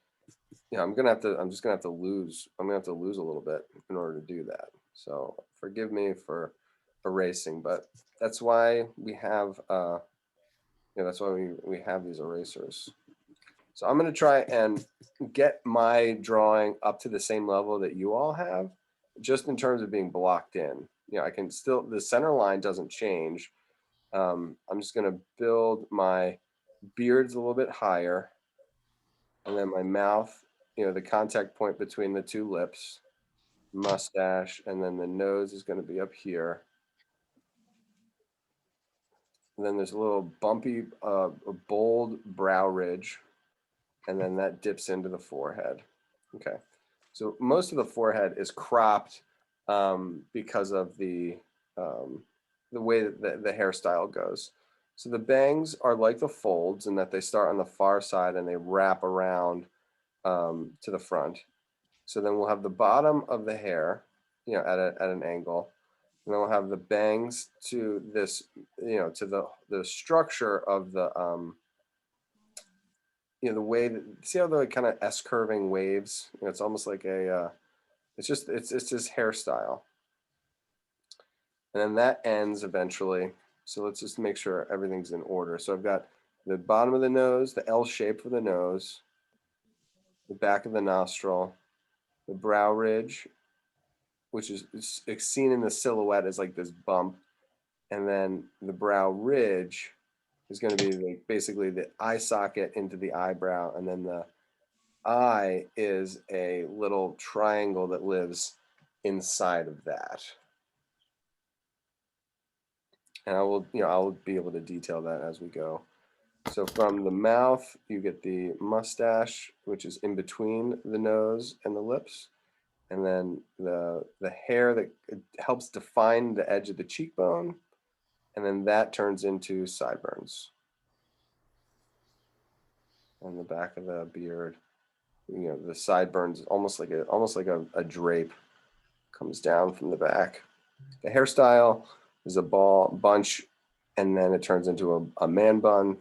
you know, I'm just gonna have to lose a little bit in order to do that. So forgive me for erasing, but that's why we have, that's why we have these erasers. So I'm going to try and get my drawing up to the same level that you all have, just in terms of being blocked in. You know, I can still, the center line doesn't change. I'm just going to build my beards a little bit higher, and then my mouth, you know, the contact point between the two lips. mustache, and then the nose is going to be up here. And then there's a little bumpy, a bold brow ridge, and then that dips into the forehead. Okay, so most of the forehead is cropped because of the way that the hairstyle goes. So the bangs are like the folds in that they start on the far side and they wrap around to the front. So then we'll have the bottom of the hair, you know, at an angle. And then we'll have the bangs to this, you know, to the structure of the, you know, the way that, see how they're like kind of S curving waves? You know, it's almost like a, it's just hairstyle. And then that ends eventually. So let's just make sure everything's in order. So I've got the bottom of the nose, the L shape for the nose, the back of the nostril, the brow ridge, which is seen in the silhouette as like this bump. And then the brow ridge is going to be like basically the eye socket into the eyebrow. And then the eye is a little triangle that lives inside of that. And I will, you know, I'll be able to detail that as we go. So from the mouth, you get the mustache, which is in between the nose and the lips. And then the hair that helps define the edge of the cheekbone. And then that turns into sideburns. And the back of the beard, you know, the sideburns, almost like a drape comes down from the back. The hairstyle is a bunch, and then it turns into a man bun.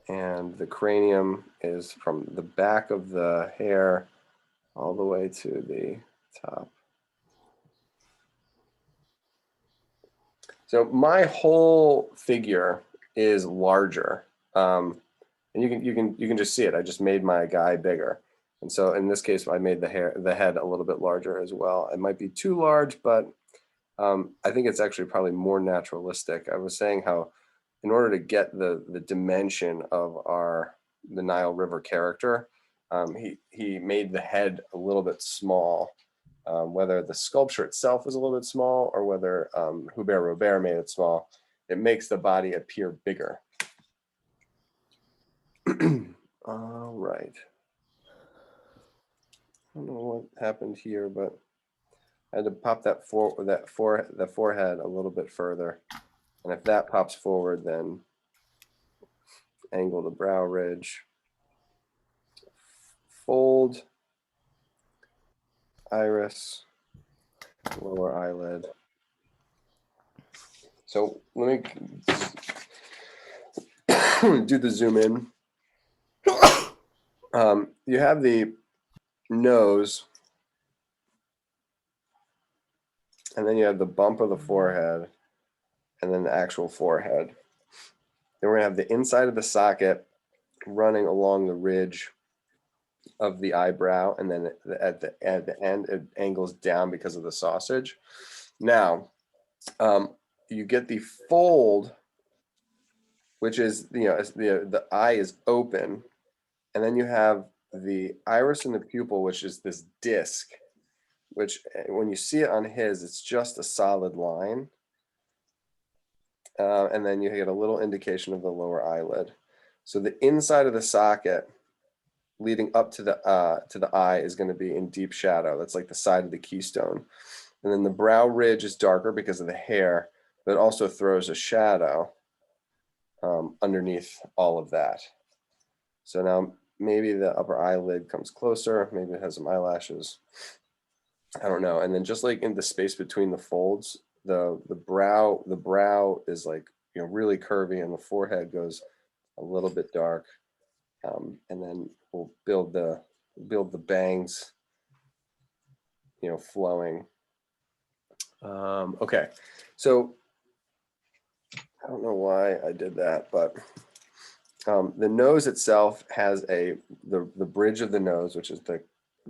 And the cranium is from the back of the hair all the way to the top. So my whole figure is larger, and you can just see it. I just made my guy bigger, and so in this case, I made the head a little bit larger as well. It might be too large, but I think it's actually probably more naturalistic. I was saying how, in order to get the dimension of the Nile River character, he made the head a little bit small. Whether the sculpture itself was a little bit small or whether Hubert Robert made it small, it makes the body appear bigger. All right. I don't know what happened here, but I had to pop the forehead a little bit further. And if that pops forward, then angle the brow ridge, fold, iris, lower eyelid. So let me do the zoom in. You have the nose, and then you have the bump of the forehead, and then the actual forehead. Then we're gonna have the inside of the socket running along the ridge of the eyebrow, and then at the end it angles down because of the sausage. Now, you get the fold, which is, you know, the eye is open, and then you have the iris and the pupil, which is this disc, which when you see it on his, it's just a solid line. And then you get a little indication of the lower eyelid. So the inside of the socket leading up to the eye is going to be in deep shadow. That's like the side of the keystone. And then the brow ridge is darker because of the hair, but it also throws a shadow underneath all of that. So now maybe the upper eyelid comes closer, maybe it has some eyelashes. I don't know. And then just like in the space between the folds, the brow is like, you know, really curvy, and the forehead goes a little bit dark. And then we'll build the bangs, you know, flowing. Okay, so I don't know why I did that, but the nose itself has the bridge of the nose, which is the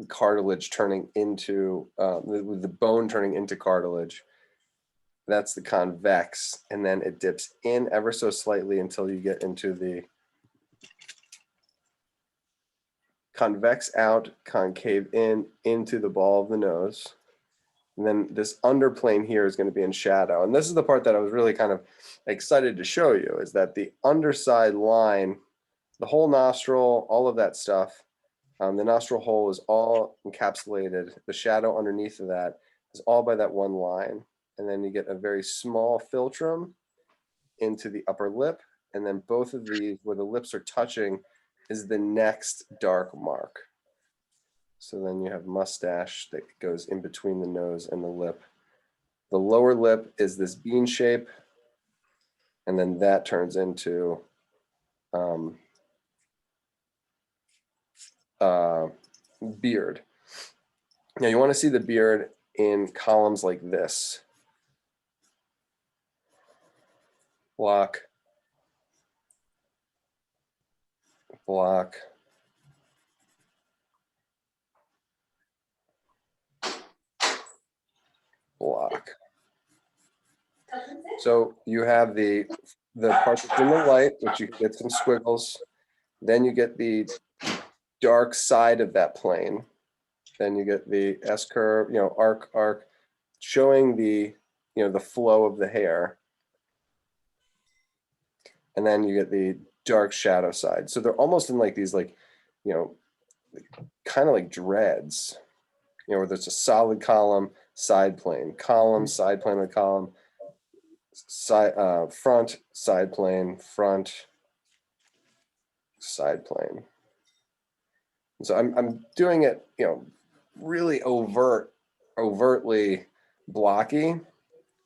cartilage turning into the bone turning into cartilage. That's the convex, and then it dips in ever so slightly until you get into the convex out, concave in, into the ball of the nose. And then this underplane here is going to be in shadow. And this is the part that I was really kind of excited to show you, is that the underside line, the whole nostril, all of that stuff, the nostril hole is all encapsulated. The shadow underneath of that is all by that one line. And then you get a very small philtrum into the upper lip. And then both of these, where the lips are touching, is the next dark mark. So then you have mustache that goes in between the nose and the lip. The lower lip is this bean shape. And then that turns into beard. Now you want to see the beard in columns like this. Block, block, block. So you have the part that's in the light, which you get some squiggles. Then you get the dark side of that plane. Then you get the S curve, arc, showing the, the flow of the hair. And then you get the dark shadow side. So they're almost in like these, kind of like dreads, where there's a solid column, side plane, column, side plane with column, side, front, side plane, front, side plane. And so I'm doing it, really overtly blocky,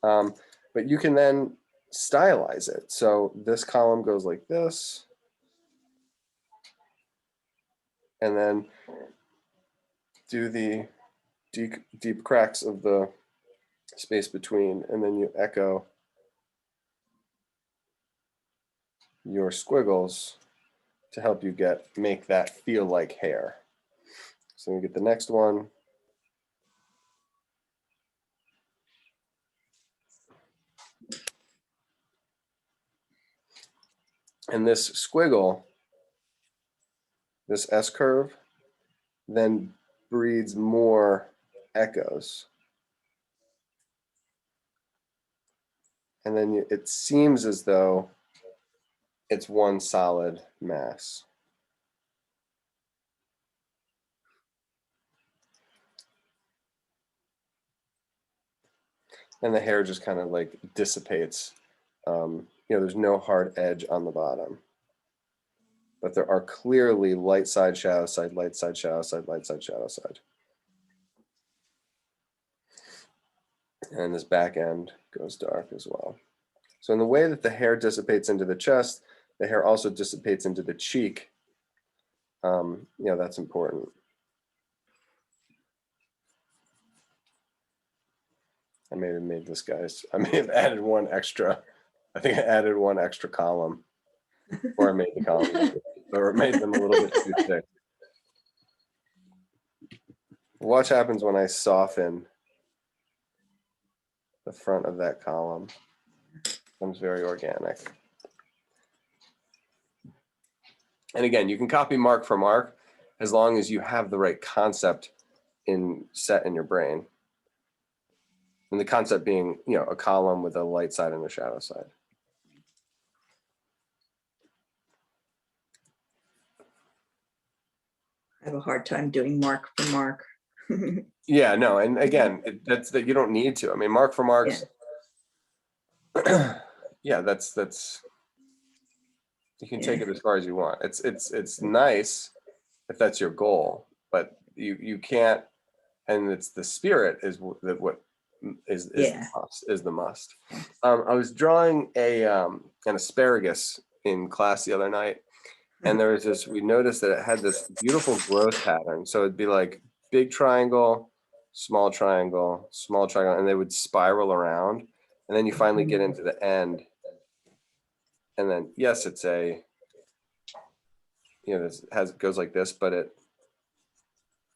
but you can then stylize it. So this column goes like this, and then do the deep cracks of the space between, and then you echo your squiggles to help you make that feel like hair. So we get the next one. And this squiggle, this S curve, then breeds more echoes. And then it seems as though it's one solid mass. And the hair just kind of like dissipates. There's no hard edge on the bottom. But there are clearly light side, shadow side, light side, shadow side, light side, shadow side. And this back end goes dark as well. So in the way that the hair dissipates into the chest, the hair also dissipates into the cheek. That's important. I may have made this guy's, I may have added one extra. I think I added one extra column, or I made the column, or made them a little bit too thick. Watch happens when I soften the front of that column. It becomes very organic. And again, you can copy mark for mark as long as you have the right concept set in your brain. And the concept being, a column with a light side and a shadow side. I have a hard time doing mark for mark. Yeah, no, and again, that's that you don't need to. I mean, mark for marks. Yeah, that's you can take it as far as you want. It's nice if that's your goal, but you can't. And it's the spirit is what is the must. I was drawing an asparagus in class the other night, and there was this. We noticed that it had this beautiful growth pattern. So it'd be like big triangle, small triangle, small triangle, and they would spiral around, and then you finally get into the end, and then yes, it's a this goes like this, but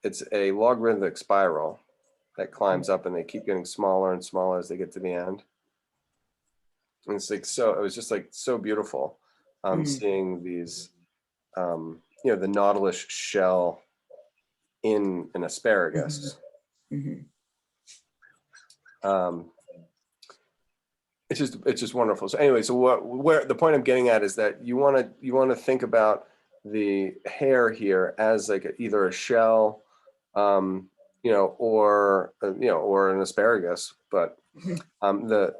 it's a logarithmic spiral that climbs up, and they keep getting smaller and smaller as they get to the end. And it's like, so it was just like so beautiful seeing these, the nautilus shell in an asparagus. Mhm. It's just wonderful. So anyway, so where the point I'm getting at is that you want to think about the hair here as like either a shell, you know, or an asparagus. But the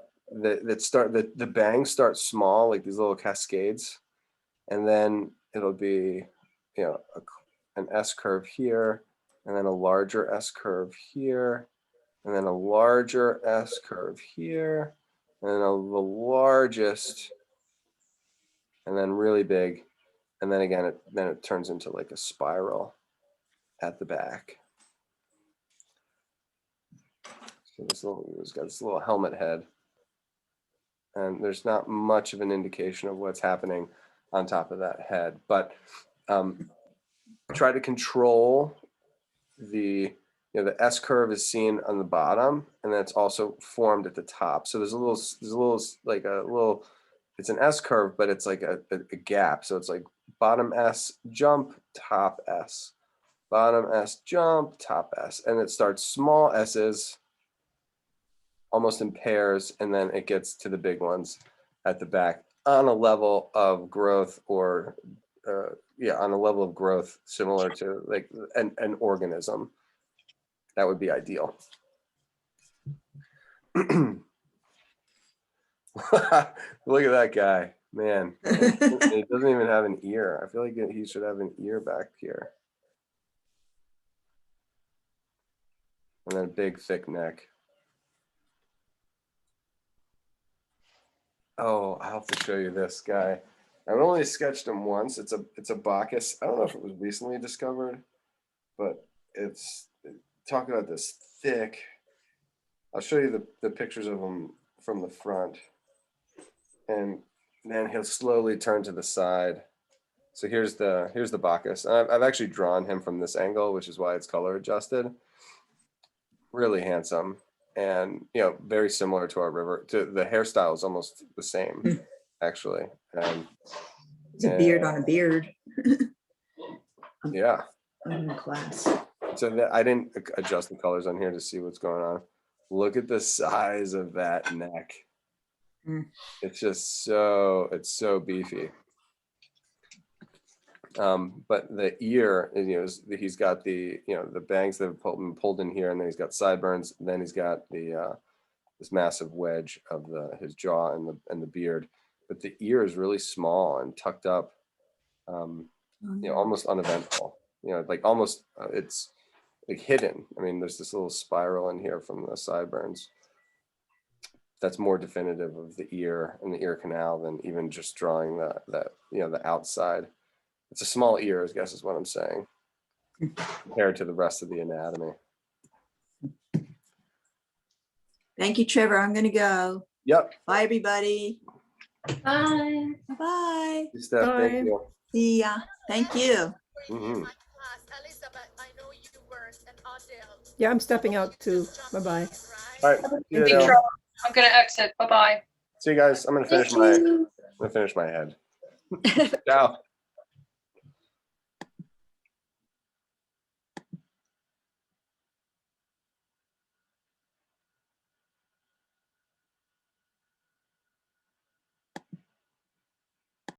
bangs start small, like these little cascades, and then it'll be, you know, an S curve here, and then a larger S curve here, and then a larger S curve here, and then the largest, and then really big, and then again it turns into like a spiral at the back. So it's got this little helmet head, and there's not much of an indication of what's happening on top of that head, but try to control the S curve is seen on the bottom, and then it's also formed at the top. So there's a little it's an S curve, but it's like a gap. So it's like bottom S, jump, top S, bottom S, jump, top S. And it starts small S's, almost in pairs, and then it gets to the big ones at the back on a level of growth or on a level of growth similar to like an organism. That would be ideal. Look at that guy, man. He doesn't even have an ear. I feel like he should have an ear back here. And then a big thick neck. Oh, I'll have to show you this guy. I've only sketched him once. It's a Bacchus. I don't know if it was recently discovered, but it's, talk about this thick. I'll show you the pictures of him from the front, and then he'll slowly turn to the side. So here's the Bacchus. I've actually drawn him from this angle, which is why it's color adjusted. Really handsome, and you know, very similar to our river. To the hairstyle is almost the same, actually. It's a beard on a beard. Yeah. I'm in class. So I didn't adjust the colors on here to see what's going on. Look at the size of that neck. It's just it's so beefy. But the ear, you know, he's got the bangs that have been pulled in here, and then he's got sideburns, and then he's got the this massive wedge of his jaw and the beard. But the ear is really small and tucked up, you know, almost uneventful. You know, like almost it's like hidden. I mean, there's this little spiral in here from the sideburns. That's more definitive of the ear and the ear canal than even just drawing the outside. It's a small ear, I guess is what I'm saying, compared to the rest of the anatomy. Thank you, Trevor. I'm gonna go. Yep. Bye, everybody. Bye. Bye. Steph, Bye. thank you. See ya. Thank you. Mhm. Yeah, I'm stepping out too. Bye-bye. All right. See you, Big Adele. trouble. I'm gonna exit. Bye-bye. See you guys. I'm gonna Thank finish you. my head. Ciao.